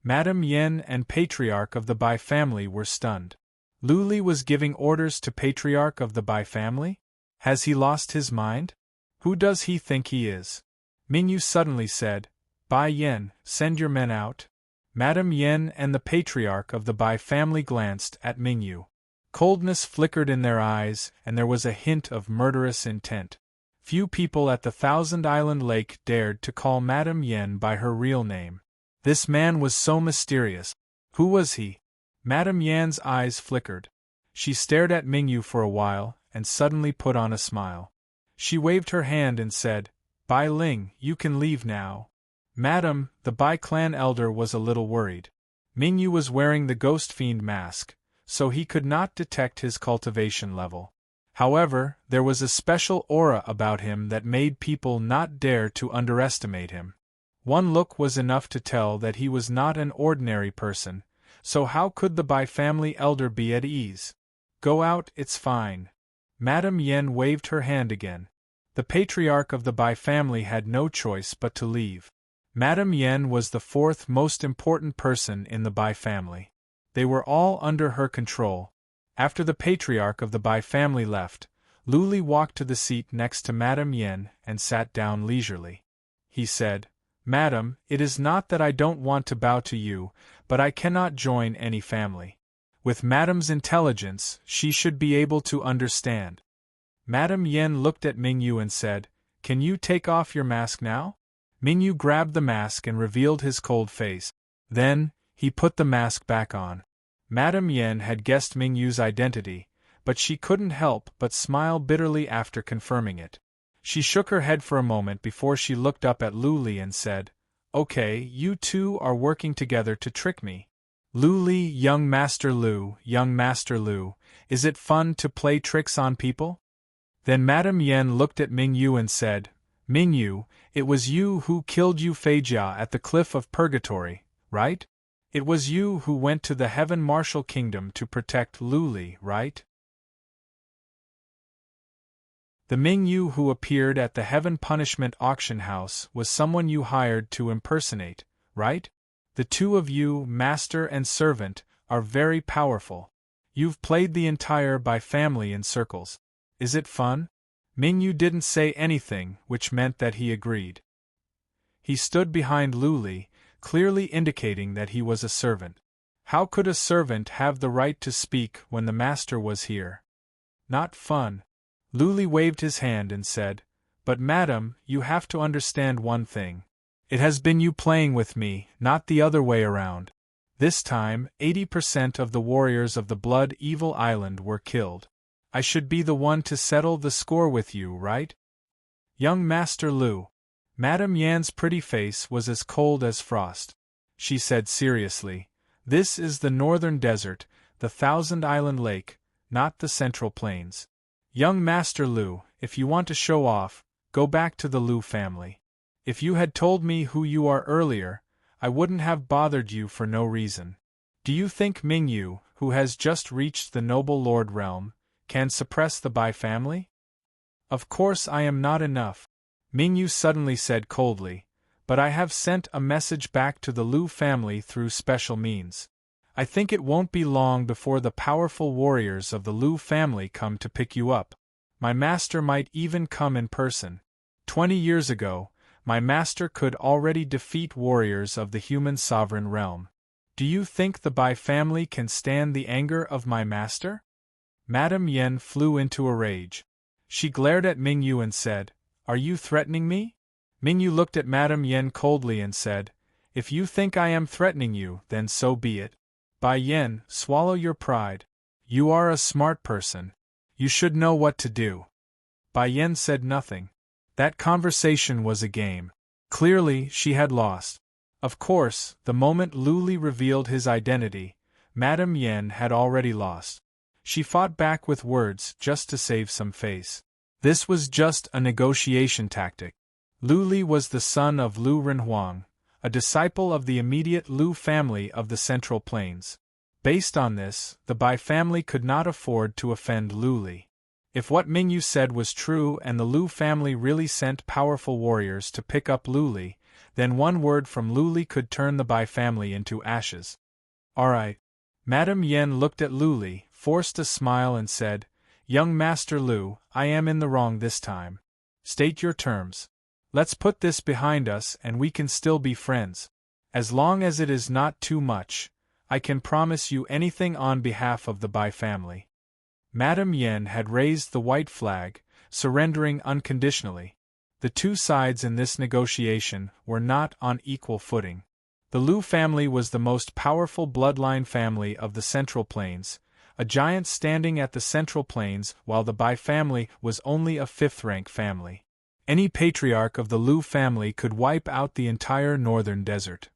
Madame Yen and Patriarch of the Bai family were stunned. Lu Li was giving orders to Patriarch of the Bai family? Has he lost his mind? Who does he think he is? Mingyu suddenly said, "Bai Yen, send your men out." Madame Yen and the Patriarch of the Bai family glanced at Mingyu. Coldness flickered in their eyes, and there was a hint of murderous intent. Few people at the Thousand Island Lake dared to call Madame Yen by her real name. This man was so mysterious. Who was he? Madame Yan's eyes flickered. She stared at Mingyu for a while, and suddenly put on a smile. She waved her hand and said, "Bai Ling, you can leave now." "Madam," the Bai clan elder was a little worried. Mingyu was wearing the ghost fiend mask, so he could not detect his cultivation level. However, there was a special aura about him that made people not dare to underestimate him. One look was enough to tell that he was not an ordinary person, so how could the Bai family elder be at ease? "Go out, it's fine." Madame Yen waved her hand again. The Patriarch of the Bai family had no choice but to leave. Madame Yen was the fourth most important person in the Bai family. They were all under her control. After the Patriarch of the Bai family left, Lu Li walked to the seat next to Madame Yen and sat down leisurely. He said, "Madam, it is not that I don't want to bow to you, but I cannot join any family. With Madame's intelligence, she should be able to understand." Madame Yen looked at Mingyu and said, "Can you take off your mask now?" Mingyu grabbed the mask and revealed his cold face. Then, he put the mask back on. Madame Yen had guessed Mingyu's identity, but she couldn't help but smile bitterly after confirming it. She shook her head for a moment before she looked up at Lu Li and said, "Okay, you two are working together to trick me." "Lu Li, young Master Lu, is it fun to play tricks on people?" Then Madame Yen looked at Mingyu and said, "Mingyu, it was you who killed Yu Feijia at the Cliff of Purgatory, right? It was you who went to the Heaven Martial Kingdom to protect Lu Li, right? The Mingyu who appeared at the Heaven Punishment Auction House was someone you hired to impersonate, right? The two of you, master and servant, are very powerful. You've played the entire Bai family in circles. Is it fun?" Mingyu didn't say anything, which meant that he agreed. He stood behind Lu Li, clearly indicating that he was a servant. How could a servant have the right to speak when the master was here? Not fun. Lu Li waved his hand and said, "But madam, you have to understand one thing. It has been you playing with me, not the other way around. This time, 80% of the warriors of the Blood Evil Island were killed. I should be the one to settle the score with you, right?" "Young Master Lu." Madame Yan's pretty face was as cold as frost. She said seriously, "This is the Northern Desert, the Thousand Island Lake. not the Central Plains. Young Master Lu, if you want to show off, go back to the Lu family. If you had told me who you are earlier, I wouldn't have bothered you for no reason. Do you think Mingyu, who has just reached the noble lord realm, can suppress the Bai family? Of course I am not enough, Mingyu suddenly said coldly, but I have sent a message back to the Lu family through special means. I think it won't be long before the powerful warriors of the Lu family come to pick you up. My master might even come in person. 20 years ago, my master could already defeat warriors of the human sovereign realm. Do you think the Bai family can stand the anger of my master? Madame Yen flew into a rage. She glared at Mingyu and said, Are you threatening me? Mingyu looked at Madame Yen coldly and said, If you think I am threatening you, then so be it. Bai Yen, swallow your pride. You are a smart person. You should know what to do. Bai Yen said nothing. That conversation was a game. Clearly, she had lost. Of course, the moment Lu Li revealed his identity, Madame Yen had already lost. She fought back with words just to save some face. This was just a negotiation tactic. Lu Li was the son of Lu Renhuang, a disciple of the immediate Lu family of the Central Plains. Based on this, the Bai family could not afford to offend Lu Li. If what Mingyu said was true and the Lu family really sent powerful warriors to pick up Lu Li, then one word from Lu Li could turn the Bai family into ashes. Alright. Madame Yen looked at Lu Li, forced a smile and said, Young Master Lu, I am in the wrong this time. State your terms. Let's put this behind us and we can still be friends. As long as it is not too much, I can promise you anything on behalf of the Bai family. Madame Yen had raised the white flag, surrendering unconditionally. The two sides in this negotiation were not on equal footing. The Lu family was the most powerful bloodline family of the Central Plains, a giant standing at the Central Plains, while the Bai family was only a fifth-rank family. Any patriarch of the Lu family could wipe out the entire northern desert.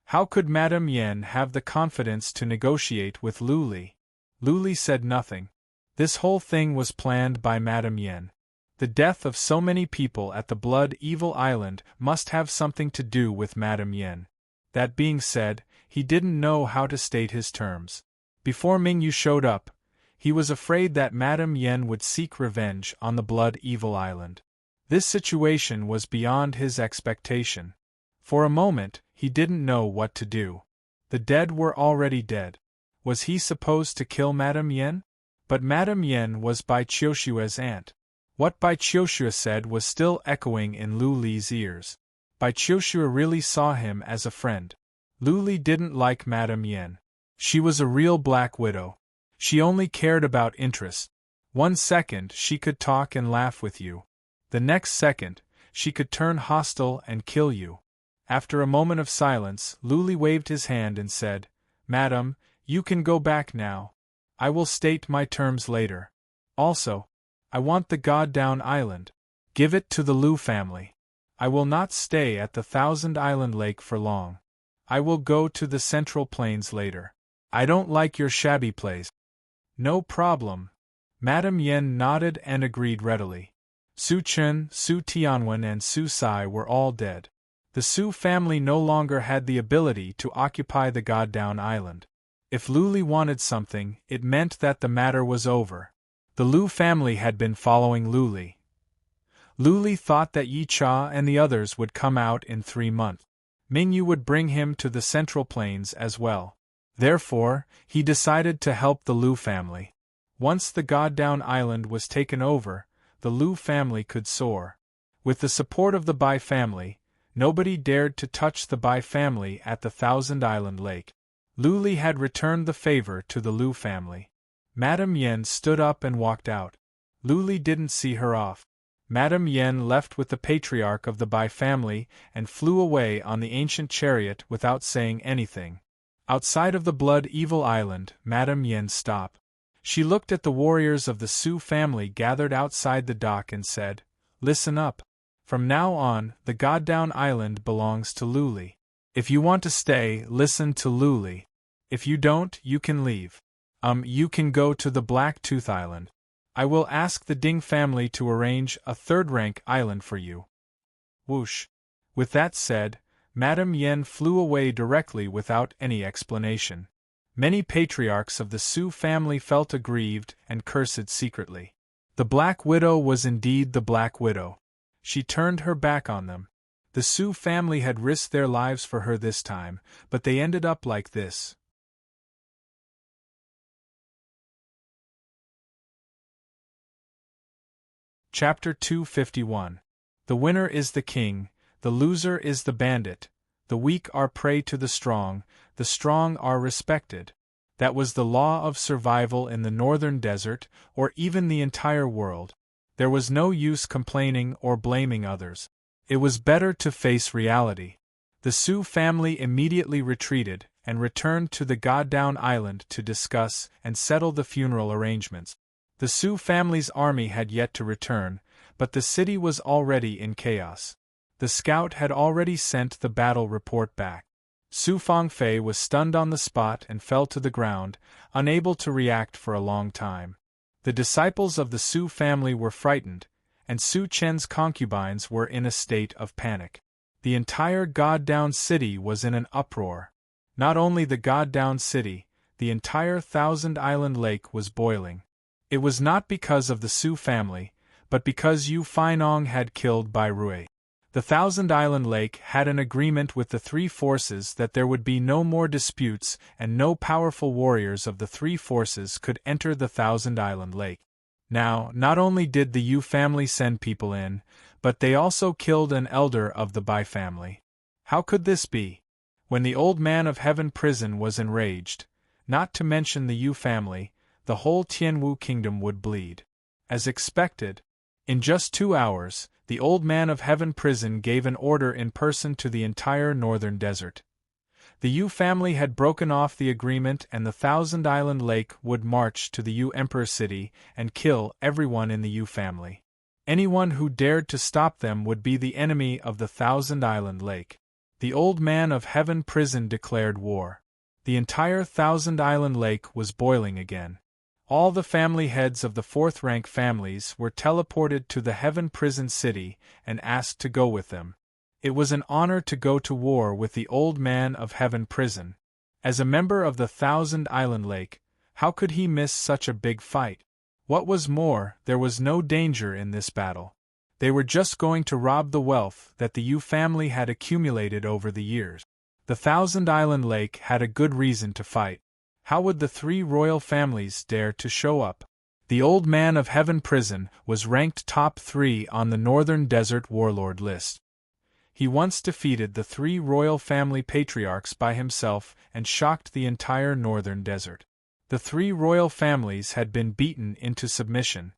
How could Madame Yen have the confidence to negotiate with Lu Li? Lu Li said nothing. This whole thing was planned by Madame Yen. The death of so many people at the Blood Evil Island must have something to do with Madame Yen. That being said, he didn't know how to state his terms. Before Mingyu showed up, he was afraid that Madame Yen would seek revenge on the Blood Evil Island. This situation was beyond his expectation. For a moment, he didn't know what to do. The dead were already dead. Was he supposed to kill Madame Yen? But Madame Yen was Bai Qiushua's aunt. What Bai Qiushua said was still echoing in Lu Li's ears. Bai Qiushua really saw him as a friend. Lu Li didn't like Madame Yen. She was a real black widow. She only cared about interest. 1 second she could talk and laugh with you. The next second, she could turn hostile and kill you. After a moment of silence, Lu Li waved his hand and said, Madam, you can go back now. I will state my terms later. Also, I want the God-Down Island. Give it to the Lu family. I will not stay at the Thousand Island Lake for long. I will go to the Central Plains later. I don't like your shabby place. No problem. Madame Yen nodded and agreed readily. Su Chen, Su Tianwen and Su Sai were all dead. The Su family no longer had the ability to occupy the God-Down Island. If Lu Li wanted something, it meant that the matter was over. The Lu family had been following Lu Li. Lu Li thought that Yi Cha and the others would come out in 3 months. Mingyu would bring him to the Central Plains as well. Therefore, he decided to help the Lu family. Once the God-Down Island was taken over, the Lu family could soar. With the support of the Bai family, nobody dared to touch the Bai family at the Thousand Island Lake. Lu Li had returned the favor to the Lu family. Madame Yen stood up and walked out. Lu Li didn't see her off. Madame Yen left with the patriarch of the Bai family and flew away on the ancient chariot without saying anything. Outside of the Blood Evil Island, Madame Yen stopped. She looked at the warriors of the Su family gathered outside the dock and said, Listen up. From now on, the God-Down Island belongs to Lu Li. If you want to stay, listen to Lu Li. If you don't, you can leave. You can go to the Black Tooth Island. I will ask the Ding family to arrange a third-rank island for you. Whoosh. With that said, Madame Yen flew away directly without any explanation. Many patriarchs of the Su family felt aggrieved and cursed secretly. The Black Widow was indeed the Black Widow. She turned her back on them. The Su family had risked their lives for her this time, but they ended up like this. Chapter 251. The winner is the king, the loser is the bandit, the weak are prey to the strong are respected. That was the law of survival in the northern desert, or even the entire world. There was no use complaining or blaming others. It was better to face reality. The Su family immediately retreated and returned to the Goddown Island to discuss and settle the funeral arrangements. The Su family's army had yet to return, but the city was already in chaos. The scout had already sent the battle report back. Su Fangfei was stunned on the spot and fell to the ground, unable to react for a long time. The disciples of the Su family were frightened, and Su Chen's concubines were in a state of panic. The entire Goddown city was in an uproar. Not only the Goddown city, the entire Thousand Island Lake was boiling. It was not because of the Su family, but because Yu Fainong had killed Bai Rui. The Thousand Island Lake had an agreement with the three forces that there would be no more disputes and no powerful warriors of the three forces could enter the Thousand Island Lake. Now, not only did the Yu family send people in, but they also killed an elder of the Bai family. How could this be? When the Old Man of Heaven prison was enraged, not to mention the Yu family, the whole Tianwu kingdom would bleed. As expected, in just 2 hours, the Old Man of Heaven prison gave an order in person to the entire northern desert. The Yu family had broken off the agreement and the Thousand Island Lake would march to the Yu Emperor City and kill everyone in the Yu family. Anyone who dared to stop them would be the enemy of the Thousand Island Lake. The Old Man of Heaven prison declared war. The entire Thousand Island Lake was boiling again. All the family heads of the fourth-rank families were teleported to the Heaven Prison City and asked to go with them. It was an honor to go to war with the Old Man of Heaven prison. As a member of the Thousand Island Lake, how could he miss such a big fight? What was more, there was no danger in this battle. They were just going to rob the wealth that the Yu family had accumulated over the years. The Thousand Island Lake had a good reason to fight. How would the three royal families dare to show up? The Old Man of Heaven prison was ranked top 3 on the Northern Desert Warlord list. He once defeated the 3 royal family patriarchs by himself and shocked the entire Northern Desert. The 3 royal families had been beaten into submission.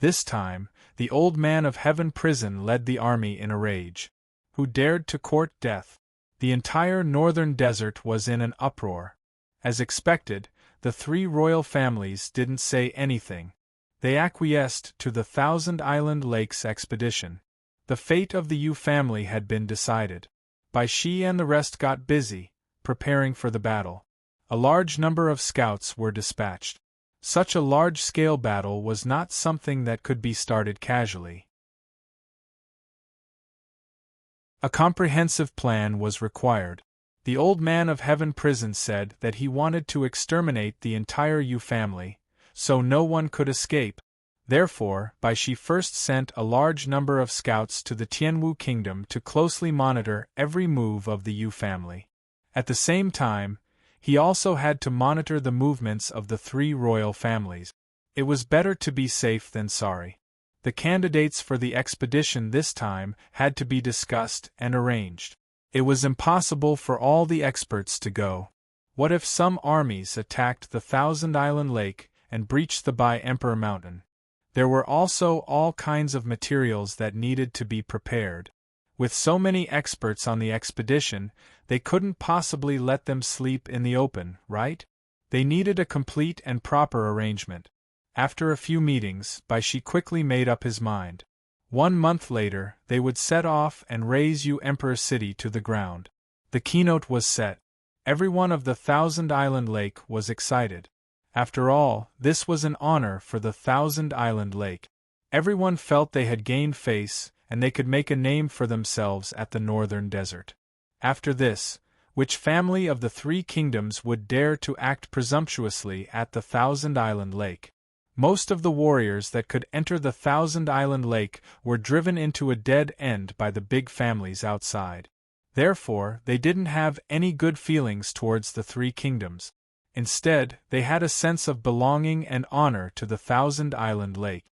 This time, the Old Man of Heaven prison led the army in a rage. Who dared to court death? The entire Northern Desert was in an uproar. As expected, the 3 royal families didn't say anything. They acquiesced to the Thousand Island Lakes expedition. The fate of the Yu family had been decided. Bai Shi and the rest got busy, preparing for the battle. A large number of scouts were dispatched. Such a large-scale battle was not something that could be started casually. A comprehensive plan was required. The Old Man of Heaven prison said that he wanted to exterminate the entire Yu family, so no one could escape. Therefore, Bai Shi first sent a large number of scouts to the Tianwu kingdom to closely monitor every move of the Yu family. At the same time, he also had to monitor the movements of the 3 royal families. It was better to be safe than sorry. The candidates for the expedition this time had to be discussed and arranged. It was impossible for all the experts to go. What if some armies attacked the Thousand Island Lake and breached the Bai Emperor Mountain? There were also all kinds of materials that needed to be prepared. With so many experts on the expedition, they couldn't possibly let them sleep in the open, right? They needed a complete and proper arrangement. After a few meetings, Bai Shi quickly made up his mind. 1 month later, they would set off and raze Yu Emperor City to the ground. The keynote was set. Everyone of the Thousand Island Lake was excited. After all, this was an honor for the Thousand Island Lake. Everyone felt they had gained face, and they could make a name for themselves at the northern desert. After this, which family of the three kingdoms would dare to act presumptuously at the Thousand Island Lake? Most of the warriors that could enter the Thousand Island Lake were driven into a dead end by the big families outside. Therefore, they didn't have any good feelings towards the three kingdoms. Instead, they had a sense of belonging and honor to the Thousand Island Lake.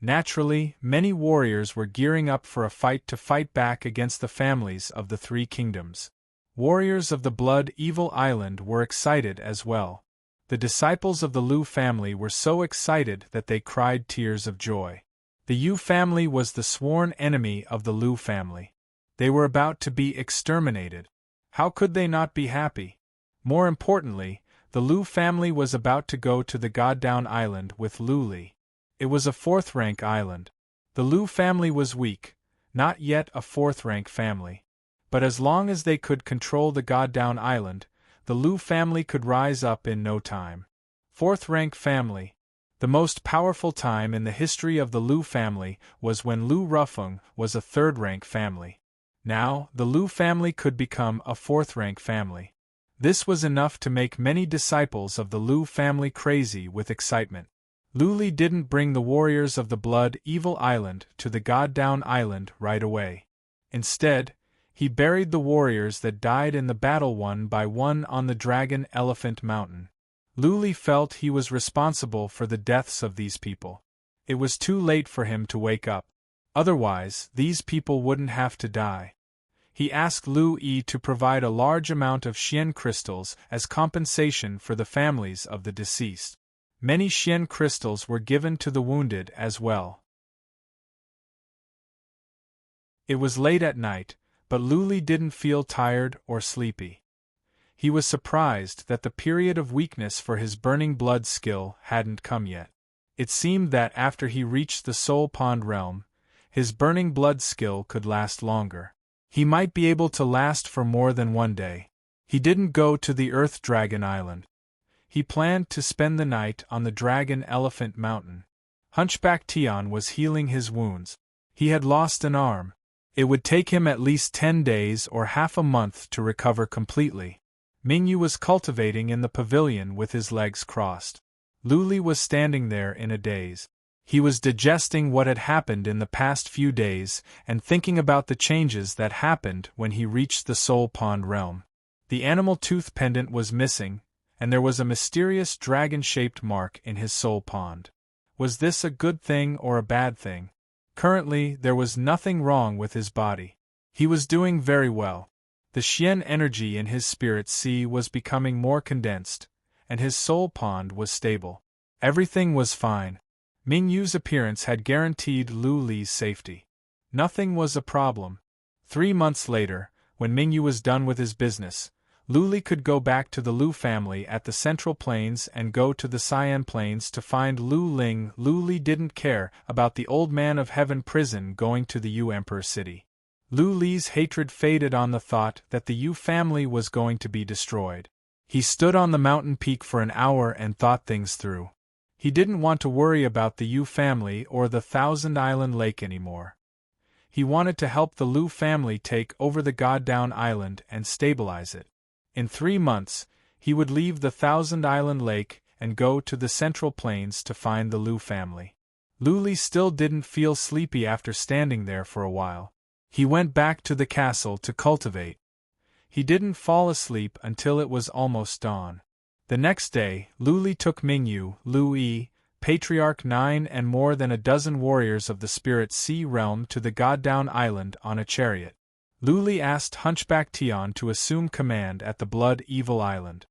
Naturally, many warriors were gearing up for a fight to fight back against the families of the three kingdoms. Warriors of the Blood Evil Island were excited as well. The disciples of the Lu family were so excited that they cried tears of joy. The Yu family was the sworn enemy of the Lu family. They were about to be exterminated. How could they not be happy? More importantly, the Lu family was about to go to the God-Down Island with Lu Li. It was a fourth-rank island. The Lu family was weak, not yet a fourth-rank family. But as long as they could control the God-Down Island, the Lu family could rise up in no time. Fourth-rank family. The most powerful time in the history of the Lu family was when Lu Rufeng was a third-rank family. Now, the Lu family could become a fourth-rank family. This was enough to make many disciples of the Lu family crazy with excitement. Lu Li didn't bring the warriors of the Blood Evil Island to the God-Down Island right away. Instead, he buried the warriors that died in the battle one by one on the Dragon Elephant Mountain. Lu Li felt he was responsible for the deaths of these people. It was too late for him to wake up. Otherwise, these people wouldn't have to die. He asked Lu Yi to provide a large amount of Xian crystals as compensation for the families of the deceased. Many Xian crystals were given to the wounded as well. It was late at night, but Lu Li didn't feel tired or sleepy. He was surprised that the period of weakness for his burning blood skill hadn't come yet. It seemed that after he reached the Soul Pond realm, his burning blood skill could last longer. He might be able to last for more than one day. He didn't go to the Earth Dragon Island. He planned to spend the night on the Dragon Elephant Mountain. Hunchback Tian was healing his wounds. He had lost an arm. It would take him at least 10 days or half a month to recover completely. Mingyu was cultivating in the pavilion with his legs crossed. Lu Li was standing there in a daze. He was digesting what had happened in the past few days and thinking about the changes that happened when he reached the Soul Pond realm. The animal tooth pendant was missing, and there was a mysterious dragon-shaped mark in his soul pond. Was this a good thing or a bad thing? Currently, there was nothing wrong with his body. He was doing very well. The Xian energy in his spirit sea was becoming more condensed, and his soul pond was stable. Everything was fine. Mingyu's appearance had guaranteed Lu Li's safety. Nothing was a problem. 3 months later, when Mingyu was done with his business, Lu Li could go back to the Lu family at the Central Plains and go to the Cyan Plains to find Lu Ling. Lu Li didn't care about the Old Man of Heaven prison going to the Yu Emperor City. Lu Li's hatred faded on the thought that the Yu family was going to be destroyed. He stood on the mountain peak for an hour and thought things through. He didn't want to worry about the Yu family or the Thousand Island Lake anymore. He wanted to help the Lu family take over the God-Down Island and stabilize it. In 3 months, he would leave the Thousand Island Lake and go to the Central Plains to find the Lu family. Lu Li still didn't feel sleepy after standing there for a while. He went back to the castle to cultivate. He didn't fall asleep until it was almost dawn. The next day, Lu Li took Mingyu, Lu Yi, Patriarch 9 and more than a dozen warriors of the Spirit Sea realm to the God-Down Island on a chariot. Lu Li asked Hunchback Tian to assume command at the Blood Evil Island.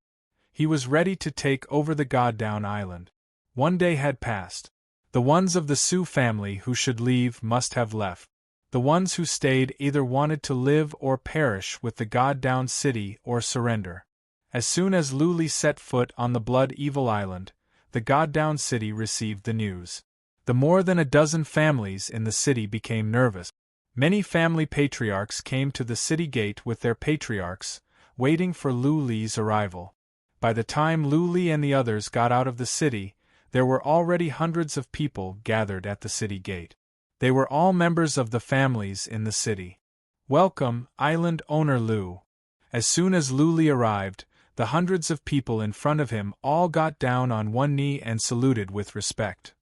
He was ready to take over the God-Down Island. 1 day had passed. The ones of the Su family who should leave must have left. The ones who stayed either wanted to live or perish with the God-Down City or surrender. As soon as Lu Li set foot on the Blood Evil Island, the God-Down City received the news. The more than a dozen families in the city became nervous. Many family patriarchs came to the city gate with their patriarchs, waiting for Lu Li's arrival. By the time Lu Li and the others got out of the city, there were already hundreds of people gathered at the city gate. They were all members of the families in the city. "Welcome, island owner Lu." As soon as Lu Li arrived, the hundreds of people in front of him all got down on one knee and saluted with respect.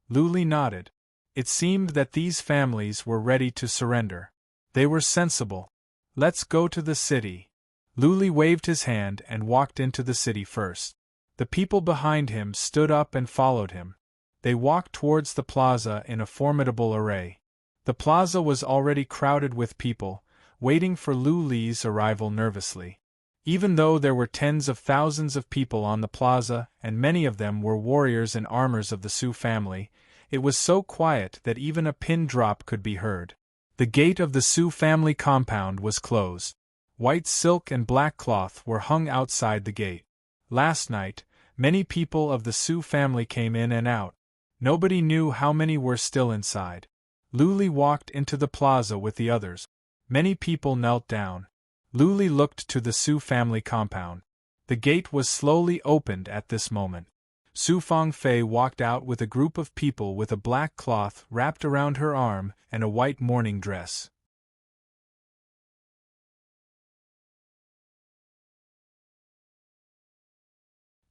Lu Li nodded. It seemed that these families were ready to surrender. They were sensible. "Let's go to the city." Lu Li waved his hand and walked into the city first. The people behind him stood up and followed him. They walked towards the plaza in a formidable array. The plaza was already crowded with people, waiting for Lu Li's arrival nervously. Even though there were tens of thousands of people on the plaza and many of them were warriors and armors of the Su family, it was so quiet that even a pin drop could be heard. The gate of the Su family compound was closed. White silk and black cloth were hung outside the gate. Last night, many people of the Su family came in and out. Nobody knew how many were still inside. Lu Li walked into the plaza with the others. Many people knelt down. Lu Li looked to the Su family compound. The gate was slowly opened at this moment. Su Fangfei walked out with a group of people with a black cloth wrapped around her arm and a white mourning dress.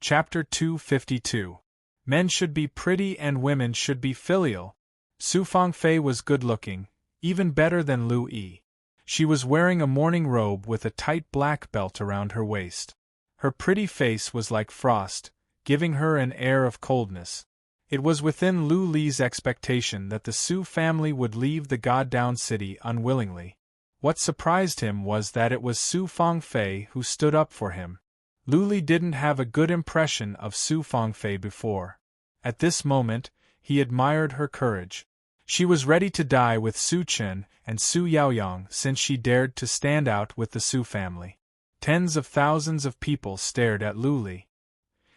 Chapter 252. Men should be pretty and women should be filial. Su Fangfei was good-looking, even better than Lu Yi. She was wearing a mourning robe with a tight black belt around her waist. Her pretty face was like frost, giving her an air of coldness. It was within Lu Li's expectation that the Su family would leave the God-down city unwillingly. What surprised him was that it was Su Fangfei who stood up for him. Lu Li didn't have a good impression of Su Fangfei before. At this moment, he admired her courage. She was ready to die with Su Chen and Su Yaoyang since she dared to stand out with the Su family. Tens of thousands of people stared at Lu Li.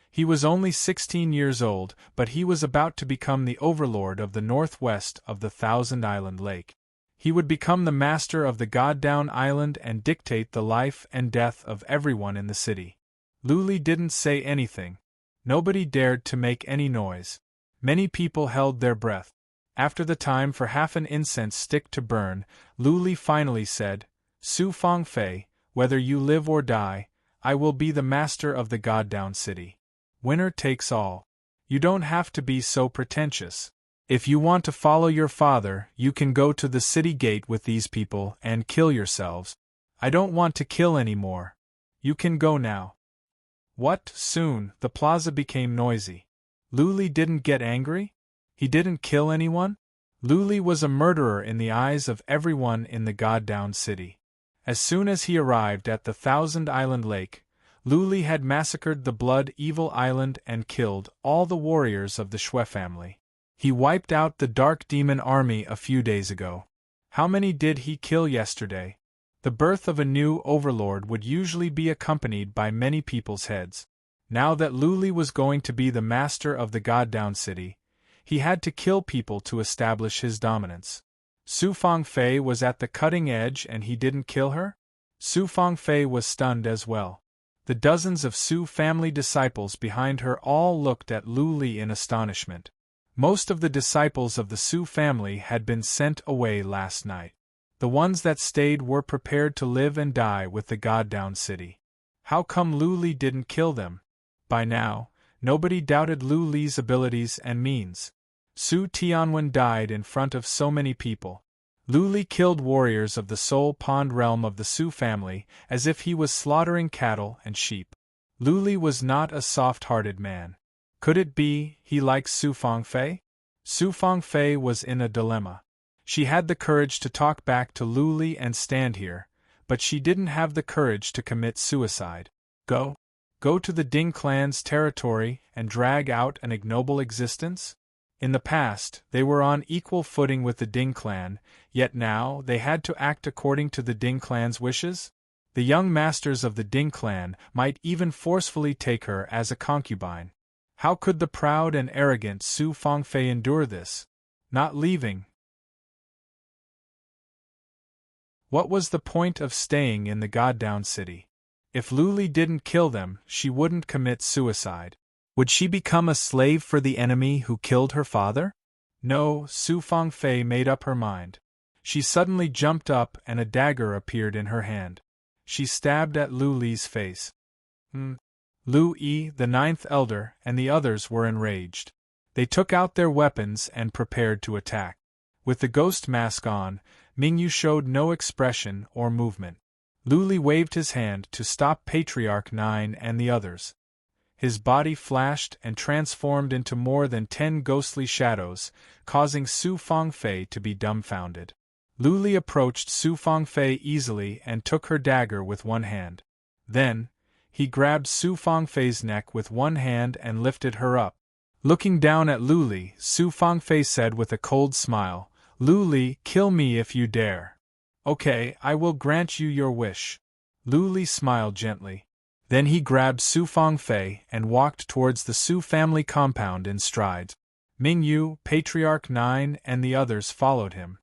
He was only 16 years old, but he was about to become the overlord of the northwest of the Thousand-Island Lake. He would become the master of the God-down Island and dictate the life and death of everyone in the city. Lu Li didn't say anything. Nobody dared to make any noise. Many people held their breath. After the time for half an incense stick to burn, Lu Li finally said, "Su Fangfei, whether you live or die, I will be the master of the God-down city. Winner takes all. You don't have to be so pretentious. If you want to follow your father, you can go to the city gate with these people and kill yourselves. I don't want to kill any more. You can go now." What? Soon, the plaza became noisy. Lu Li didn't get angry? He didn't kill anyone? Lu Li was a murderer in the eyes of everyone in the God-down city. As soon as he arrived at the Thousand-Island Lake, Lu Li had massacred the Blood-Evil Island and killed all the warriors of the Shui family. He wiped out the Dark Demon army a few days ago. How many did he kill yesterday? The birth of a new overlord would usually be accompanied by many people's heads. Now that Lu Li was going to be the master of the God-down city, he had to kill people to establish his dominance. Su Fangfei was at the cutting edge and he didn't kill her? Su Fangfei was stunned as well. The dozens of Su family disciples behind her all looked at Lu Li in astonishment. Most of the disciples of the Su family had been sent away last night. The ones that stayed were prepared to live and die with the God-down city. How come Lu Li didn't kill them? By now, nobody doubted Lu Li's abilities and means. Su Tianwen died in front of so many people. Lu Li killed warriors of the Soul Pond realm of the Su family as if he was slaughtering cattle and sheep. Lu Li was not a soft-hearted man. Could it be he likes Su Fangfei? Su Fangfei was in a dilemma. She had the courage to talk back to Lu Li and stand here, but she didn't have the courage to commit suicide. Go to the Ding clan's territory and drag out an ignoble existence? In the past, they were on equal footing with the Ding clan, yet now they had to act according to the Ding clan's wishes? The young masters of the Ding clan might even forcefully take her as a concubine. How could the proud and arrogant Su Fangfei endure this? Not leaving. What was the point of staying in the goddamn city? If Luli didn't kill them, she wouldn't commit suicide. Would she become a slave for the enemy who killed her father? No, Su Fangfei made up her mind. She suddenly jumped up and a dagger appeared in her hand. She stabbed at Lu Li's face. Lu Yi, the ninth elder, and the others were enraged. They took out their weapons and prepared to attack. With the ghost mask on, Mingyu showed no expression or movement. Lu Li waved his hand to stop Patriarch 9 and the others. His body flashed and transformed into more than 10 ghostly shadows, causing Su Fangfei to be dumbfounded. Lu Li approached Su Fangfei easily and took her dagger with one hand. Then, he grabbed Su Fangfei's neck with one hand and lifted her up. Looking down at Lu Li, Su Fangfei said with a cold smile, "Lu Li, kill me if you dare." "Okay, I will grant you your wish." Lu Li smiled gently. Then he grabbed Su Fangfei and walked towards the Su family compound in strides. Mingyu, Patriarch 9 and the others followed him.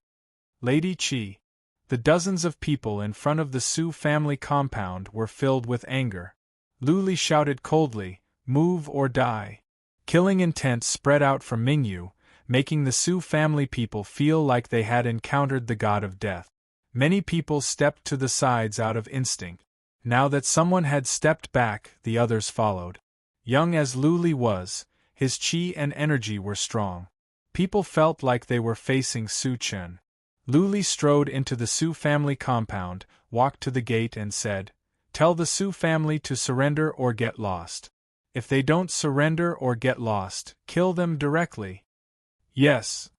Lady Qi. The dozens of people in front of the Su family compound were filled with anger. Lu Li shouted coldly, "Move or die." Killing intent spread out from Mingyu, making the Su family people feel like they had encountered the god of death. Many people stepped to the sides out of instinct. Now that someone had stepped back, the others followed. Young as Lu Li was, his qi and energy were strong. People felt like they were facing Su Chen. Lu Li strode into the Su family compound, walked to the gate and said, "Tell the Su family to surrender or get lost. If they don't surrender or get lost, kill them directly." "Yes."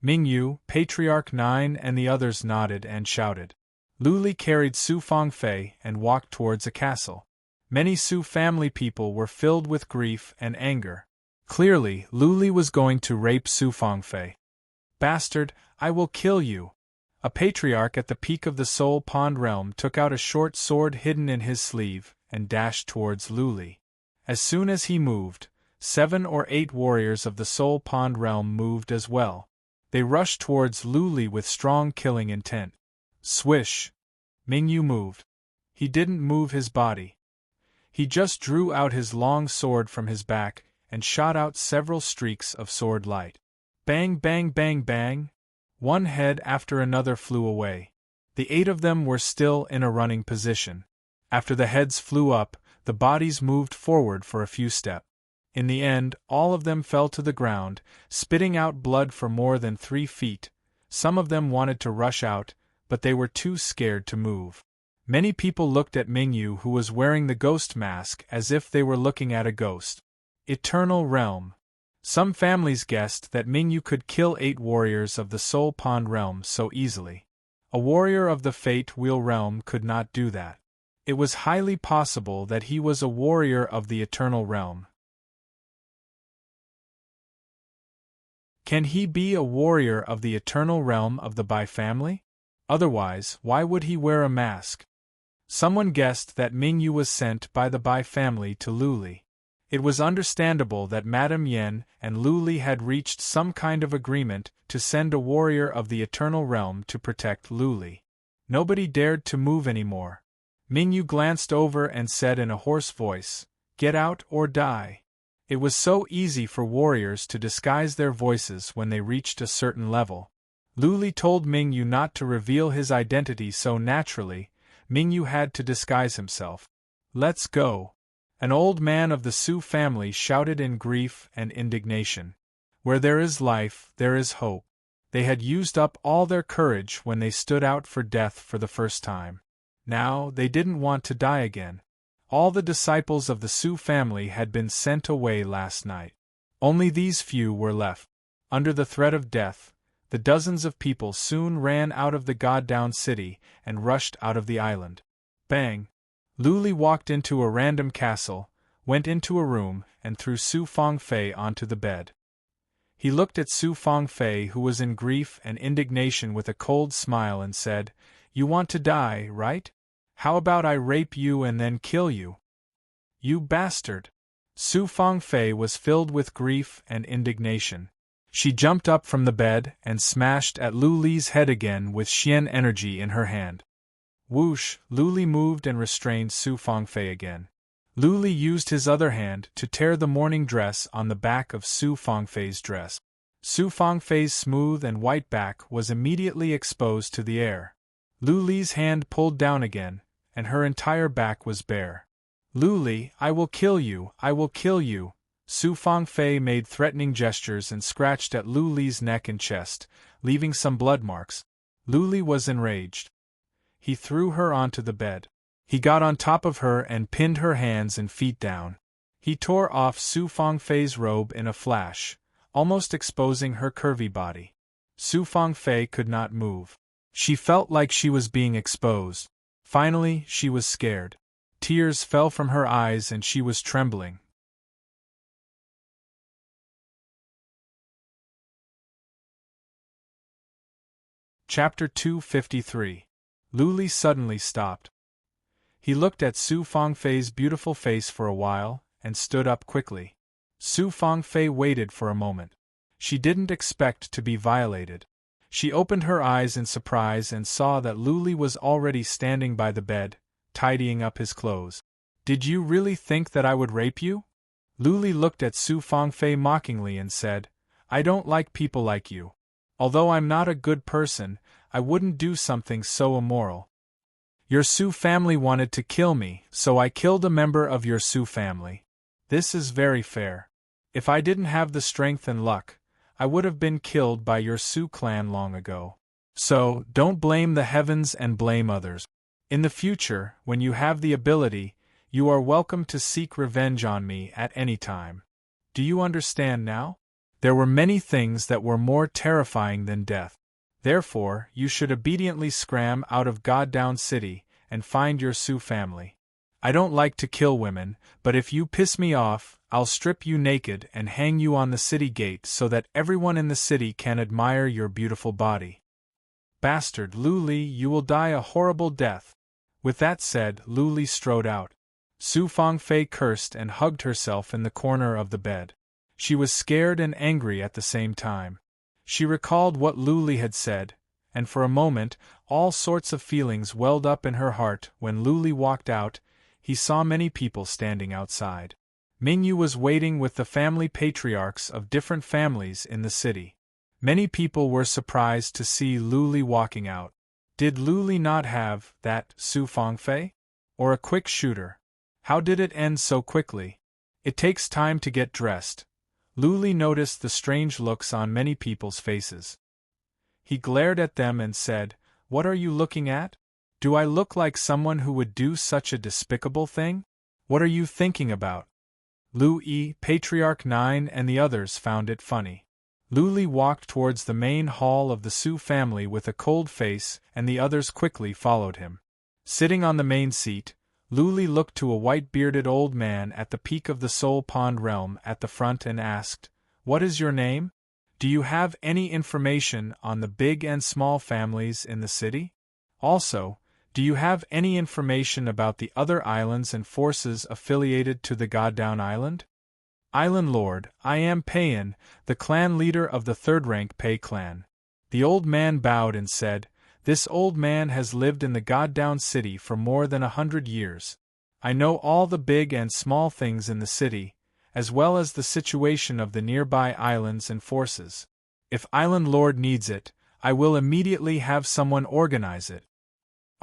Mingyu, Patriarch 9 and the others nodded and shouted. Lu Li carried Su Fangfei and walked towards a castle. Many Su family people were filled with grief and anger. Clearly, Lu Li was going to rape Su Fangfei. "Bastard, I will kill you." A patriarch at the peak of the Soul Pond realm took out a short sword hidden in his sleeve and dashed towards Lu Li. As soon as he moved, 7 or 8 warriors of the Soul Pond realm moved as well. They rushed towards Lu Li with strong killing intent. Swish! Mingyu moved. He didn't move his body. He just drew out his long sword from his back and shot out several streaks of sword light. Bang, bang, bang, bang! One head after another flew away. The 8 of them were still in a running position. After the heads flew up, the bodies moved forward for a few steps. In the end, all of them fell to the ground, spitting out blood for more than 3 feet. Some of them wanted to rush out, but they were too scared to move. Many people looked at Mingyu, who was wearing the ghost mask, as if they were looking at a ghost. Eternal Realm. Some families guessed that Mingyu could kill 8 warriors of the Soul Pond realm so easily. A warrior of the Fate Wheel realm could not do that. It was highly possible that he was a warrior of the Eternal Realm. Can he be a warrior of the Eternal Realm of the Bai family? Otherwise, why would he wear a mask? Someone guessed that Mingyu was sent by the Bai family to Lu Li. It was understandable that Madame Yen and Lu Li had reached some kind of agreement to send a warrior of the Eternal Realm to protect Lu Li. Nobody dared to move anymore. Mingyu glanced over and said in a hoarse voice, "Get out or die." It was so easy for warriors to disguise their voices when they reached a certain level. Lu Li told Mingyu not to reveal his identity so naturally. Mingyu had to disguise himself. "Let's go." An old man of the Su family shouted in grief and indignation. Where there is life, there is hope. They had used up all their courage when they stood out for death for the first time. Now, they didn't want to die again. All the disciples of the Su family had been sent away last night. Only these few were left. Under the threat of death, the dozens of people soon ran out of the god-down city and rushed out of the island. Bang! Lu Li walked into a random castle, went into a room, and threw Su Fangfei onto the bed. He looked at Su Fangfei, who was in grief and indignation, with a cold smile and said, "You want to die, right? How about I rape you and then kill you?" "You bastard!" Su Fangfei was filled with grief and indignation. She jumped up from the bed and smashed at Lu Li's head again with Xian energy in her hand. Whoosh, Luli moved and restrained Su Fangfei again. Luli used his other hand to tear the mourning dress on the back of Su Fangfei's dress. Su Fangfei's smooth and white back was immediately exposed to the air. Luli's hand pulled down again, and her entire back was bare. Luli, I will kill you, I will kill you. Su Fangfei made threatening gestures and scratched at Luli's neck and chest, leaving some blood marks. Luli was enraged. He threw her onto the bed. He got on top of her and pinned her hands and feet down. He tore off Su Fangfei's robe in a flash, almost exposing her curvy body. Su Fangfei could not move. She felt like she was being exposed. Finally, she was scared. Tears fell from her eyes and she was trembling. Chapter 253. Luli suddenly stopped. He looked at Su Fangfei's beautiful face for a while, and stood up quickly. Su Fangfei waited for a moment. She didn't expect to be violated. She opened her eyes in surprise and saw that Luli was already standing by the bed, tidying up his clothes. Did you really think that I would rape you? Luli looked at Su Fangfei mockingly and said, I don't like people like you. Although I'm not a good person, I wouldn't do something so immoral. Your Su family wanted to kill me, so I killed a member of your Su family. This is very fair. If I didn't have the strength and luck, I would have been killed by your Su clan long ago. So, don't blame the heavens and blame others. In the future, when you have the ability, you are welcome to seek revenge on me at any time. Do you understand now? There were many things that were more terrifying than death. Therefore, you should obediently scram out of Goddown City and find your Su family. I don't like to kill women, but if you piss me off, I'll strip you naked and hang you on the city gate so that everyone in the city can admire your beautiful body. Bastard Luli, you will die a horrible death. With that said, Luli strode out. Su Fangfei cursed and hugged herself in the corner of the bed. She was scared and angry at the same time. She recalled what Luli had said, and for a moment, all sorts of feelings welled up in her heart. When Luli walked out, he saw many people standing outside. Mingyu was waiting with the family patriarchs of different families in the city. Many people were surprised to see Luli walking out. Did Luli not have that Su Fangfei? Or a quick shooter? How did it end so quickly? It takes time to get dressed. Luli noticed the strange looks on many people's faces. He glared at them and said, What are you looking at? Do I look like someone who would do such a despicable thing? What are you thinking about? Lu Yi, Patriarch 9 and the others found it funny. Luli walked towards the main hall of the Su family with a cold face and the others quickly followed him. Sitting on the main seat, Luli looked to a white-bearded old man at the peak of the Soul Pond realm at the front and asked, What is your name? Do you have any information on the big and small families in the city? Also, do you have any information about the other islands and forces affiliated to the Goddown Island? Island Lord, I am Payan, the clan leader of the third-rank Pei clan. The old man bowed and said, This old man has lived in the Goddown City for more than 100 years. I know all the big and small things in the city, as well as the situation of the nearby islands and forces. If Island Lord needs it, I will immediately have someone organize it.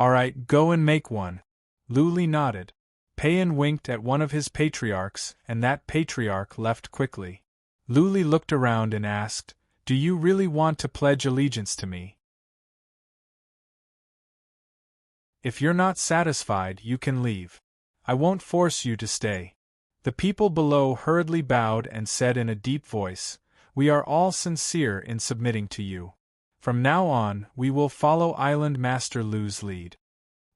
Alright, go and make one. Luli nodded. Payan winked at one of his patriarchs, and that patriarch left quickly. Luli looked around and asked, Do you really want to pledge allegiance to me? If you're not satisfied, you can leave. I won't force you to stay. The people below hurriedly bowed and said in a deep voice, We are all sincere in submitting to you. From now on, we will follow Island Master Lu's lead.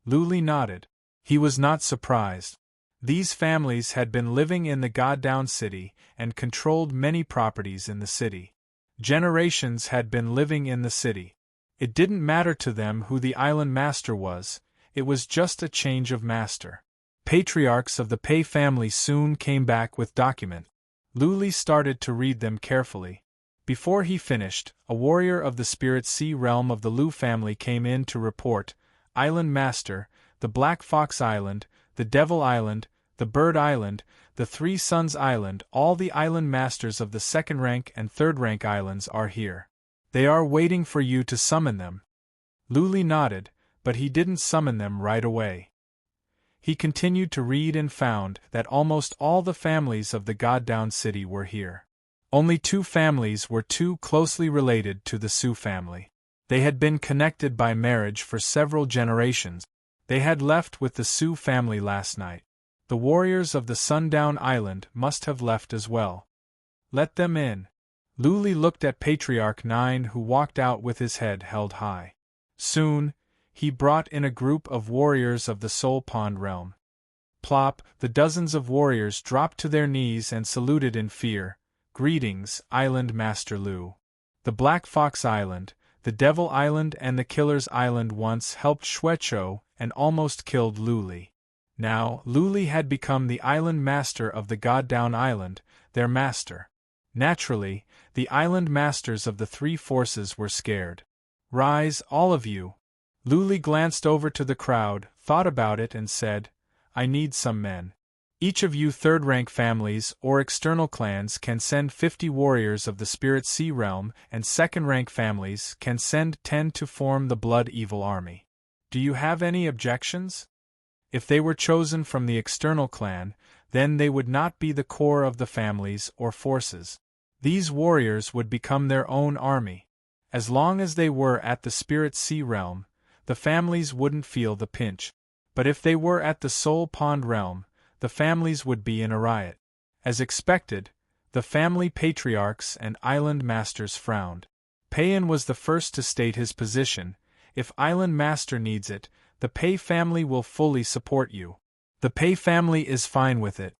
Luli nodded. He was not surprised. These families had been living in the Goddown City and controlled many properties in the city. Generations had been living in the city. It didn't matter to them who the island master was, it was just a change of master. Patriarchs of the Pei family soon came back with documents. Luli started to read them carefully. Before he finished, a warrior of the Spirit Sea realm of the Lu family came in to report, Island Master, the Black Fox Island, the Devil Island, the Bird Island, the Three Suns Island. All the island masters of the second-rank and third-rank islands are here. They are waiting for you to summon them. Luli nodded, but he didn't summon them right away. He continued to read and found that almost all the families of the God-Down City were here. Only 2 families were too closely related to the Sioux family. They had been connected by marriage for several generations. They had left with the Sioux family last night. The warriors of the Sundown Island must have left as well. Let them in. Luli looked at Patriarch 9, who walked out with his head held high. Soon, he brought in a group of warriors of the Soul Pond realm. Plop, the dozens of warriors dropped to their knees and saluted in fear. Greetings, Island Master Lu. The Black Fox Island, the Devil Island and the Killer's Island once helped Shwecho and almost killed Luli. Now, Luli had become the Island Master of the God-Down Island, their master. Naturally, the Island Masters of the 3 forces were scared. Rise, all of you. Luli glanced over to the crowd, thought about it and said, I need some men. Each of you third-rank families or external clans can send 50 warriors of the Spirit Sea realm, and second-rank families can send 10 to form the Blood Evil Army. Do you have any objections? If they were chosen from the external clan, then they would not be the core of the families or forces. These warriors would become their own army. As long as they were at the Spirit Sea realm, the families wouldn't feel the pinch. But if they were at the Soul Pond realm, the families would be in a riot. As expected, the family patriarchs and island masters frowned. Payan was the first to state his position. If Island Master needs it, the Pei family will fully support you. The Pei family is fine with it.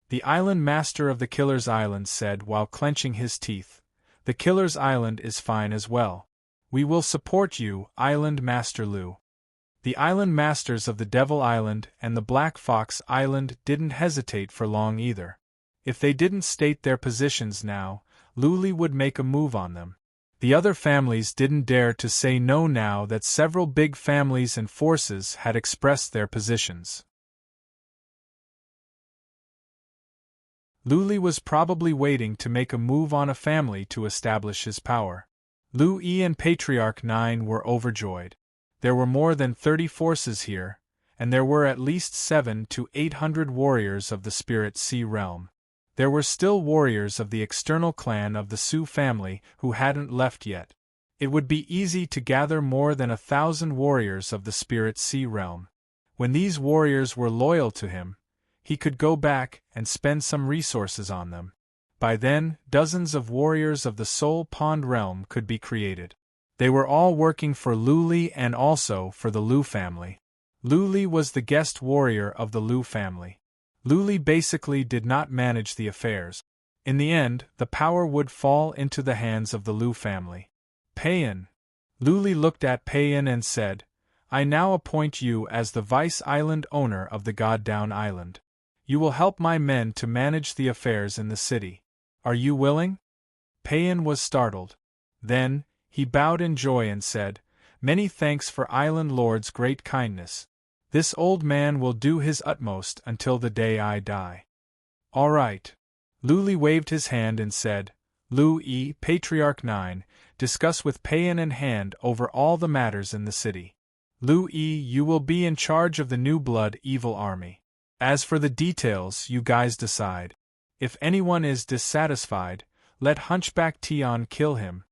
The Island Master of the Killer's Island said while clenching his teeth. The Killer's Island is fine as well. We will support you, Island Master Lu. The Island Masters of the Devil Island and the Black Fox Island didn't hesitate for long either. If they didn't state their positions now, Luli would make a move on them. The other families didn't dare to say no now that several big families and forces had expressed their positions. Luli was probably waiting to make a move on a family to establish his power. Lu Yi and Patriarch 9 were overjoyed. There were more than 30 forces here, and there were at least 700 to 800 warriors of the Spirit Sea realm. There were still warriors of the external clan of the Sioux family who hadn't left yet. It would be easy to gather more than 1,000 warriors of the Spirit Sea realm. When these warriors were loyal to him, he could go back and spend some resources on them. By then, dozens of warriors of the Soul Pond realm could be created. They were all working for Luli and also for the Lu family. Luli was the guest warrior of the Lu family. Luli basically did not manage the affairs. In the end, the power would fall into the hands of the Lu family. Payan. Luli looked at Payan and said, I now appoint you as the vice island owner of the God-Down Island. You will help my men to manage the affairs in the city. Are you willing? Payan was startled. Then, he bowed in joy and said, Many thanks for Island Lord's great kindness. This old man will do his utmost until the day I die. All right. Luli waved his hand and said, Lu Yi, Patriarch 9, discuss with Payan and hand over all the matters in the city. Lu Yi, you will be in charge of the new Blood Evil Army. As for the details, you guys decide. If anyone is dissatisfied, let Hunchback Tion kill him.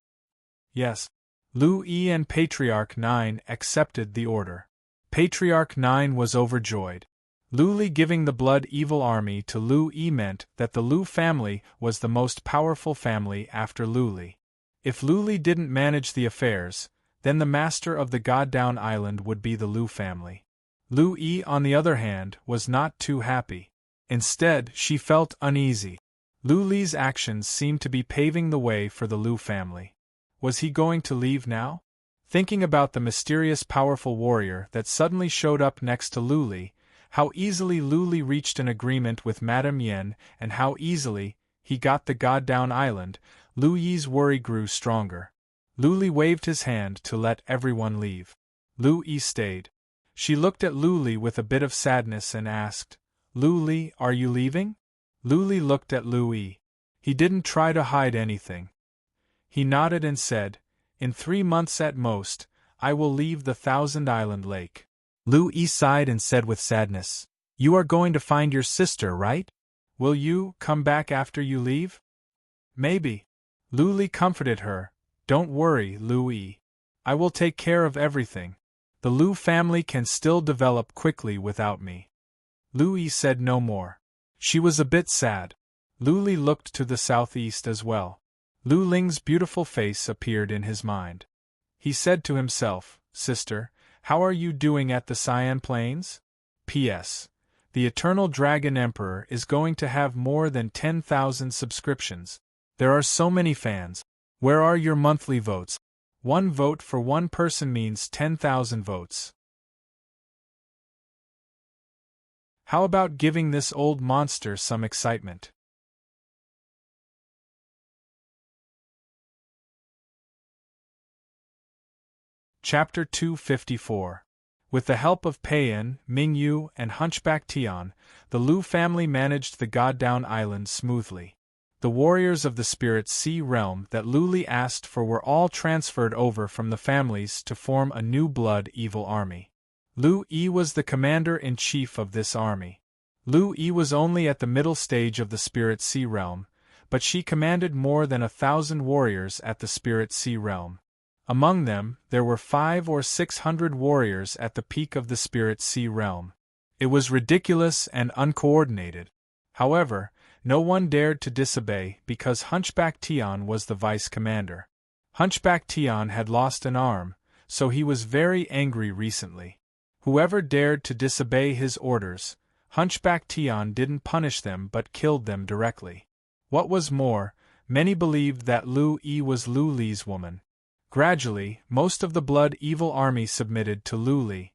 Yes. Lu Yi and Patriarch 9 accepted the order. Patriarch 9 was overjoyed. Luli giving the Blood Evil Army to Lu Yi meant that the Lu family was the most powerful family after Luli. If Luli didn't manage the affairs, then the master of the God-Down Island would be the Lu family. Lu Yi, on the other hand, was not too happy. Instead, she felt uneasy. Luli's actions seemed to be paving the way for the Lu family. Was he going to leave now? Thinking about the mysterious powerful warrior that suddenly showed up next to Luli, how easily Luli reached an agreement with Madame Yen and how easily he got the God-Down Island, Lu Yi's worry grew stronger. Luli waved his hand to let everyone leave. Lu Yi stayed. She looked at Lu Li with a bit of sadness and asked, Lu Li, are you leaving? Lu Li looked at Lu Yi. He didn't try to hide anything. He nodded and said, in 3 months at most, I will leave the Thousand Island Lake. Lu Yi sighed and said with sadness, you are going to find your sister, right? Will you come back after you leave? Maybe. Lu Li comforted her. Don't worry, Lu Yi. I will take care of everything. The Lu family can still develop quickly without me. Lu Yi said no more. She was a bit sad. Lu Li looked to the southeast as well. Lu Ling's beautiful face appeared in his mind. He said to himself, Sister, how are you doing at the Cyan Plains? P.S. The Eternal Dragon Emperor is going to have more than 10,000 subscriptions. There are so many fans. Where are your monthly votes? 1 vote for 1 person means 10,000 votes. How about giving this old monster some excitement? Chapter 254. With the help of Pei-en, Ming-yu, and Hunchback Tian, the Lu family managed the Goddown Island smoothly. The warriors of the Spirit Sea realm that Lu Li asked for were all transferred over from the families to form a new blood evil army. Lu Yi was the commander-in-chief of this army. Lu Yi was only at the middle stage of the Spirit Sea realm, but she commanded more than 1,000 warriors at the Spirit Sea realm. Among them, there were 500 or 600 warriors at the peak of the Spirit Sea realm. It was ridiculous and uncoordinated. However, no one dared to disobey because Hunchback Tian was the vice commander. Hunchback Tian had lost an arm, so he was very angry recently. Whoever dared to disobey his orders, Hunchback Tian didn't punish them but killed them directly. What was more, many believed that Lu Yi was Lu Li's woman. Gradually, most of the Blood Evil army submitted to Lu Li.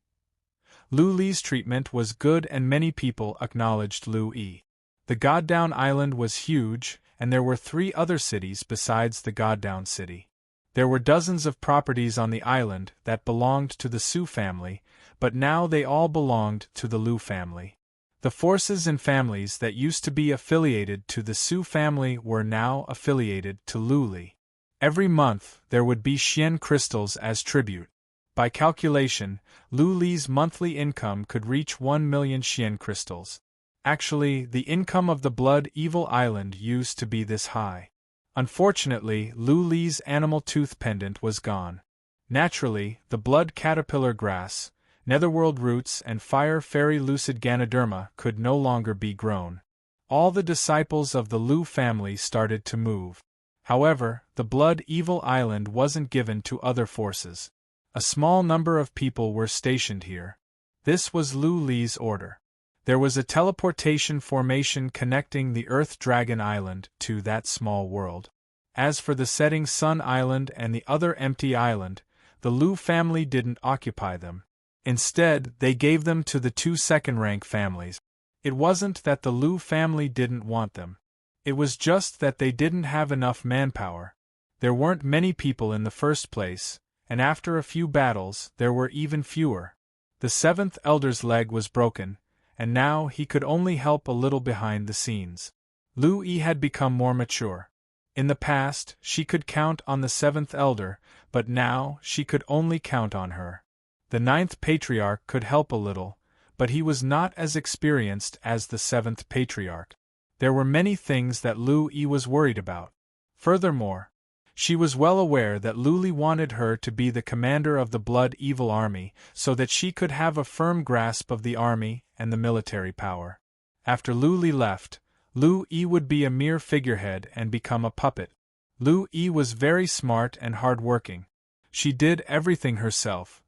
Lu Li's treatment was good and many people acknowledged Lu Yi. The Goddown Island was huge, and there were 3 other cities besides the Goddown city. There were dozens of properties on the island that belonged to the Su family, but now they all belonged to the Lu family. The forces and families that used to be affiliated to the Su family were now affiliated to Lu Li. Every month, there would be Xian crystals as tribute. By calculation, Lu Li's monthly income could reach 1 million Xian crystals. Actually, the income of the Blood Evil Island used to be this high. Unfortunately, Lu Li's animal tooth pendant was gone. Naturally, the Blood Caterpillar grass, Netherworld roots and Fire Fairy Lucid Ganoderma could no longer be grown. All the disciples of the Lu family started to move. However, the Blood Evil Island wasn't given to other forces. A small number of people were stationed here. This was Lu Li's order. There was a teleportation formation connecting the Earth Dragon Island to that small world. As for the Setting Sun Island and the other empty island, the Lu family didn't occupy them. Instead, they gave them to the 2 second-rank families. It wasn't that the Lu family didn't want them. It was just that they didn't have enough manpower. There weren't many people in the first place, and after a few battles, there were even fewer. The 7th Elder's leg was broken, and now he could only help a little behind the scenes. Lu Yi had become more mature. In the past, she could count on the 7th Elder, but now she could only count on her. The 9th Patriarch could help a little, but he was not as experienced as the 7th Patriarch. There were many things that Lu Yi was worried about. Furthermore, she was well aware that Lu Li wanted her to be the commander of the Blood Evil army so that she could have a firm grasp of the army and the military power. After Lu Li left, Lu Yi would be a mere figurehead and become a puppet. Lu Yi was very smart and hard-working. She did everything herself.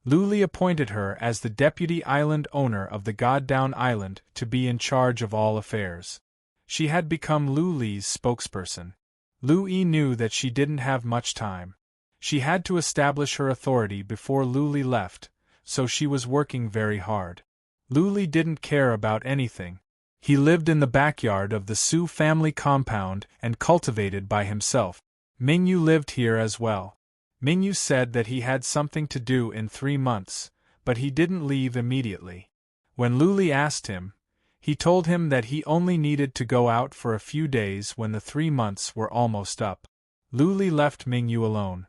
Lu Li appointed her as the deputy island owner of the Goddown Island to be in charge of all affairs. She had become Lu Li's spokesperson. Lu Yi knew that she didn't have much time. She had to establish her authority before Lu Li left, so she was working very hard. Lu Li didn't care about anything. He lived in the backyard of the Su family compound and cultivated by himself. Ming Yu lived here as well. Mingyu said that he had something to do in 3 months, but he didn't leave immediately. When Luli asked him, he told him that he only needed to go out for a few days when the 3 months were almost up. Luli left Mingyu alone.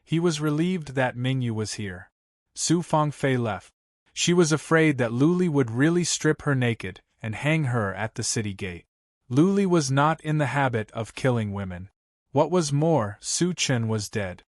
He was relieved that Mingyu was here. Su Fangfei left. She was afraid that Luli would really strip her naked and hang her at the city gate. Luli was not in the habit of killing women. What was more, Su Chen was dead.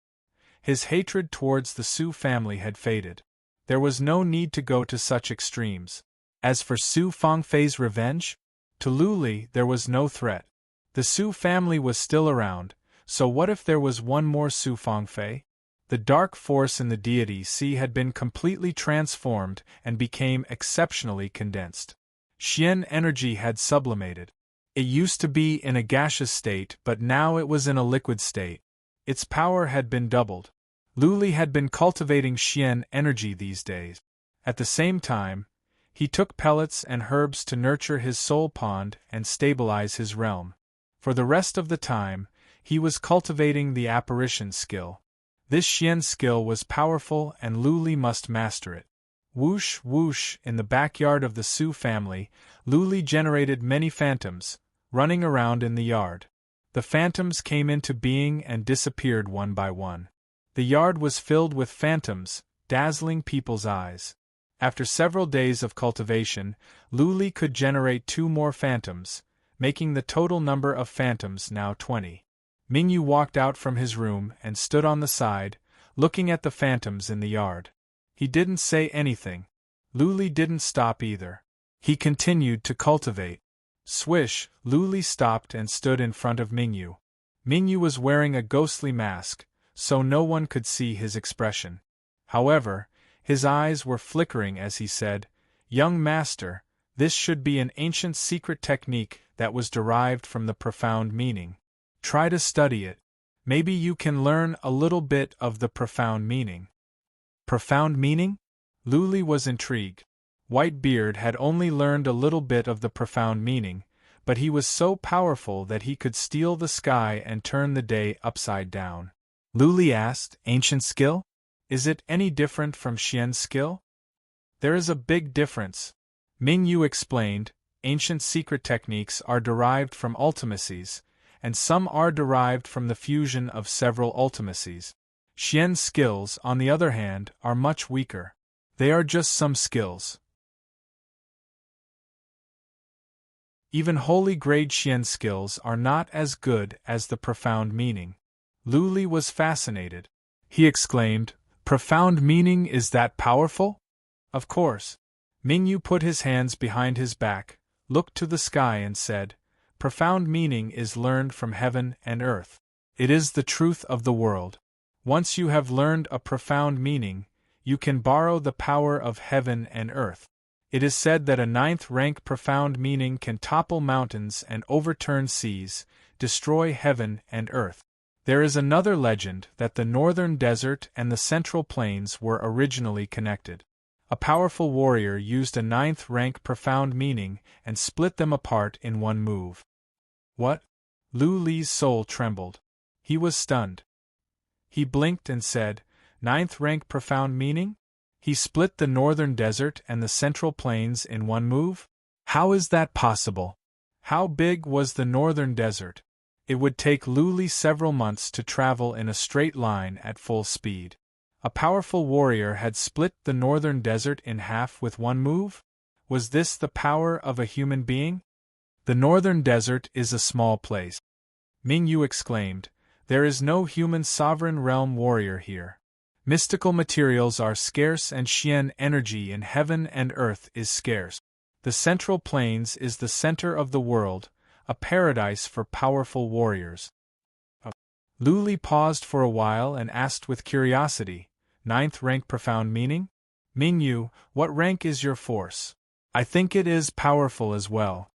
His hatred towards the Su family had faded. There was no need to go to such extremes. As for Su Fangfei's revenge, to Luli there was no threat. The Su family was still around, so what if there was one more Su Fangfei? The dark force in the deity sea had been completely transformed and became exceptionally condensed. Xian energy had sublimated. It used to be in a gaseous state, but now it was in a liquid state. Its power had been doubled. Luli had been cultivating Xian energy these days. At the same time, he took pellets and herbs to nurture his soul pond and stabilize his realm. For the rest of the time, he was cultivating the apparition skill. This Xian skill was powerful and Luli must master it. Whoosh whoosh, in the backyard of the Su family, Luli generated many phantoms, running around in the yard. The phantoms came into being and disappeared one by one. The yard was filled with phantoms, dazzling people's eyes. After several days of cultivation, Luli could generate 2 more phantoms, making the total number of phantoms now 20. Mingyu walked out from his room and stood on the side, looking at the phantoms in the yard. He didn't say anything. Luli didn't stop either. He continued to cultivate. Swish, Luli stopped and stood in front of Mingyu. Mingyu was wearing a ghostly mask, so no one could see his expression. However, his eyes were flickering as he said, "Young master, this should be an ancient secret technique that was derived from the profound meaning. Try to study it. Maybe you can learn a little bit of the profound meaning." Profound meaning? Luli was intrigued. Whitebeard had only learned a little bit of the profound meaning, but he was so powerful that he could steal the sky and turn the day upside down. Luli asked, "Ancient skill? Is it any different from Xian's skill?" "There is a big difference," Mingyu explained. "Ancient secret techniques are derived from ultimacies, and some are derived from the fusion of several ultimacies. Xian's skills, on the other hand, are much weaker. They are just some skills. Even holy-grade Xian skills are not as good as the profound meaning." Luli was fascinated. He exclaimed, "Profound meaning is that powerful?" "Of course." Mingyu put his hands behind his back, looked to the sky and said, "Profound meaning is learned from heaven and earth. It is the truth of the world. Once you have learned a profound meaning, you can borrow the power of heaven and earth. It is said that a 9th-rank profound meaning can topple mountains and overturn seas, destroy heaven and earth. There is another legend that the northern desert and the central plains were originally connected. A powerful warrior used a 9th-rank profound meaning and split them apart in one move." "What?" Luli's soul trembled. He was stunned. He blinked and said, "9th-rank profound meaning? He split the northern desert and the central plains in one move? How is that possible? How big was the northern desert?" It would take Luli several months to travel in a straight line at full speed. A powerful warrior had split the northern desert in half with one move? Was this the power of a human being? "The northern desert is a small place," Mingyu exclaimed. "There is no human sovereign realm warrior here. Mystical materials are scarce and Xian energy in heaven and earth is scarce. The central plains is the center of the world, a paradise for powerful warriors." Luli paused for a while and asked with curiosity, "9th-rank profound meaning? Mingyu, what rank is your force? I think it is powerful as well."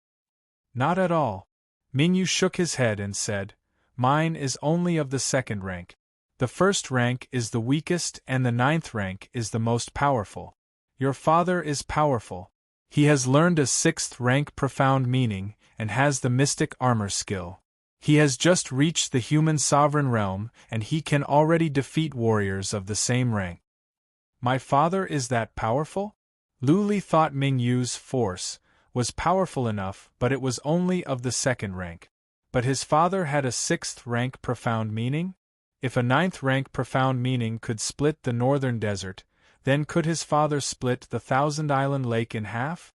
"Not at all." Mingyu shook his head and said, "Mine is only of the 2nd rank. The 1st rank is the weakest and the 9th rank is the most powerful. Your father is powerful. He has learned a 6th-rank profound meaning and has the mystic armor skill. He has just reached the human sovereign realm, and he can already defeat warriors of the same rank. My father is that powerful? Lu Li thought Ming Yu's force was powerful enough, but it was only of the second rank. But his father had a sixth rank profound meaning? If a ninth rank profound meaning could split the northern desert, then could his father split the thousand-island lake in half?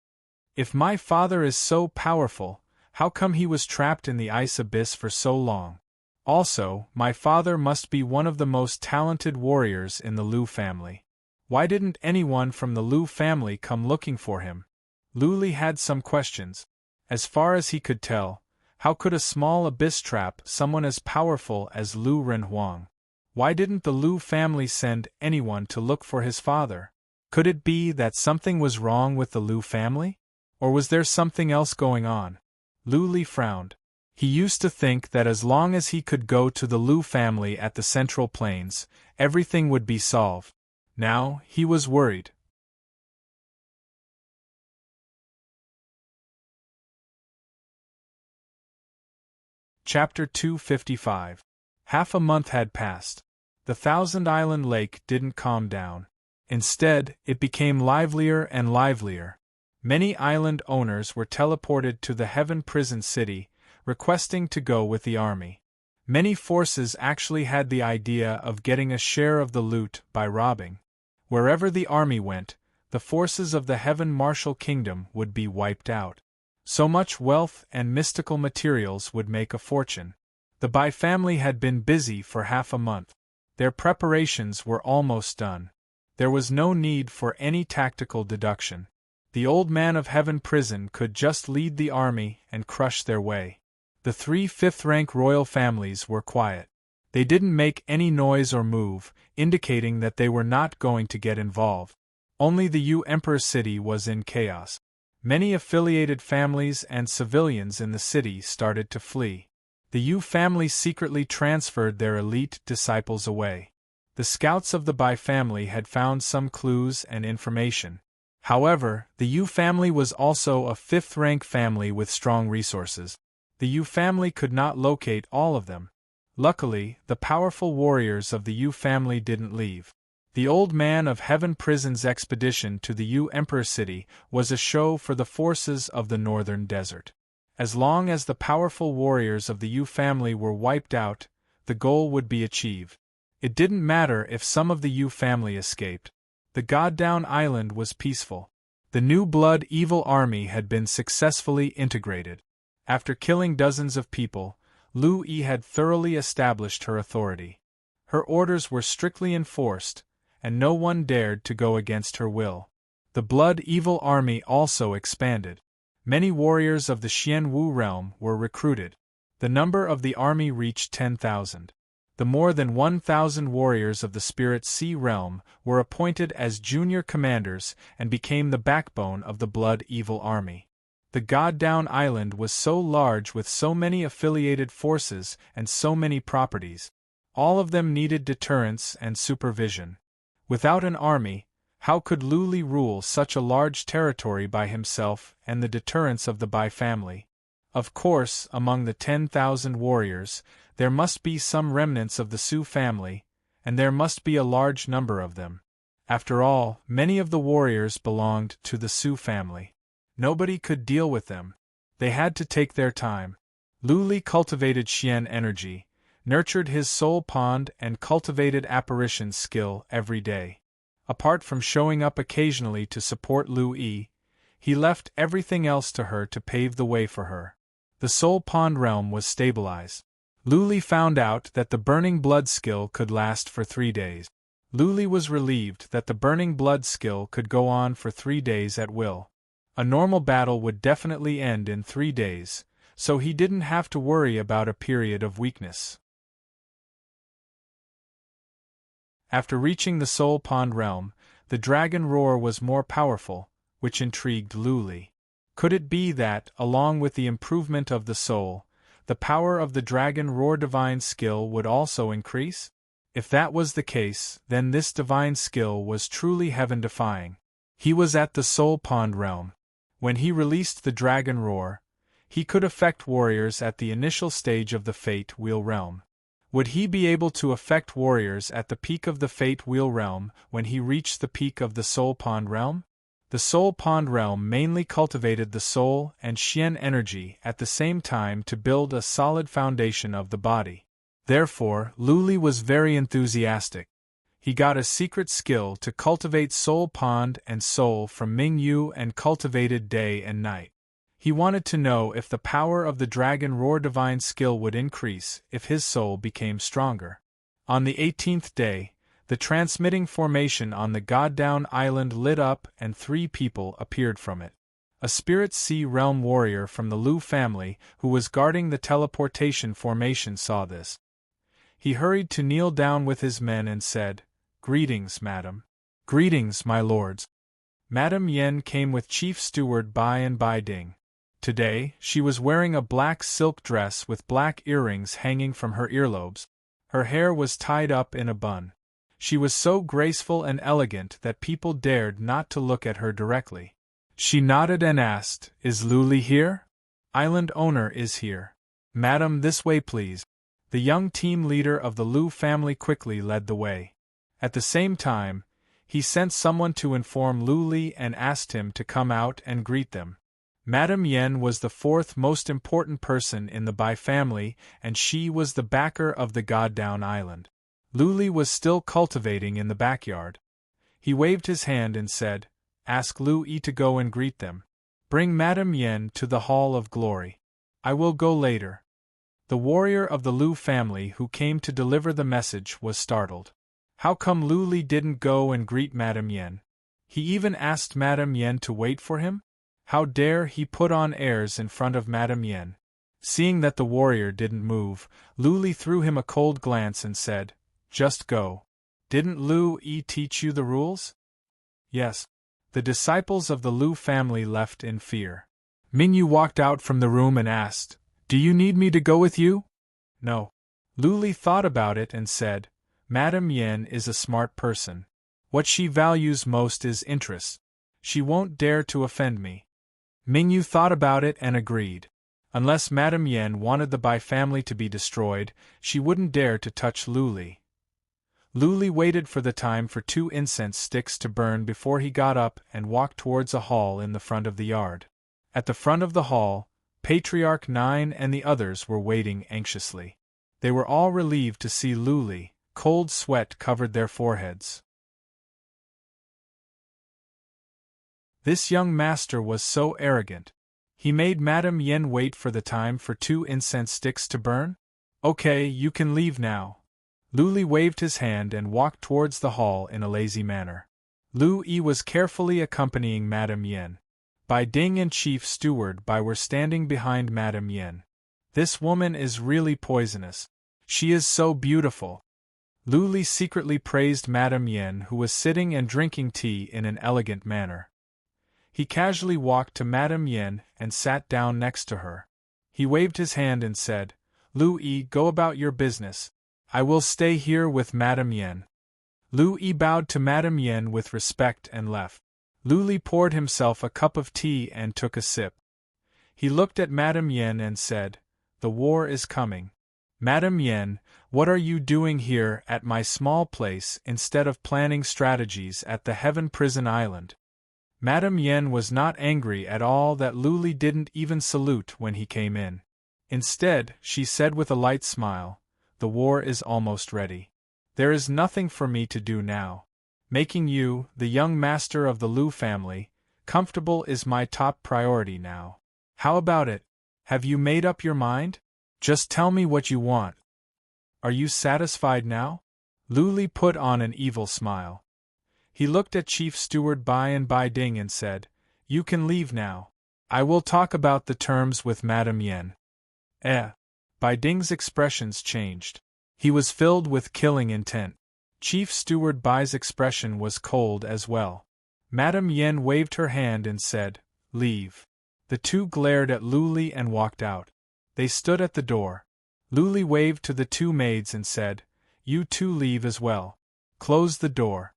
If my father is so powerful, how come he was trapped in the ice abyss for so long? Also, my father must be one of the most talented warriors in the Lu family. Why didn't anyone from the Lu family come looking for him? Lu Li had some questions. As far as he could tell, how could a small abyss trap someone as powerful as Lu Renhuang? Why didn't the Lu family send anyone to look for his father? Could it be that something was wrong with the Lu family? Or was there something else going on? Lu Li frowned. He used to think that as long as he could go to the Lu family at the Central Plains, everything would be solved. Now, he was worried. Chapter 255. Half a month had passed. The Thousand-Island Lake didn't calm down. Instead, it became livelier and livelier. Many island owners were teleported to the Heaven Prison City, requesting to go with the army. Many forces actually had the idea of getting a share of the loot by robbing. Wherever the army went, the forces of the Heaven Martial Kingdom would be wiped out. So much wealth and mystical materials would make a fortune. The Bai family had been busy for half a month. Their preparations were almost done. There was no need for any tactical deduction. The old man of Heaven Prison could just lead the army and crush their way. The 3 fifth-rank royal families were quiet. They didn't make any noise or move, indicating that they were not going to get involved. Only the Yu Emperor city was in chaos. Many affiliated families and civilians in the city started to flee. The Yu family secretly transferred their elite disciples away. The scouts of the Bai family had found some clues and information. However, the Yu family was also a fifth-rank family with strong resources. The Yu family could not locate all of them. Luckily, the powerful warriors of the Yu family didn't leave. The old man of Heaven Prison's expedition to the Yu Emperor city was a show for the forces of the northern desert. As long as the powerful warriors of the Yu family were wiped out, the goal would be achieved. It didn't matter if some of the Yu family escaped. The Goddown Island was peaceful. The New Blood evil army had been successfully integrated. After killing dozens of people, Lu Yi had thoroughly established her authority. Her orders were strictly enforced, and no one dared to go against her will. The Blood Evil army also expanded. Many warriors of the Xian Wu realm were recruited. The number of the army reached 10,000. The more than 1,000 warriors of the Spirit Sea realm were appointed as junior commanders and became the backbone of the Blood Evil army. The Goddown Island was so large with so many affiliated forces and so many properties. All of them needed deterrence and supervision. Without an army, how could Lu Li rule such a large territory by himself and the deterrence of the Bai family? Of course, among the 10,000 warriors, there must be some remnants of the Su family, and there must be a large number of them. After all, many of the warriors belonged to the Su family. Nobody could deal with them. They had to take their time. Lu Li cultivated Xian energy, nurtured his soul pond and cultivated apparition skill every day. Apart from showing up occasionally to support Lu Yi, he left everything else to her to pave the way for her. The soul pond realm was stabilized. Lu Li found out that the burning blood skill could last for 3 days. Lu Li was relieved that the burning blood skill could go on for 3 days at will. A normal battle would definitely end in 3 days, so he didn't have to worry about a period of weakness. After reaching the Soul Pond realm, the dragon roar was more powerful, which intrigued Lu Li. Could it be that, along with the improvement of the soul, the power of the dragon roar divine skill would also increase? If that was the case, then this divine skill was truly heaven-defying. He was at the Soul Pond realm. When he released the dragon roar, He could affect warriors at the initial stage of the Fate Wheel realm. Would he be able to affect warriors at the peak of the Fate Wheel realm when he reached the peak of the Soul Pond realm? The Soul Pond realm mainly cultivated the soul and Xian energy at the same time to build a solid foundation of the body. Therefore, Lu Li was very enthusiastic. He got a secret skill to cultivate Soul Pond and Soul from Ming Yu and cultivated day and night. He wanted to know if the power of the Dragon Roar divine skill would increase if his soul became stronger. On the 18th day, the transmitting formation on the God-Down Island lit up and 3 people appeared from it. A Spirit Sea Realm warrior from the Lu family who was guarding the teleportation formation saw this. He hurried to kneel down with his men and said, "Greetings, madam." "Greetings, my lords." Madam Yen came with Chief Steward Bai and Bai Ding. Today, she was wearing a black silk dress with black earrings hanging from her earlobes. Her hair was tied up in a bun. She was so graceful and elegant that people dared not to look at her directly. She nodded and asked, "Is Lu Li here?" "Island owner is here." "Madam, this way please." The young team leader of the Lu family quickly led the way. At the same time, he sent someone to inform Lu Li and asked him to come out and greet them. Madam Yen was the 4th most important person in the Bai family, and she was the backer of the God-Down Island. Lu Li was still cultivating in the backyard. He waved his hand and said, "Ask Lu Yi to go and greet them. Bring Madam Yen to the Hall of Glory. I will go later." The warrior of the Lu family who came to deliver the message was startled. How come Lu Li didn't go and greet Madam Yen? He even asked Madam Yen to wait for him? How dare he put on airs in front of Madam Yen? Seeing that the warrior didn't move, Lu Li threw him a cold glance and said, "Just go. Didn't Lu Yi teach you the rules?" "Yes." The disciples of the Lu family left in fear. Ming Yu walked out from the room and asked, "Do you need me to go with you?" "No." Lu Li thought about it and said, "Madam Yen is a smart person. What she values most is interest. She won't dare to offend me." Ming Yu thought about it and agreed. Unless Madam Yen wanted the Bai family to be destroyed, she wouldn't dare to touch Lu Li. Lu Li waited for the time for 2 incense sticks to burn before he got up and walked towards a hall in the front of the yard. At the front of the hall, Patriarch 9 and the others were waiting anxiously. They were all relieved to see Lu Li. Cold sweat covered their foreheads. This young master was so arrogant. He made Madam Yen wait for the time for 2 incense sticks to burn? "Okay, you can leave now." Lu Li waved his hand and walked towards the hall in a lazy manner. Lu Yi was carefully accompanying Madam Yen. Bai Ding and Chief Steward Bai were standing behind Madam Yen. "This woman is really poisonous. She is so beautiful." Lu Li secretly praised Madam Yen, who was sitting and drinking tea in an elegant manner. He casually walked to Madam Yen and sat down next to her. He waved his hand and said, "Lu Yi, go about your business. I will stay here with Madam Yen." Lu Yi bowed to Madam Yen with respect and left. Lu Li poured himself a cup of tea and took a sip. He looked at Madam Yen and said, "The war is coming. Madam Yen, what are you doing here at my small place instead of planning strategies at the Heaven Prison Island?" Madam Yen was not angry at all that Lu Li didn't even salute when he came in. Instead, she said with a light smile, "The war is almost ready. There is nothing for me to do now. Making you, the young master of the Lu family, comfortable is my top priority now. How about it? Have you made up your mind? Just tell me what you want. Are you satisfied now?" Lu Li put on an evil smile. He looked at Chief Steward Bai and Bai Ding and said, "You can leave now. I will talk about the terms with Madam Yen." Bai Ding's expressions changed. He was filled with killing intent. Chief Steward Bai's expression was cold as well. Madam Yen waved her hand and said, "Leave." The two glared at Lu Li and walked out. They stood at the door. Lu Li waved to the 2 maids and said, "You 2 leave as well. Close the door."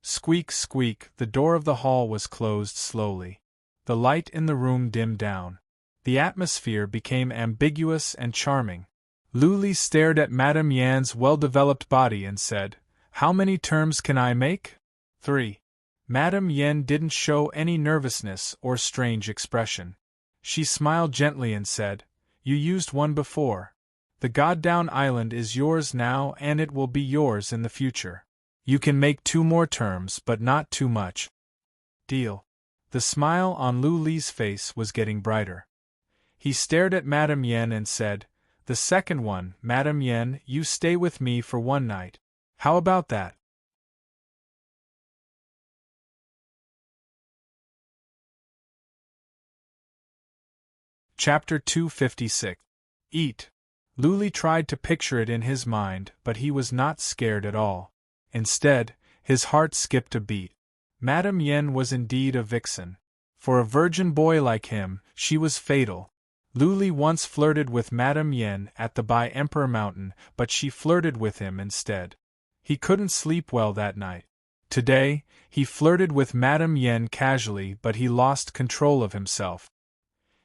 Squeak, squeak, the door of the hall was closed slowly. The light in the room dimmed down. The atmosphere became ambiguous and charming. Lu Li stared at Madame Yan's well-developed body and said, "How many terms can I make?" 3. Madame Yan didn't show any nervousness or strange expression. She smiled gently and said, "You used one before. The Goddown Island is yours now and it will be yours in the future. You can make 2 more terms but not too much. Deal." The smile on Lu Li's face was getting brighter. He stared at Madame Yan and said, "The second one, Madame Yan, you stay with me for 1 night. How about that?" Chapter 256. Eat. Lu Li tried to picture it in his mind, but he was not scared at all. Instead, his heart skipped a beat. Madame Yan was indeed a vixen. For a virgin boy like him, she was fatal. Lu Li once flirted with Madame Yan at the Bai Emperor Mountain, but she flirted with him instead. He couldn't sleep well that night. Today, he flirted with Madame Yan casually, but he lost control of himself.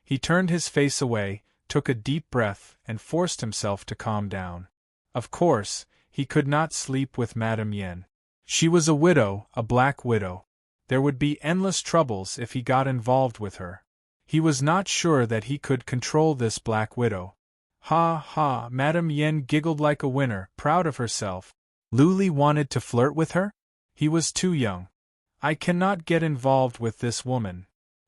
He turned his face away, took a deep breath, and forced himself to calm down. Of course, he could not sleep with Madame Yan. She was a widow, a black widow. There would be endless troubles if he got involved with her. He was not sure that he could control this black widow. Ha ha, Madame Yan giggled like a winner, proud of herself. Lu Li wanted to flirt with her? He was too young. "I cannot get involved with this woman,"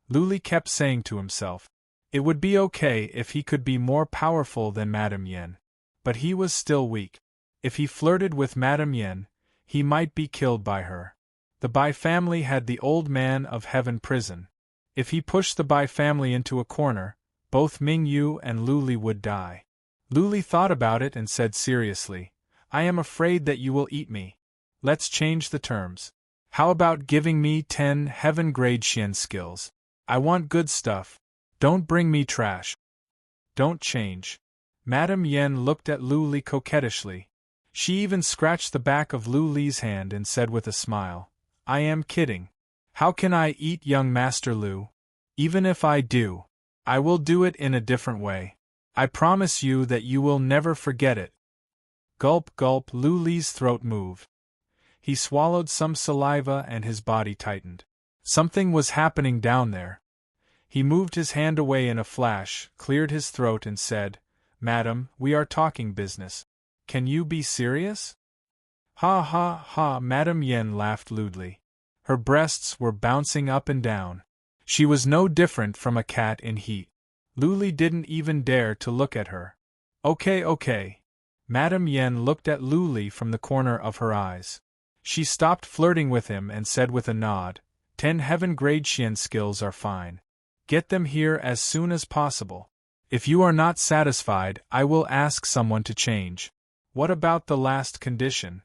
Lu Li kept saying to himself. It would be okay if he could be more powerful than Madame Yan. But he was still weak. If he flirted with Madame Yan, he might be killed by her. The Bai family had the Old Man of Heaven prison. If he pushed the Bai family into a corner, both Ming Yu and Lu Li would die. Lu Li thought about it and said seriously, "I am afraid that you will eat me. Let's change the terms. How about giving me 10 heaven-grade Xian skills? I want good stuff. Don't bring me trash." "Don't change." Madame Yan looked at Lu Li coquettishly. She even scratched the back of Lu Li's hand and said with a smile, "I am kidding. How can I eat young Master Lu? Even if I do, I will do it in a different way. I promise you that you will never forget it." Gulp gulp, Lu Li's throat moved. He swallowed some saliva and his body tightened. Something was happening down there. He moved his hand away in a flash, cleared his throat and said, "Madam, we are talking business. Can you be serious?" Ha ha ha, Madame Yan laughed lewdly. Her breasts were bouncing up and down. She was no different from a cat in heat. Lu Li didn't even dare to look at her. Okay. Madame Yan looked at Lu Li from the corner of her eyes. She stopped flirting with him and said with a nod, 10 heaven-grade Xian skills are fine. Get them here as soon as possible. If you are not satisfied, I will ask someone to change. What about the last condition?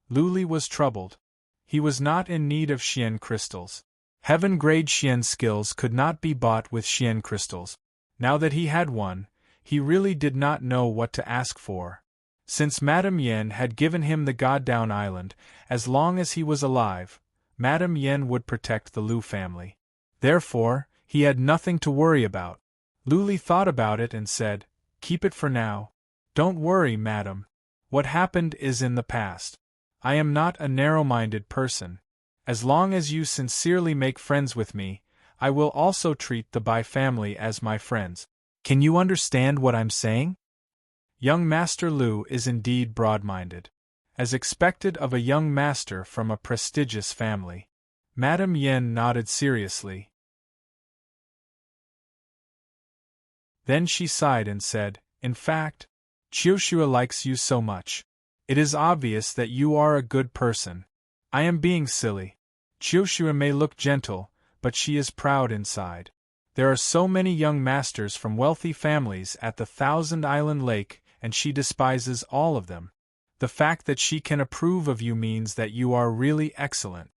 Lu Li was troubled. He was not in need of Xian crystals. Heaven-grade Xian skills could not be bought with Xian crystals. Now that he had one, he really did not know what to ask for. Since Madame Yan had given him the Goddown Island, as long as he was alive, Madame Yan would protect the Lu family. Therefore, he had nothing to worry about. Lu Li thought about it and said, "Keep it for now. Don't worry, madam. What happened is in the past. I am not a narrow-minded person. As long as you sincerely make friends with me, I will also treat the Bai family as my friends. Can you understand what I'm saying?" Young Master Lu is indeed broad-minded. As expected of a young master from a prestigious family. Madame Yan nodded seriously. Then she sighed and said, "In fact, Qiushua likes you so much. It is obvious that you are a good person. I am being silly. Qiushua may look gentle, but she is proud inside. There are so many young masters from wealthy families at the Thousand Island Lake, and she despises all of them. The fact that she can approve of you means that you are really excellent."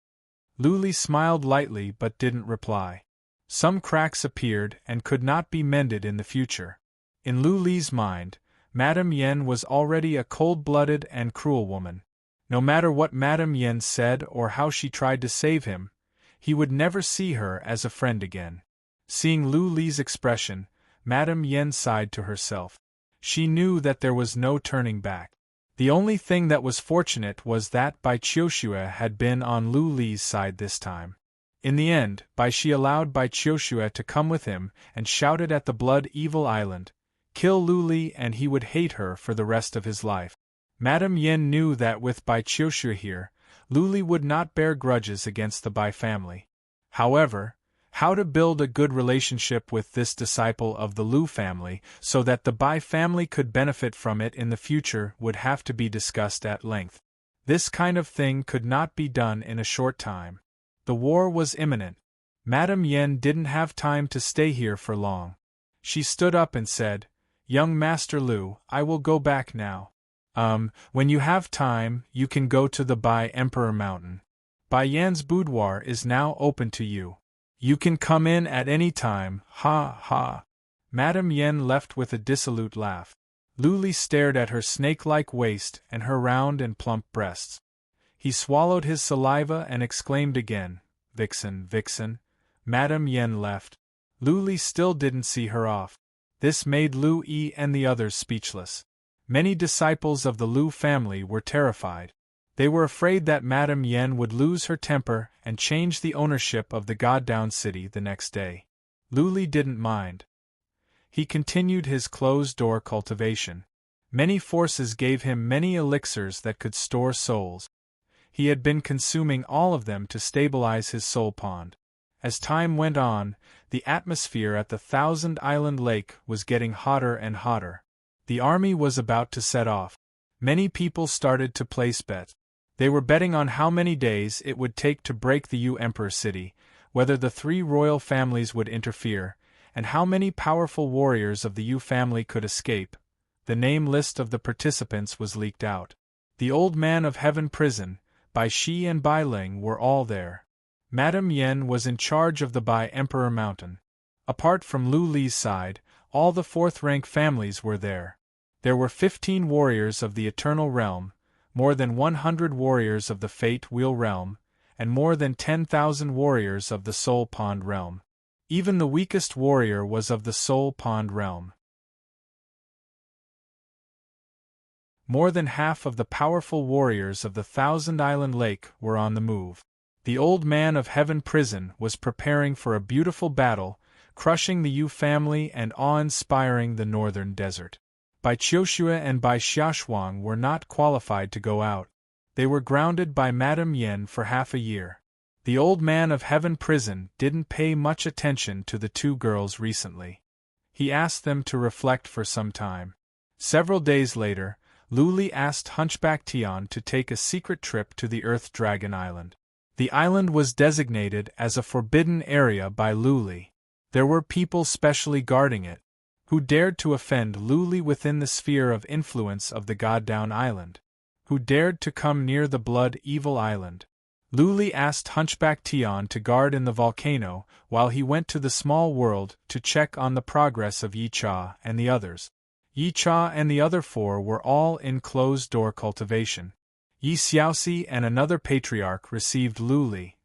Lu Li smiled lightly but didn't reply. Some cracks appeared and could not be mended in the future. In Lu Li's mind, Madame Yan was already a cold-blooded and cruel woman. No matter what Madame Yan said or how she tried to save him, he would never see her as a friend again. Seeing Lu Li's expression, Madame Yen sighed to herself. She knew that there was no turning back. The only thing that was fortunate was that Bai Qiushue had been on Lu Li's side this time. In the end, Bai Shi allowed Bai Qiushue to come with him and shouted at the Blood Evil Island, "Kill Lu Li and he would hate her for the rest of his life." Madame Yen knew that with Bai Qiushue here, Lu Li would not bear grudges against the Bai family. However, how to build a good relationship with this disciple of the Lu family so that the Bai family could benefit from it in the future would have to be discussed at length. This kind of thing could not be done in a short time. The war was imminent. Madame Yen didn't have time to stay here for long. She stood up and said, "Young Master Lu, I will go back now. When you have time, you can go to the Bai Emperor Mountain. Bai Yan's boudoir is now open to you. You can come in at any time, ha ha." Madame Yen left with a dissolute laugh. Lu Li stared at her snake-like waist and her round and plump breasts. He swallowed his saliva and exclaimed again, "Vixen, vixen." Madame Yen left. Lu Li still didn't see her off. This made Lu Yi and the others speechless. Many disciples of the Lu family were terrified. They were afraid that Madame Yen would lose her temper and change the ownership of the God-Down City the next day. Lu Li didn't mind. He continued his closed-door cultivation. Many forces gave him many elixirs that could store souls. He had been consuming all of them to stabilize his soul pond. As time went on, the atmosphere at the Thousand Island Lake was getting hotter and hotter. The army was about to set off. Many people started to place bets. They were betting on how many days it would take to break the Yu Emperor City, whether the three royal families would interfere, and how many powerful warriors of the Yu family could escape. The name list of the participants was leaked out. The Old Man of Heaven prison, Bai Shi and Bai Ling were all there. Madame Yen was in charge of the Bai Emperor Mountain. Apart from Lu Li's side, all the fourth-rank families were there. There were 15 warriors of the Eternal Realm, more than 100 warriors of the Fate Wheel Realm, and more than 10,000 warriors of the Soul Pond Realm. Even the weakest warrior was of the Soul Pond Realm. More than half of the powerful warriors of the Thousand Island Lake were on the move. The Old Man of Heaven prison was preparing for a beautiful battle, crushing the Yu family and awe-inspiring the northern desert. Bai Qiushue and Bai Xiaoshuang were not qualified to go out. They were grounded by Madame Yen for half a year. The Old Man of Heaven prison didn't pay much attention to the two girls recently. He asked them to reflect for some time. Several days later, Lu Li asked Hunchback Tian to take a secret trip to the Earth Dragon Island. The island was designated as a forbidden area by Lu Li. There were people specially guarding it, who dared to offend Lu Li within the sphere of influence of the God-Down Island, who dared to come near the Blood Evil Island. Lu Li asked Hunchback Tian to guard in the volcano while he went to the small world to check on the progress of Yi Cha and the others. Yi Cha and the other four were all in closed-door cultivation. Yi Xiaoxi and another patriarch received Lu Li.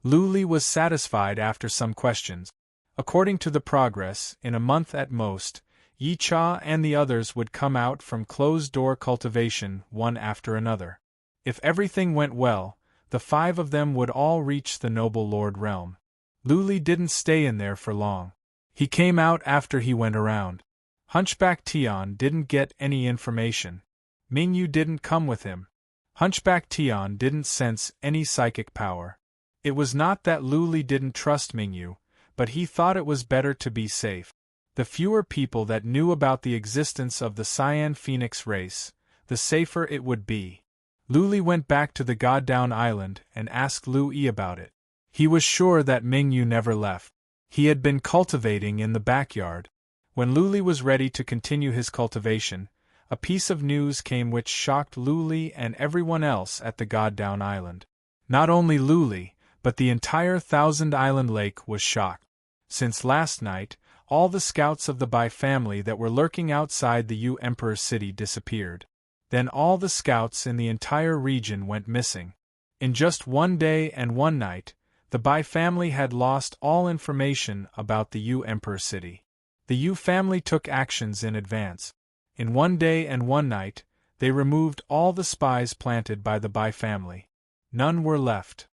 Lu Li was satisfied after some questions. According to the progress, in a month at most, Yi Cha and the others would come out from closed-door cultivation one after another. If everything went well, the 5 of them would all reach the Noble Lord realm. Lu Li didn't stay in there for long. He came out after he went around. Hunchback Tian didn't get any information. Mingyu didn't come with him. Hunchback Tian didn't sense any psychic power. It was not that Lu Li didn't trust Mingyu, but he thought it was better to be safe. The fewer people that knew about the existence of the Cyan Phoenix race, the safer it would be. Lu Li went back to the God-Down Island and asked Lu Yi about it. He was sure that Mingyu never left. He had been cultivating in the backyard. When Lu Li was ready to continue his cultivation, a piece of news came which shocked Lu Li and everyone else at the God-Down Island. Not only Lu Li, but the entire Thousand Island Lake was shocked. Since last night, all the scouts of the Bai family that were lurking outside the Yu Emperor City disappeared. Then all the scouts in the entire region went missing. In just one day and one night, the Bai family had lost all information about the Yu Emperor City. The Yu family took actions in advance. In one day and one night, they removed all the spies planted by the Bai family. None were left.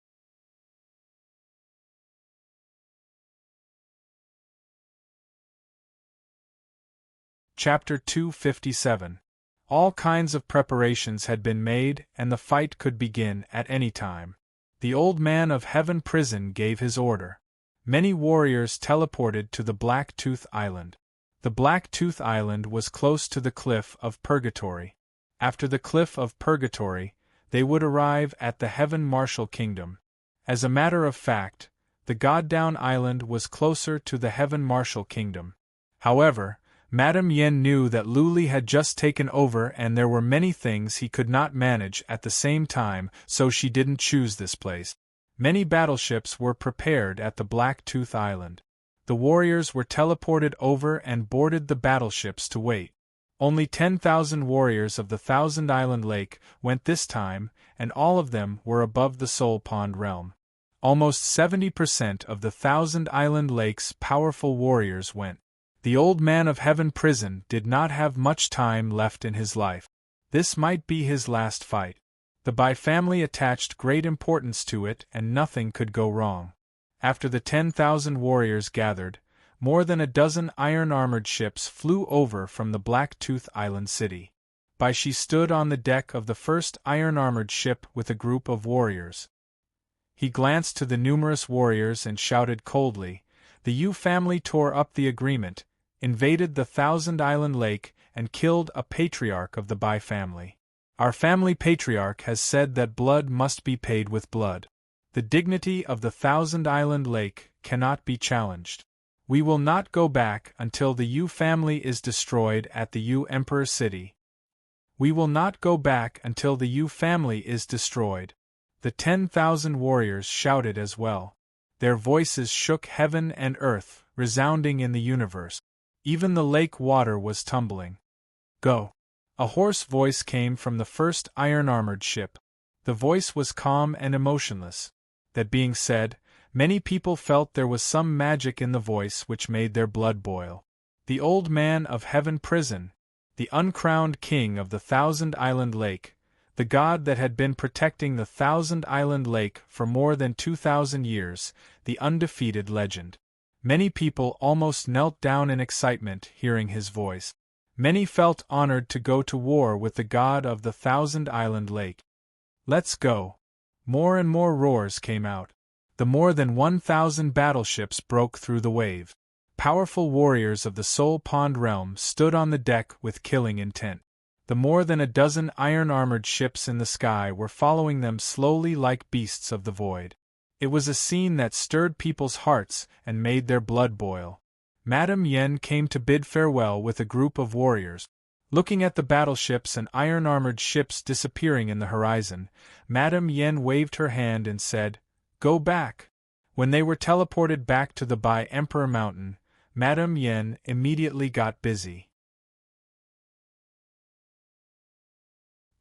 Chapter 257. All kinds of preparations had been made, and the fight could begin at any time. The old man of Heaven prison gave his order. Many warriors teleported to the Black Tooth Island. The Black Tooth Island was close to the Cliff of Purgatory. After the Cliff of Purgatory, they would arrive at the Heaven Martial Kingdom. As a matter of fact, the Goddown Island was closer to the Heaven Martial Kingdom. However, Madame Yen knew that Luli had just taken over and there were many things he could not manage at the same time, so she didn't choose this place. Many battleships were prepared at the Black Tooth Island. The warriors were teleported over and boarded the battleships to wait. Only 10,000 warriors of the Thousand Island Lake went this time, and all of them were above the Soul Pond realm. Almost 70% of the Thousand Island Lake's powerful warriors went. The old man of Heaven prison did not have much time left in his life. This might be his last fight. The Bai family attached great importance to it and nothing could go wrong. After the 10,000 warriors gathered, more than a dozen iron-armored ships flew over from the Black Tooth Island city. Bai Shi stood on the deck of the first iron-armored ship with a group of warriors. He glanced to the numerous warriors and shouted coldly. The Yu family tore up the agreement, invaded the Thousand Island Lake, and killed a patriarch of the Bai family. Our family patriarch has said that blood must be paid with blood. The dignity of the Thousand Island Lake cannot be challenged. We will not go back until the Yu family is destroyed at the Yu Emperor City. We will not go back until the Yu family is destroyed. The 10,000 warriors shouted as well. Their voices shook heaven and earth, resounding in the universe. Even the lake water was tumbling. Go! A hoarse voice came from the first iron-armored ship. The voice was calm and emotionless. That being said, many people felt there was some magic in the voice which made their blood boil. The old man of Heaven prison, the uncrowned king of the Thousand Island Lake, the god that had been protecting the Thousand Island Lake for more than 2,000 years, the undefeated legend. Many people almost knelt down in excitement hearing his voice. Many felt honored to go to war with the god of the Thousand Island Lake. Let's go! More and more roars came out. The more than 1,000 battleships broke through the wave. Powerful warriors of the Soul Pond realm stood on the deck with killing intent. The more than a dozen iron-armored ships in the sky were following them slowly like beasts of the void. It was a scene that stirred people's hearts and made their blood boil. Madame Yen came to bid farewell with a group of warriors. Looking at the battleships and iron-armored ships disappearing in the horizon, Madame Yen waved her hand and said, "Go back." When they were teleported back to the Bai Emperor Mountain, Madame Yen immediately got busy.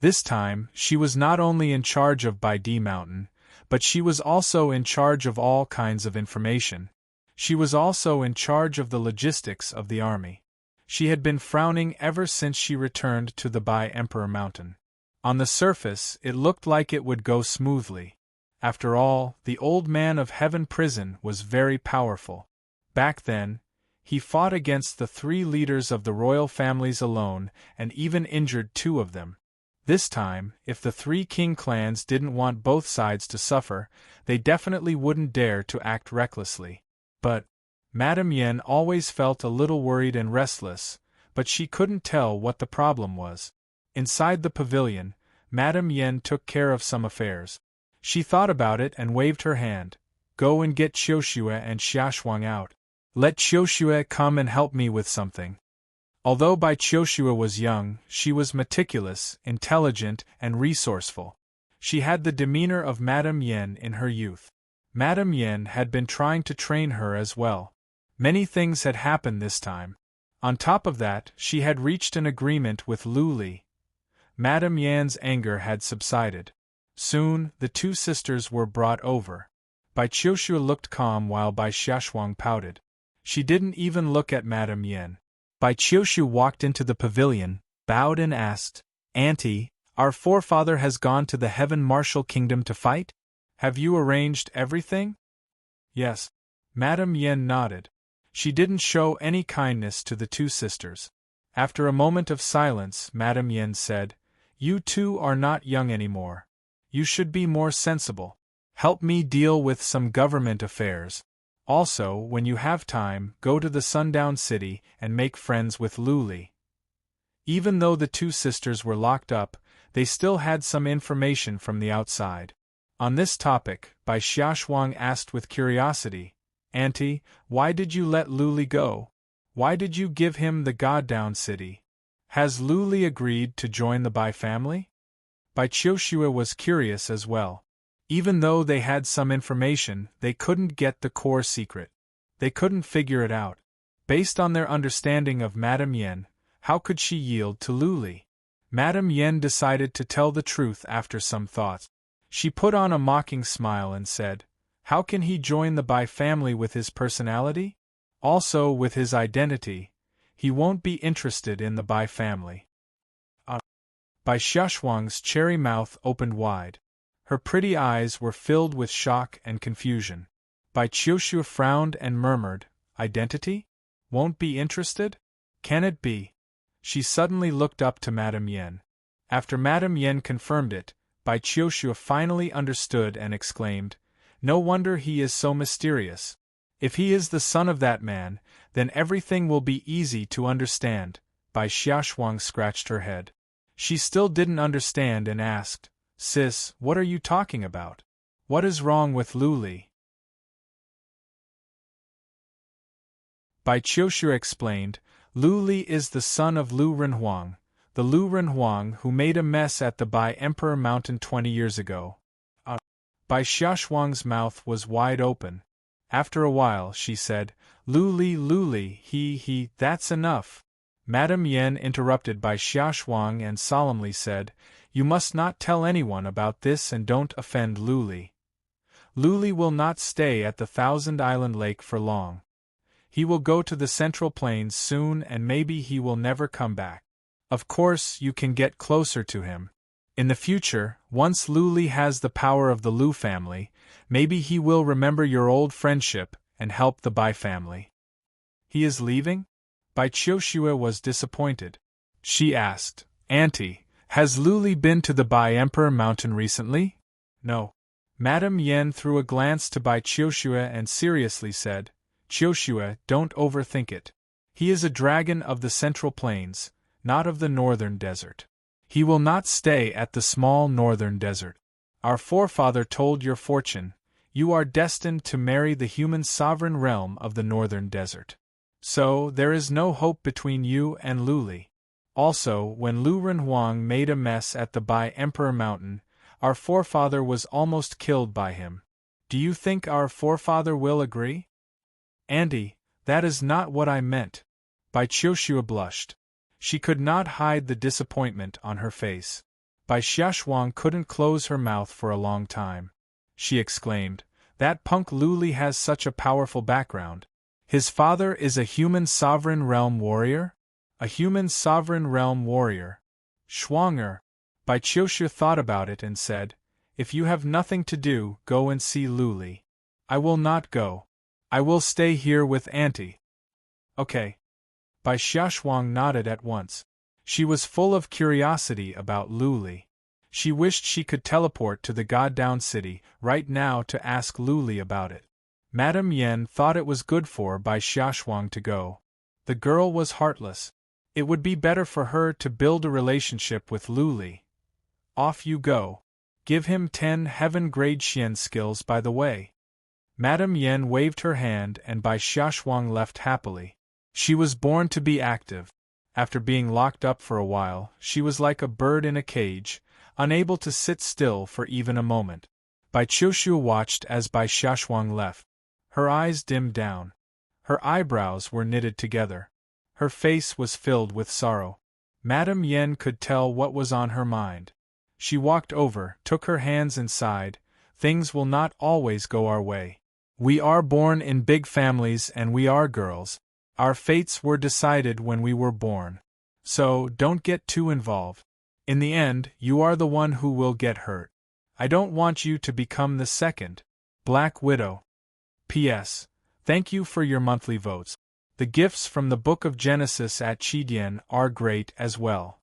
This time, she was not only in charge of Bai Di Mountain, but she was also in charge of all kinds of information. She was also in charge of the logistics of the army. She had been frowning ever since she returned to the Bai Emperor Mountain. On the surface, it looked like it would go smoothly. After all, the old man of Heaven prison was very powerful. Back then, he fought against the 3 leaders of the royal families alone and even injured 2 of them. This time, if the 3 king clans didn't want both sides to suffer, they definitely wouldn't dare to act recklessly. But Madame Yen always felt a little worried and restless, but she couldn't tell what the problem was. Inside the pavilion, Madame Yen took care of some affairs. She thought about it and waved her hand. Go and get Qiushue and Xiaoshuang out. Let Qiushue come and help me with something. Although Bai Qiushue was young, she was meticulous, intelligent, and resourceful. She had the demeanor of Madame Yen in her youth. Madame Yen had been trying to train her as well. Many things had happened this time. On top of that, she had reached an agreement with Luli. Madame Yan's anger had subsided. Soon, the 2 sisters were brought over. Bai Qiushue looked calm while Bai Xiaoshuang pouted. She didn't even look at Madame Yen. Bai Qiushu walked into the pavilion, bowed and asked, "Auntie, our forefather has gone to the Heaven Martial Kingdom to fight? Have you arranged everything?" "Yes." Madame Yen nodded. She didn't show any kindness to the two sisters. After a moment of silence, Madame Yen said, "You two are not young anymore. You should be more sensible. Help me deal with some government affairs. Also, when you have time, go to the Sundown City and make friends with Luli." Even though the two sisters were locked up, they still had some information from the outside. On this topic, Bai Xiaoshuang asked with curiosity, "Auntie, why did you let Luli go? Why did you give him the Goddown City? Has Luli agreed to join the Bai family?" Bai Qiushu was curious as well. Even though they had some information, they couldn't get the core secret. They couldn't figure it out. Based on their understanding of Madame Yen, how could she yield to Luli? Madame Yen decided to tell the truth after some thought. She put on a mocking smile and said, "How can he join the Bai family with his personality? Also with his identity, he won't be interested in the Bai family." Bai Xiaoshuang's cherry mouth opened wide. Her pretty eyes were filled with shock and confusion. Bai Qiushu frowned and murmured, "Identity? Won't be interested? Can it be?" She suddenly looked up to Madame Yen. After Madame Yen confirmed it, Bai Qiushu finally understood and exclaimed, "No wonder he is so mysterious. If he is the son of that man, then everything will be easy to understand." Bai Xiaoshuang scratched her head. She still didn't understand and asked, "Sis, what are you talking about? What is wrong with Luli?" Bai Qiushu explained, "Luli is the son of Lu Renhuang, the Lu Renhuang who made a mess at the Bai Emperor Mountain 20 years ago." Bai Xiaoshuang's mouth was wide open. After a while, she said, Luli, he, that's enough." Madame Yen interrupted Bai Xiaoshuang and solemnly said, "You must not tell anyone about this and don't offend Luli. Luli will not stay at the Thousand Island Lake for long. He will go to the Central Plains soon and maybe he will never come back. Of course, you can get closer to him. In the future, once Luli has the power of the Lu family, maybe he will remember your old friendship and help the Bai family." "He is leaving?" Bai Qiushu was disappointed. She asked, "Auntie, has Luli been to the Bai Emperor Mountain recently?" "No." Madame Yen threw a glance to Bai Qiushu and seriously said, "Qiushu, don't overthink it. He is a dragon of the Central Plains, not of the Northern Desert. He will not stay at the small Northern Desert. Our forefather told your fortune. You are destined to marry the human sovereign realm of the Northern Desert. So, there is no hope between you and Luli. Also, when Lu Renhuang made a mess at the Bai Emperor Mountain, our forefather was almost killed by him. Do you think our forefather will agree?" "Auntie, that is not what I meant." Bai Qiushu blushed. She could not hide the disappointment on her face. Bai Xiaoshuang couldn't close her mouth for a long time. She exclaimed, "That punk Luli has such a powerful background. His father is a human sovereign realm warrior? A human sovereign realm warrior. Schwanger." Bai Qiushu thought about it and said, "If you have nothing to do, go and see Luli." "I will not go. I will stay here with Auntie." "Okay." Bai Xiaoshuang nodded at once. She was full of curiosity about Luli. She wished she could teleport to the Goddown City right now to ask Luli about it. Madame Yen thought it was good for Bai Xiaoshuang to go. The girl was heartless. It would be better for her to build a relationship with Luli. "Off you go. Give him 10 heaven-grade Xian skills by the way." Madame Yen waved her hand and Bai Xiaoshuang left happily. She was born to be active. After being locked up for a while, she was like a bird in a cage, unable to sit still for even a moment. Bai Qiushu watched as Bai Xiaoshuang left. Her eyes dimmed down. Her eyebrows were knitted together. Her face was filled with sorrow. Madame Yen could tell what was on her mind. She walked over, took her hands and sighed, "Things will not always go our way. We are born in big families and we are girls. Our fates were decided when we were born. So, don't get too involved. In the end, you are the one who will get hurt. I don't want you to become the second Black Widow. P.S. Thank you for your monthly votes. The gifts from the Book of Genesis at Chidian are great as well.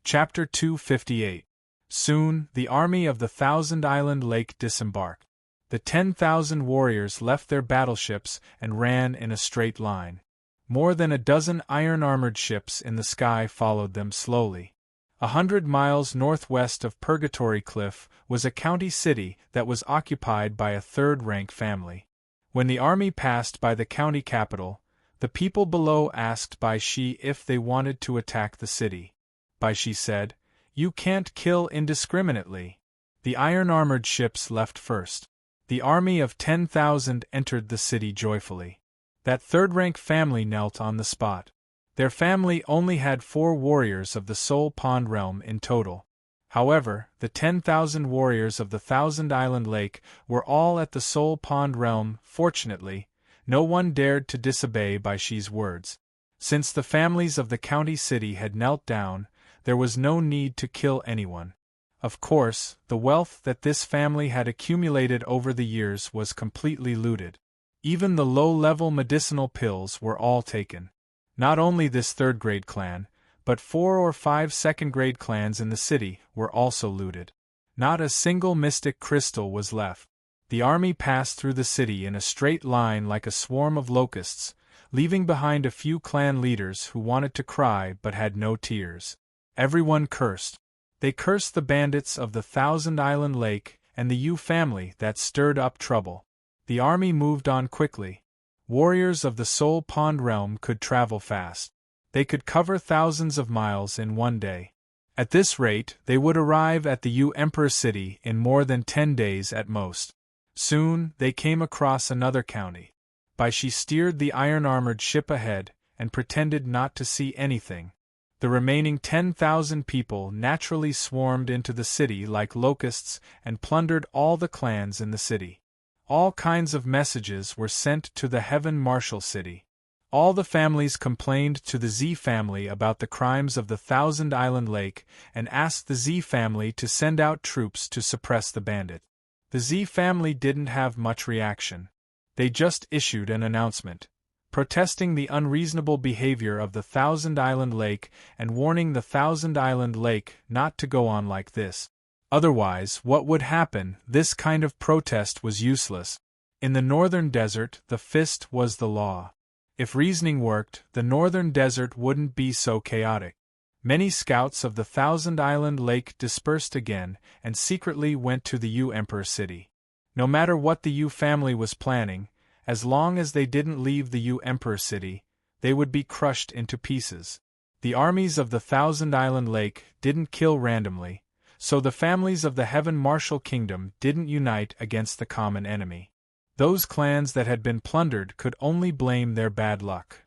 Chapter 258. Soon, the army of the Thousand Island Lake disembarked. The 10,000 warriors left their battleships and ran in a straight line. More than a dozen iron-armored ships in the sky followed them slowly. 100 miles northwest of Purgatory Cliff was a county city that was occupied by a third-rank family. When the army passed by the county capital, the people below asked Bai Shi if they wanted to attack the city. Bai Shi said, "You can't kill indiscriminately." The iron-armored ships left first. The army of 10,000 entered the city joyfully. That third-rank family knelt on the spot. Their family only had 4 warriors of the Soul Pond realm in total. However, the 10,000 warriors of the Thousand Island Lake were all at the Soul Pond realm. Fortunately, no one dared to disobey Bai Shi's words. Since the families of the county city had knelt down, there was no need to kill anyone. Of course, the wealth that this family had accumulated over the years was completely looted. Even the low-level medicinal pills were all taken. Not only this third-grade clan, but 4 or 5 second-grade clans in the city were also looted. Not a single mystic crystal was left. The army passed through the city in a straight line like a swarm of locusts, leaving behind a few clan leaders who wanted to cry but had no tears. Everyone cursed. They cursed the bandits of the Thousand Island Lake and the Yu family that stirred up trouble. The army moved on quickly. Warriors of the Soul Pond realm could travel fast. They could cover thousands of miles in one day. At this rate, they would arrive at the Yu Emperor City in more than 10 days at most. Soon, they came across another county. Bai Shi steered the iron-armored ship ahead and pretended not to see anything. The remaining 10,000 people naturally swarmed into the city like locusts and plundered all the clans in the city. All kinds of messages were sent to the Heaven Marshal City. All the families complained to the Z family about the crimes of the Thousand Island Lake and asked the Z family to send out troops to suppress the bandit. The Z family didn't have much reaction. They just issued an announcement, protesting the unreasonable behavior of the Thousand Island Lake and warning the Thousand Island Lake not to go on like this. Otherwise, what would happen? This kind of protest was useless. In the northern desert, the fist was the law. If reasoning worked, the northern desert wouldn't be so chaotic. Many scouts of the Thousand Island Lake dispersed again and secretly went to the Yu Emperor City. No matter what the Yu family was planning, as long as they didn't leave the Yu Emperor City, they would be crushed into pieces. The armies of the Thousand Island Lake didn't kill randomly, so the families of the Heaven Marshal Kingdom didn't unite against the common enemy. Those clans that had been plundered could only blame their bad luck.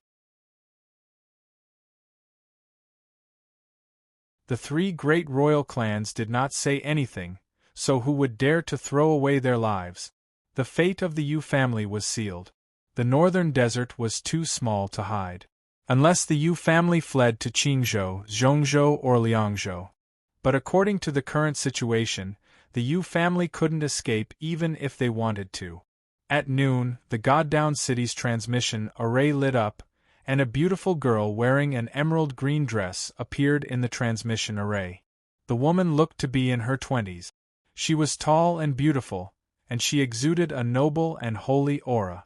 The 3 great royal clans did not say anything, so who would dare to throw away their lives? The fate of the Yu family was sealed. The northern desert was too small to hide. Unless the Yu family fled to Qingzhou, Zhongzhou or Liangzhou. But according to the current situation, the Yu family couldn't escape even if they wanted to. At noon, the Goddown City's transmission array lit up, and a beautiful girl wearing an emerald green dress appeared in the transmission array. The woman looked to be in her 20s. She was tall and beautiful, and she exuded a noble and holy aura.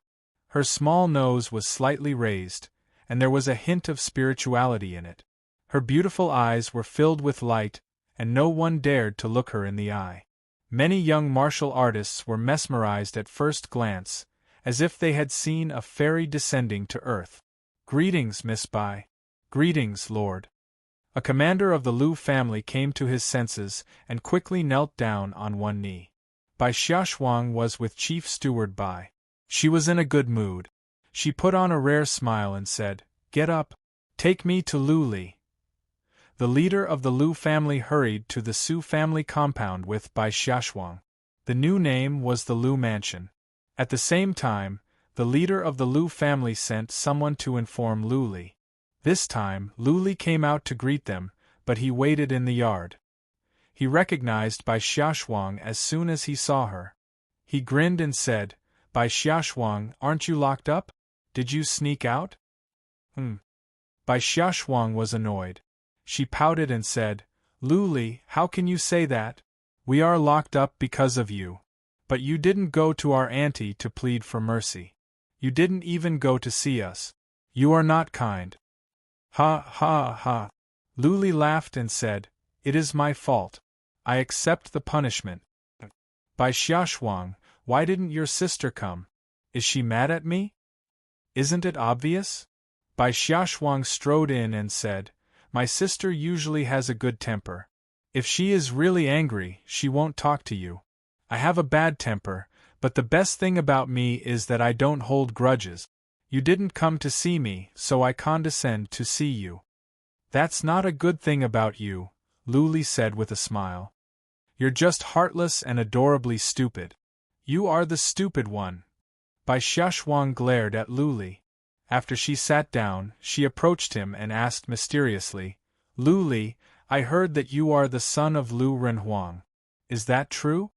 Her small nose was slightly raised, and there was a hint of spirituality in it. Her beautiful eyes were filled with light, and no one dared to look her in the eye. Many young martial artists were mesmerized at first glance, as if they had seen a fairy descending to earth. "Greetings, Miss Bai." "Greetings, Lord." A commander of the Lu family came to his senses and quickly knelt down on one knee. Bai Xiaoshuang was with Chief Steward Bai. She was in a good mood. She put on a rare smile and said, "Get up. Take me to Lu Li." the leader of the Lu family hurried to the Su family compound with Bai Xiaoshuang. The new name was the Lu Mansion. At the same time, the leader of the Lu family sent someone to inform Lu Li. This time, Lu Li came out to greet them, but he waited in the yard. He recognized Bai Xiaoshuang as soon as he saw her. He grinned and said, "Bai Xiaoshuang, aren't you locked up? Did you sneak out?" Bai Xiaoshuang was annoyed. She pouted and said, "Lu Li, how can you say that? We are locked up because of you. But you didn't go to our auntie to plead for mercy. You didn't even go to see us. You are not kind." "Ha ha ha." Lu Li laughed and said, "It is my fault. I accept the punishment." "Bai Xiaoshuang, why didn't your sister come? Is she mad at me? Isn't it obvious?" Bai Xiaoshuang strode in and said, "My sister usually has a good temper. If she is really angry, she won't talk to you. I have a bad temper, but the best thing about me is that I don't hold grudges. You didn't come to see me, so I condescend to see you." "That's not a good thing about you," Lu Li said with a smile. "You're just heartless and adorably stupid. You are the stupid one." Bai Xiaoshuang glared at Lu Li. After she sat down, she approached him and asked mysteriously, "Lu Li, I heard that you are the son of Lu Renhuang. Is that true?"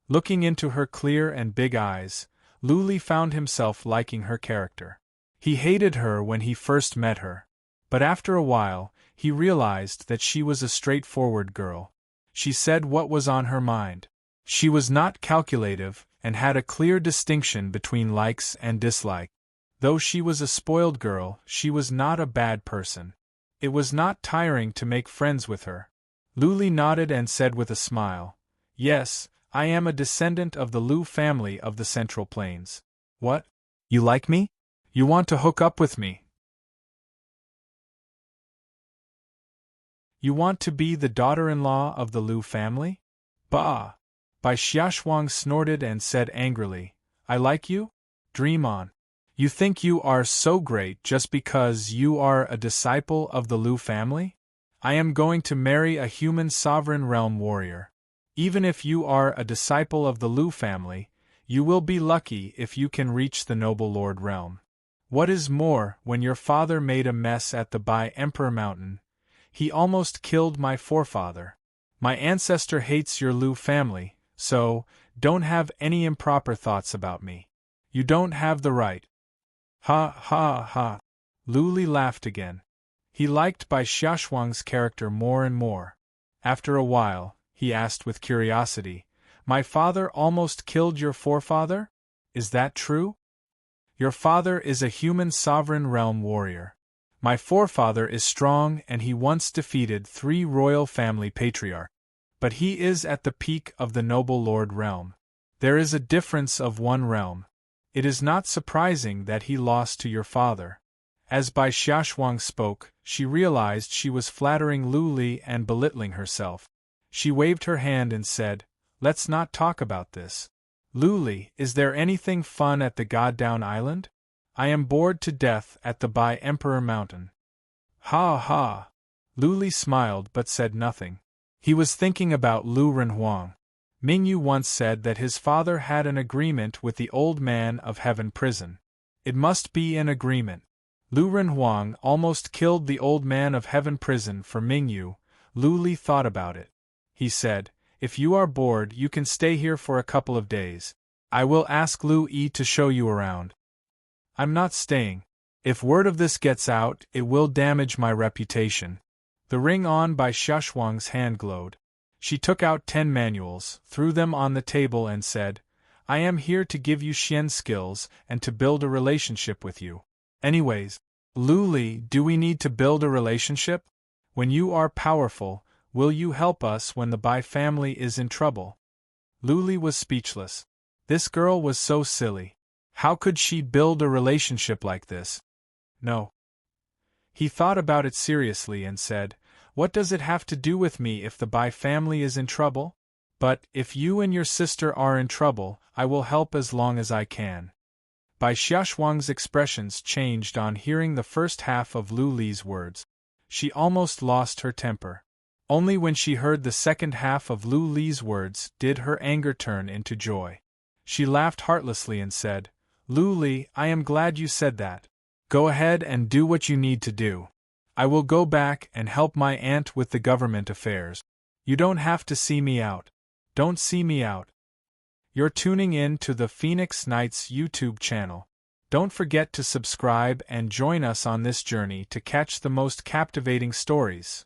Looking into her clear and big eyes, Lu Li found himself liking her character. He hated her when he first met her. But after a while, he realized that she was a straightforward girl. She said what was on her mind. She was not calculative, and had a clear distinction between likes and dislikes. Though she was a spoiled girl, she was not a bad person. It was not tiring to make friends with her. Lu Li nodded and said with a smile, "Yes, I am a descendant of the Lu family of the Central Plains." "What? You like me? You want to hook up with me? You want to be the daughter-in-law of the Lu family? Bah!" Bai Xiaoshuang snorted and said angrily, "I like you? Dream on. You think you are so great just because you are a disciple of the Lu family? I am going to marry a human sovereign realm warrior. Even if you are a disciple of the Lu family, you will be lucky if you can reach the noble lord realm. What is more, when your father made a mess at the Bai Emperor Mountain, he almost killed my forefather. My ancestor hates your Lu family, so don't have any improper thoughts about me. You don't have the right." "Ha ha ha." Lu Li laughed again. He liked Bai Xiaoshuang's character more and more. After a while, he asked with curiosity, "My father almost killed your forefather? Is that true?" "Your father is a human sovereign realm warrior. My forefather is strong and he once defeated 3 royal family patriarchs. But he is at the peak of the noble lord realm. There is a difference of 1 realm. It is not surprising that he lost to your father." As Bai Xiaoshuang spoke, she realized she was flattering Lu Li and belittling herself. She waved her hand and said, "Let's not talk about this. Lu Li, is there anything fun at the God-Down Island? I am bored to death at the Bai Emperor Mountain." "Ha ha." Lu Li smiled but said nothing. He was thinking about Lu Renhuang. Mingyu once said that his father had an agreement with the old man of Heaven Prison. It must be an agreement. Lu Renhuang almost killed the old man of Heaven Prison for Mingyu. Lu Li thought about it. He said, "If you are bored, you can stay here for a couple of days. I will ask Lu Yi to show you around." "I'm not staying. If word of this gets out, it will damage my reputation." The ring on Bai Xiaoshuang's hand glowed. She took out 10 manuals, threw them on the table and said, "I am here to give you Xian skills and to build a relationship with you. Anyways, Lu Li, do we need to build a relationship? When you are powerful, will you help us when the Bai family is in trouble?" Lu Li was speechless. This girl was so silly. How could she build a relationship like this? No. He thought about it seriously and said, "What does it have to do with me if the Bai family is in trouble? But, if you and your sister are in trouble, I will help as long as I can." Bai Xiaoshuang's expressions changed on hearing the first half of Lu Li's words. she almost lost her temper. Only when she heard the second half of Lu Li's words did her anger turn into joy. She laughed heartlessly and said, Lu Li, I am glad you said that. Go ahead and do what you need to do. I will go back and help my aunt with the government affairs. You don't have to see me out. Don't see me out. You're tuning in to the Phoenix Knights YouTube channel. Don't forget to subscribe and join us on this journey to catch the most captivating stories.